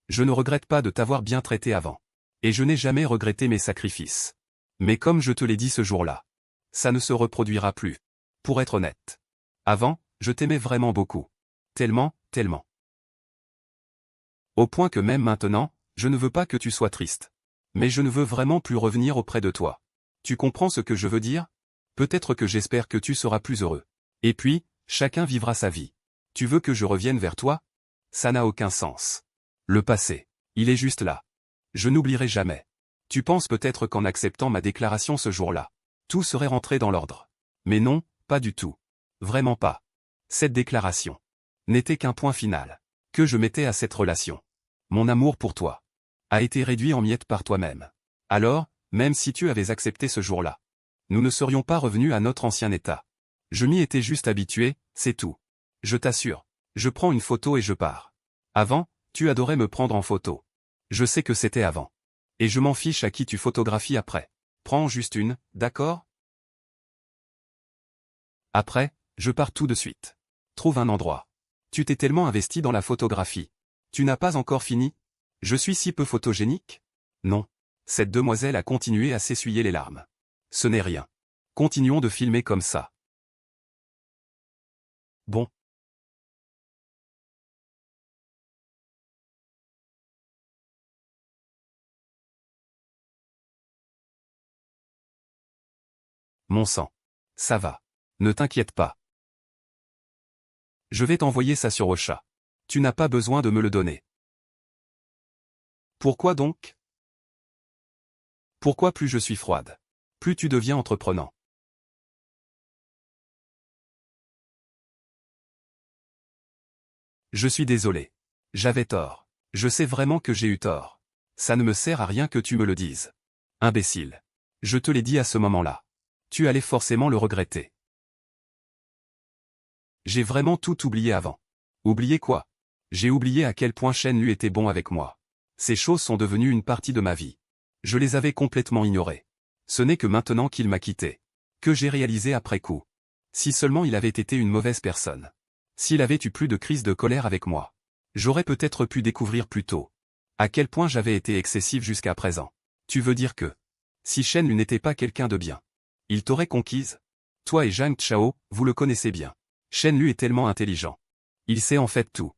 Je ne regrette pas de t'avoir bien traité avant. Et je n'ai jamais regretté mes sacrifices. Mais comme je te l'ai dit ce jour-là, ça ne se reproduira plus. Pour être honnête. Avant, je t'aimais vraiment beaucoup. Tellement, tellement. Au point que même maintenant, je ne veux pas que tu sois triste. Mais je ne veux vraiment plus revenir auprès de toi. Tu comprends ce que je veux dire? Peut-être que j'espère que tu seras plus heureux. Et puis, chacun vivra sa vie. Tu veux que je revienne vers toi? Ça n'a aucun sens. Le passé. Il est juste là. Je n'oublierai jamais. Tu penses peut-être qu'en acceptant ma déclaration ce jour-là, tout serait rentré dans l'ordre. Mais non, pas du tout. Vraiment pas. Cette déclaration n'était qu'un point final que je mettais à cette relation. Mon amour pour toi a été réduit en miettes par toi-même. Alors, même si tu avais accepté ce jour-là, nous ne serions pas revenus à notre ancien état. Je m'y étais juste habitué, c'est tout. Je t'assure. Je prends une photo et je pars. Avant, tu adorais me prendre en photo. Je sais que c'était avant. Et je m'en fiche à qui tu photographies après. Prends juste une, d'accord? Après, je pars tout de suite. Trouve un endroit. Tu t'es tellement investi dans la photographie. Tu n'as pas encore fini? Je suis si peu photogénique? Non. Cette demoiselle a continué à s'essuyer les larmes. Ce n'est rien. Continuons de filmer comme ça. Bon. Mon sang. Ça va. Ne t'inquiète pas. Je vais t'envoyer ça sur Ocha. Tu n'as pas besoin de me le donner. Pourquoi donc? Pourquoi plus je suis froide? Plus tu deviens entreprenant. Je suis désolé. J'avais tort. Je sais vraiment que j'ai eu tort. Ça ne me sert à rien que tu me le dises. Imbécile. Je te l'ai dit à ce moment-là. Tu allais forcément le regretter. J'ai vraiment tout oublié avant. Oublié quoi? J'ai oublié à quel point Shen Lu était bon avec moi. Ces choses sont devenues une partie de ma vie. Je les avais complètement ignorées. Ce n'est que maintenant qu'il m'a quitté que j'ai réalisé après coup. Si seulement il avait été une mauvaise personne. S'il avait eu plus de crise de colère avec moi. J'aurais peut-être pu découvrir plus tôt à quel point j'avais été excessif jusqu'à présent. Tu veux dire que si Shen Lu n'était pas quelqu'un de bien, il t'aurait conquise? Toi et Zhang Chao, vous le connaissez bien. Shen Lu est tellement intelligent. Il sait en fait tout.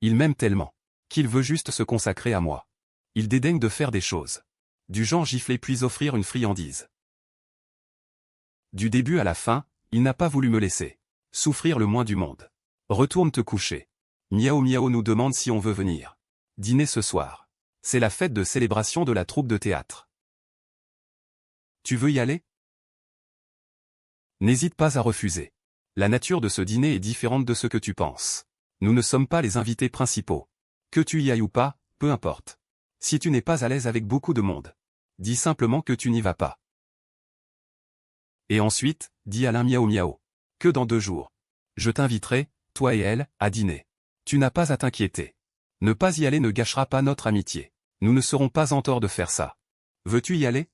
Il m'aime tellement qu'il veut juste se consacrer à moi. Il dédaigne de faire des choses du genre gifler puis offrir une friandise. Du début à la fin, il n'a pas voulu me laisser souffrir le moins du monde. Retourne te coucher. Miao Miao nous demande si on veut venir dîner ce soir. C'est la fête de célébration de la troupe de théâtre. Tu veux y aller? N'hésite pas à refuser. La nature de ce dîner est différente de ce que tu penses. Nous ne sommes pas les invités principaux. Que tu y ailles ou pas, peu importe. Si tu n'es pas à l'aise avec beaucoup de monde, dis simplement que tu n'y vas pas. Et ensuite, dis Alain Miao Miao que dans 2 jours, je t'inviterai, toi et elle, à dîner. Tu n'as pas à t'inquiéter. Ne pas y aller ne gâchera pas notre amitié. Nous ne serons pas en tort de faire ça. Veux-tu y aller?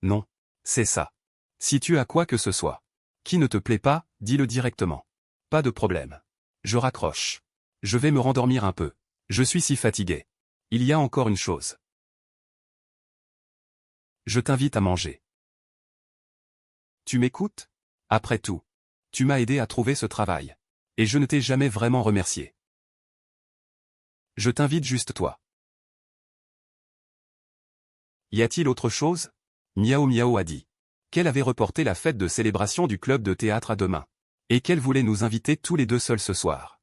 Non. C'est ça. Si tu as quoi que ce soit qui ne te plaît pas, dis-le directement. Pas de problème. Je raccroche. Je vais me rendormir un peu. Je suis si fatigué. Il y a encore une chose. Je t'invite à manger. Tu m'écoutes? Après tout, tu m'as aidé à trouver ce travail. Et je ne t'ai jamais vraiment remercié. Je t'invite juste toi. Y a-t-il autre chose? Miao Miao a dit qu'elle avait reporté la fête de célébration du club de théâtre à demain. Et qu'elle voulait nous inviter tous les deux seuls ce soir.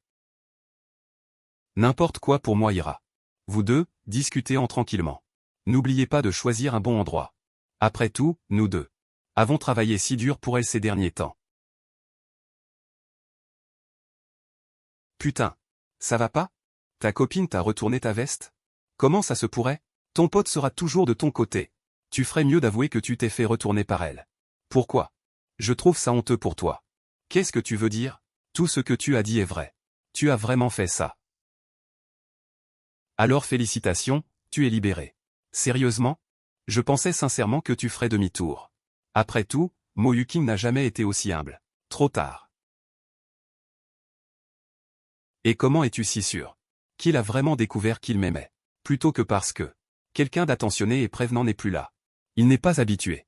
N'importe quoi pour moi ira. Vous deux, discutez-en tranquillement. N'oubliez pas de choisir un bon endroit. Après tout, nous deux avons travaillé si dur pour elle ces derniers temps. Putain. Ça va pas? Ta copine t'a retourné ta veste? Comment ça se pourrait? Ton pote sera toujours de ton côté. Tu ferais mieux d'avouer que tu t'es fait retourner par elle. Pourquoi? Je trouve ça honteux pour toi. Qu'est-ce que tu veux dire? Tout ce que tu as dit est vrai. Tu as vraiment fait ça. Alors félicitations, tu es libéré. Sérieusement? Je pensais sincèrement que tu ferais demi-tour. Après tout, Mo Yuking n'a jamais été aussi humble. Trop tard. Et comment es-tu si sûr qu'il a vraiment découvert qu'il m'aimait? Plutôt que parce que quelqu'un d'attentionné et prévenant n'est plus là. Il n'est pas habitué.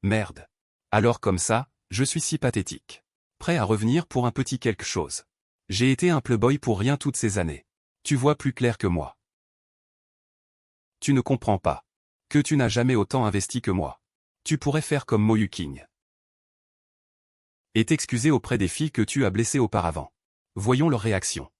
Merde. Alors comme ça, je suis si pathétique. Prêt à revenir pour un petit quelque chose. J'ai été un playboy pour rien toutes ces années. Tu vois plus clair que moi. Tu ne comprends pas que tu n'as jamais autant investi que moi. Tu pourrais faire comme Mo Yuking. Et t'excuser auprès des filles que tu as blessées auparavant. Voyons leur réaction.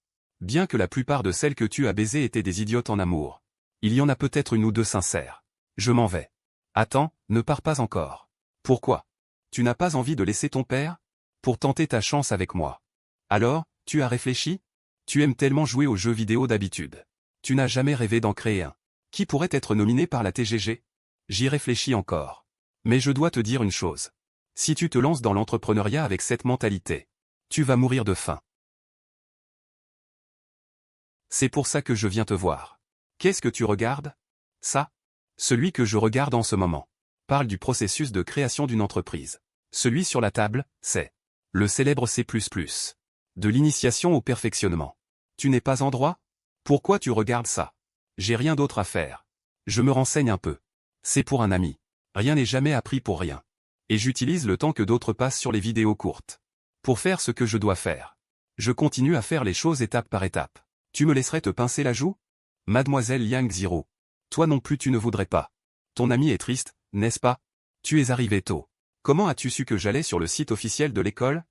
Bien que la plupart de celles que tu as baisées étaient des idiotes en amour, il y en a peut-être une ou deux sincères. Je m'en vais. Attends, ne pars pas encore. Pourquoi? Tu n'as pas envie de laisser ton père? Pour tenter ta chance avec moi. Alors, tu as réfléchi? Tu aimes tellement jouer aux jeux vidéo d'habitude. Tu n'as jamais rêvé d'en créer un. Qui pourrait être nominé par la TGG? J'y réfléchis encore. Mais je dois te dire une chose. Si tu te lances dans l'entrepreneuriat avec cette mentalité, tu vas mourir de faim. C'est pour ça que je viens te voir. Qu'est-ce que tu regardes? Ça? Celui que je regarde en ce moment parle du processus de création d'une entreprise. Celui sur la table, c'est le célèbre C++. De l'initiation au perfectionnement. Tu n'es pas en droit? Pourquoi tu regardes ça? J'ai rien d'autre à faire. Je me renseigne un peu. C'est pour un ami. Rien n'est jamais appris pour rien. Et j'utilise le temps que d'autres passent sur les vidéos courtes. Pour faire ce que je dois faire. Je continue à faire les choses étape par étape. Tu me laisserais te pincer la joue? Mademoiselle Yang Zero. Toi non plus tu ne voudrais pas. Ton ami est triste, n'est-ce pas? Tu es arrivé tôt. Comment as-tu su que j'allais sur le site officiel de l'école?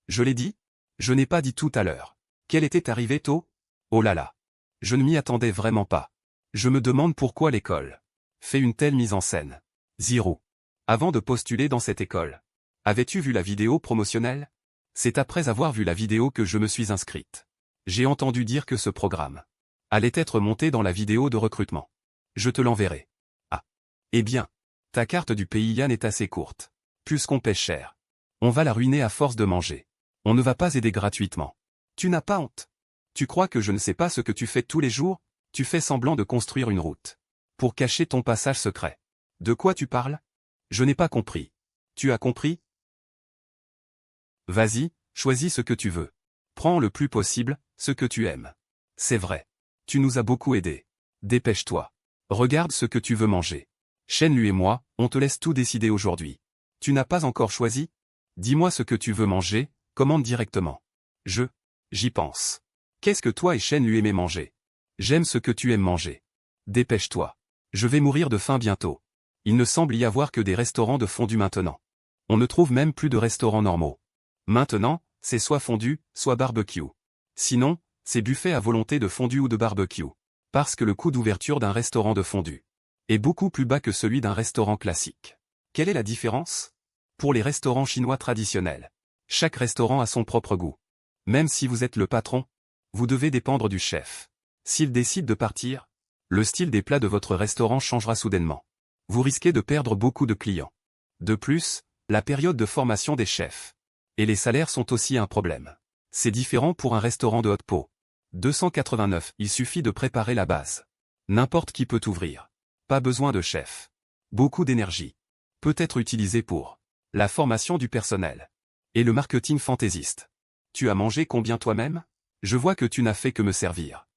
Je l'ai dit? Je n'ai pas dit tout à l'heure. Qu'elle était arrivée tôt? Oh là là. Je ne m'y attendais vraiment pas. Je me demande pourquoi l'école fait une telle mise en scène. Zero. Avant de postuler dans cette école, avais-tu vu la vidéo promotionnelle? C'est après avoir vu la vidéo que je me suis inscrite. J'ai entendu dire que ce programme allait être monté dans la vidéo de recrutement. Je te l'enverrai. Ah. Eh bien. Ta carte du pays Yann est assez courte. Puisqu'on paie cher. On va la ruiner à force de manger. On ne va pas aider gratuitement. Tu n'as pas honte? Tu crois que je ne sais pas ce que tu fais tous les jours? Tu fais semblant de construire une route. Pour cacher ton passage secret. De quoi tu parles? Je n'ai pas compris. Tu as compris? Vas-y, choisis ce que tu veux. Prends le plus possible, ce que tu aimes. C'est vrai. Tu nous as beaucoup aidés. Dépêche-toi. Regarde ce que tu veux manger. Shenlu et moi, on te laisse tout décider aujourd'hui. Tu n'as pas encore choisi? Dis-moi ce que tu veux manger, commande directement. J'y pense. Qu'est-ce que toi et Shenlu aimez manger? J'aime ce que tu aimes manger. Dépêche-toi. Je vais mourir de faim bientôt. Il ne semble y avoir que des restaurants de fondue maintenant. On ne trouve même plus de restaurants normaux. Maintenant, c'est soit fondue, soit barbecue. Sinon, c'est buffet à volonté de fondue ou de barbecue. Parce que le coût d'ouverture d'un restaurant de fondue est beaucoup plus bas que celui d'un restaurant classique. Quelle est la différence? Pour les restaurants chinois traditionnels, chaque restaurant a son propre goût. Même si vous êtes le patron, vous devez dépendre du chef. S'il décide de partir, le style des plats de votre restaurant changera soudainement. Vous risquez de perdre beaucoup de clients. De plus, la période de formation des chefs et les salaires sont aussi un problème. C'est différent pour un restaurant de haute pot. 289, il suffit de préparer la base. N'importe qui peut ouvrir. Pas besoin de chef. Beaucoup d'énergie. Peut être utilisé pour la formation du personnel et le marketing fantaisiste. Tu as mangé combien toi-même? Je vois que tu n'as fait que me servir.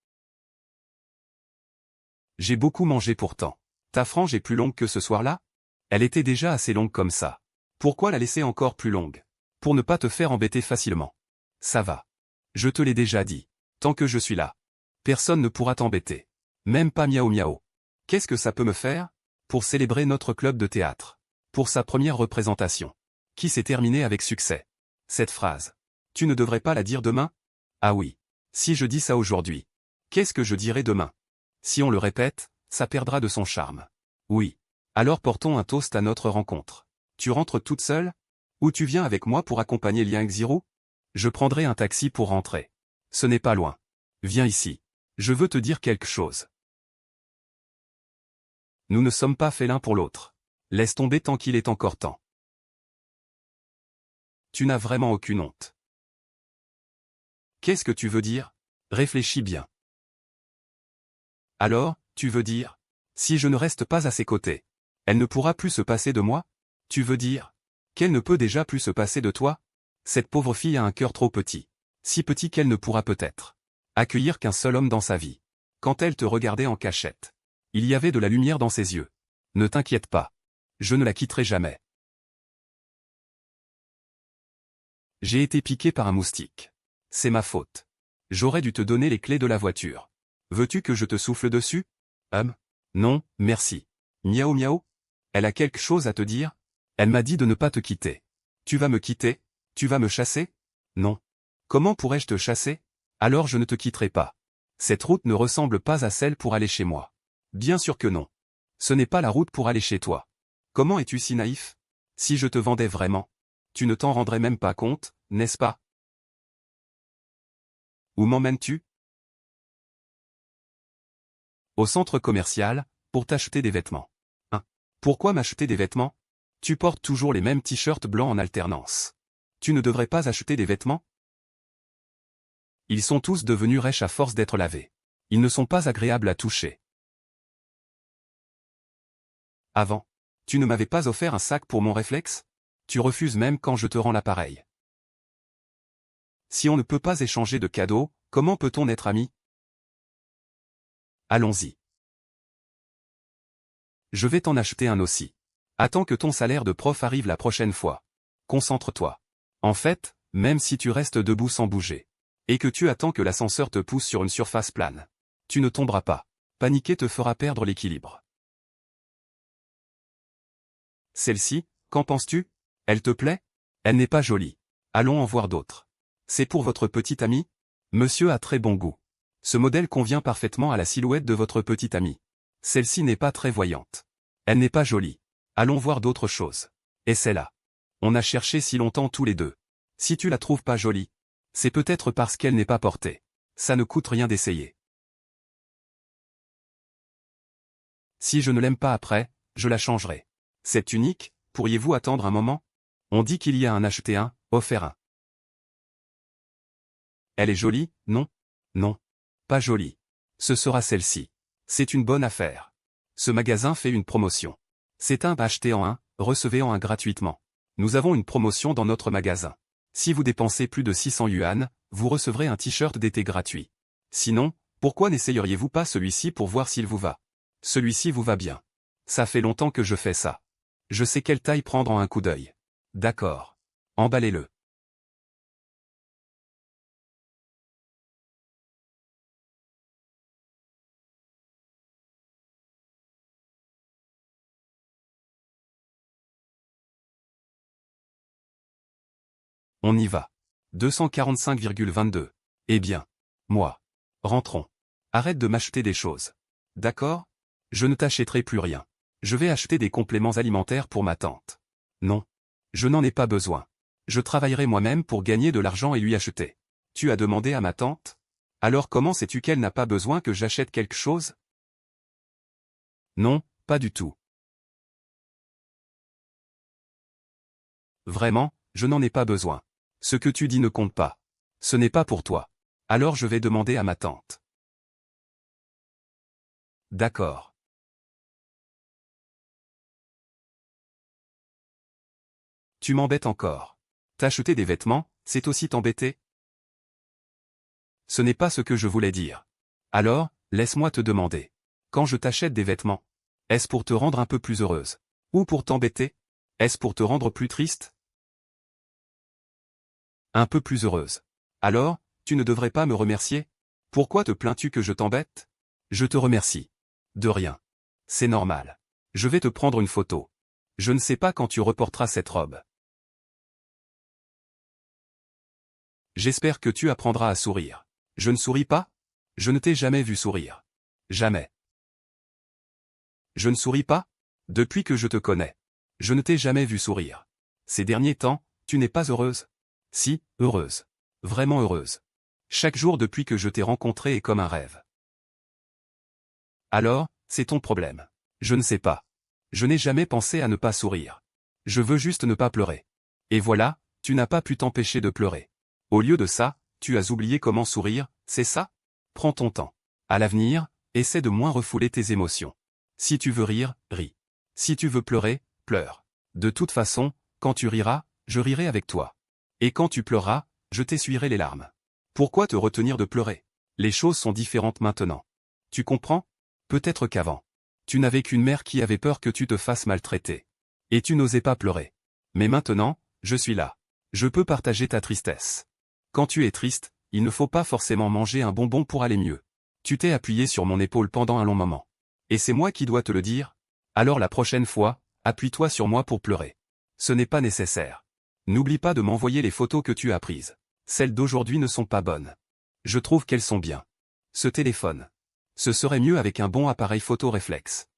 J'ai beaucoup mangé pourtant. Ta frange est plus longue que ce soir-là? Elle était déjà assez longue comme ça. Pourquoi la laisser encore plus longue? Pour ne pas te faire embêter facilement. Ça va. Je te l'ai déjà dit. Tant que je suis là, personne ne pourra t'embêter. Même pas Miao Miao. Qu'est-ce que ça peut me faire? Pour célébrer notre club de théâtre. Pour sa première représentation. Qui s'est terminée avec succès. Cette phrase. Tu ne devrais pas la dire demain? Ah oui. Si je dis ça aujourd'hui. Qu'est-ce que je dirai demain? Si on le répète, ça perdra de son charme. Oui. Alors portons un toast à notre rencontre. Tu rentres toute seule? Ou tu viens avec moi pour accompagner Liang Xiru? Je prendrai un taxi pour rentrer. Ce n'est pas loin. Viens ici. Je veux te dire quelque chose. Nous ne sommes pas faits l'un pour l'autre. Laisse tomber tant qu'il est encore temps. Tu n'as vraiment aucune honte. Qu'est-ce que tu veux dire? Réfléchis bien. Alors, tu veux dire? Si je ne reste pas à ses côtés, elle ne pourra plus se passer de moi? Tu veux dire qu'elle ne peut déjà plus se passer de toi? Cette pauvre fille a un cœur trop petit. Si petit qu'elle ne pourra peut-être accueillir qu'un seul homme dans sa vie. Quand elle te regardait en cachette, il y avait de la lumière dans ses yeux. Ne t'inquiète pas. Je ne la quitterai jamais. J'ai été piqué par un moustique. C'est ma faute. J'aurais dû te donner les clés de la voiture. Veux-tu que je te souffle dessus? Non, merci. Miaou miaou? Elle a quelque chose à te dire? Elle m'a dit de ne pas te quitter. Tu vas me quitter? Tu vas me chasser? Non. Comment pourrais-je te chasser? Alors je ne te quitterai pas. Cette route ne ressemble pas à celle pour aller chez moi. Bien sûr que non. Ce n'est pas la route pour aller chez toi. Comment es-tu si naïf? Si je te vendais vraiment, tu ne t'en rendrais même pas compte, n'est-ce pas? Où m'emmènes-tu? Au centre commercial, pour t'acheter des vêtements. Pourquoi m'acheter des vêtements? Tu portes toujours les mêmes t-shirts blancs en alternance. Tu ne devrais pas acheter des vêtements? Ils sont tous devenus rêches à force d'être lavés. Ils ne sont pas agréables à toucher. Avant, tu ne m'avais pas offert un sac pour mon réflexe? Tu refuses même quand je te rends l'appareil. Si on ne peut pas échanger de cadeaux, comment peut-on être amis? Allons-y. Je vais t'en acheter un aussi. Attends que ton salaire de prof arrive la prochaine fois. Concentre-toi. En fait, même si tu restes debout sans bouger, et que tu attends que l'ascenseur te pousse sur une surface plane, tu ne tomberas pas. Paniquer te fera perdre l'équilibre. Celle-ci, qu'en penses-tu? Elle te plaît? Elle n'est pas jolie. Allons en voir d'autres. C'est pour votre petite amie? Monsieur a très bon goût. Ce modèle convient parfaitement à la silhouette de votre petite amie. Celle-ci n'est pas très voyante. Elle n'est pas jolie. Allons voir d'autres choses. Et celle-là. On a cherché si longtemps tous les deux. Si tu la trouves pas jolie, c'est peut-être parce qu'elle n'est pas portée. Ça ne coûte rien d'essayer. Si je ne l'aime pas après, je la changerai. C'est unique, pourriez-vous attendre un moment? On dit qu'il y a un acheté un, offert un. Elle est jolie, non? Non. Pas jolie. Ce sera celle-ci. C'est une bonne affaire. Ce magasin fait une promotion. C'est un acheté en un, recevez en un gratuitement. Nous avons une promotion dans notre magasin. Si vous dépensez plus de 600 yuan, vous recevrez un t-shirt d'été gratuit. Sinon, pourquoi n'essayeriez-vous pas celui-ci pour voir s'il vous va? Celui-ci vous va bien. Ça fait longtemps que je fais ça. Je sais quelle taille prendre en un coup d'œil. D'accord. Emballez-le. On y va. 245,22. Eh bien. Moi. Rentrons. Arrête de m'acheter des choses. D'accord? Je ne t'achèterai plus rien. Je vais acheter des compléments alimentaires pour ma tante. Non. Je n'en ai pas besoin. Je travaillerai moi-même pour gagner de l'argent et lui acheter. Tu as demandé à ma tante? Alors comment sais-tu qu'elle n'a pas besoin que j'achète quelque chose? Non, pas du tout. Vraiment, je n'en ai pas besoin. Ce que tu dis ne compte pas. Ce n'est pas pour toi. Alors je vais demander à ma tante. D'accord. Tu m'embêtes encore. T'acheter des vêtements, c'est aussi t'embêter? Ce n'est pas ce que je voulais dire. Alors, laisse-moi te demander. Quand je t'achète des vêtements, est-ce pour te rendre un peu plus heureuse? Ou pour t'embêter? Est-ce pour te rendre plus triste? Un peu plus heureuse. Alors, tu ne devrais pas me remercier? Pourquoi te plains-tu que je t'embête? Je te remercie. De rien. C'est normal. Je vais te prendre une photo. Je ne sais pas quand tu reporteras cette robe. J'espère que tu apprendras à sourire. Je ne souris pas? Je ne t'ai jamais vu sourire. Jamais. Je ne souris pas? Depuis que je te connais. Je ne t'ai jamais vu sourire. Ces derniers temps, tu n'es pas heureuse? Si, heureuse. Vraiment heureuse. Chaque jour depuis que je t'ai rencontré est comme un rêve. Alors, c'est ton problème. Je ne sais pas. Je n'ai jamais pensé à ne pas sourire. Je veux juste ne pas pleurer. Et voilà, tu n'as pas pu t'empêcher de pleurer. Au lieu de ça, tu as oublié comment sourire, c'est ça? Prends ton temps. À l'avenir, essaie de moins refouler tes émotions. Si tu veux rire, ris. Si tu veux pleurer, pleure. De toute façon, quand tu riras, je rirai avec toi. Et quand tu pleureras, je t'essuierai les larmes. Pourquoi te retenir de pleurer? Les choses sont différentes maintenant. Tu comprends? Peut-être qu'avant, tu n'avais qu'une mère qui avait peur que tu te fasses maltraiter. Et tu n'osais pas pleurer. Mais maintenant, je suis là. Je peux partager ta tristesse. Quand tu es triste, il ne faut pas forcément manger un bonbon pour aller mieux. Tu t'es appuyé sur mon épaule pendant un long moment. Et c'est moi qui dois te le dire? Alors la prochaine fois, appuie-toi sur moi pour pleurer. Ce n'est pas nécessaire. N'oublie pas de m'envoyer les photos que tu as prises. Celles d'aujourd'hui ne sont pas bonnes. Je trouve qu'elles sont bien. Ce téléphone. Ce serait mieux avec un bon appareil photo réflexe.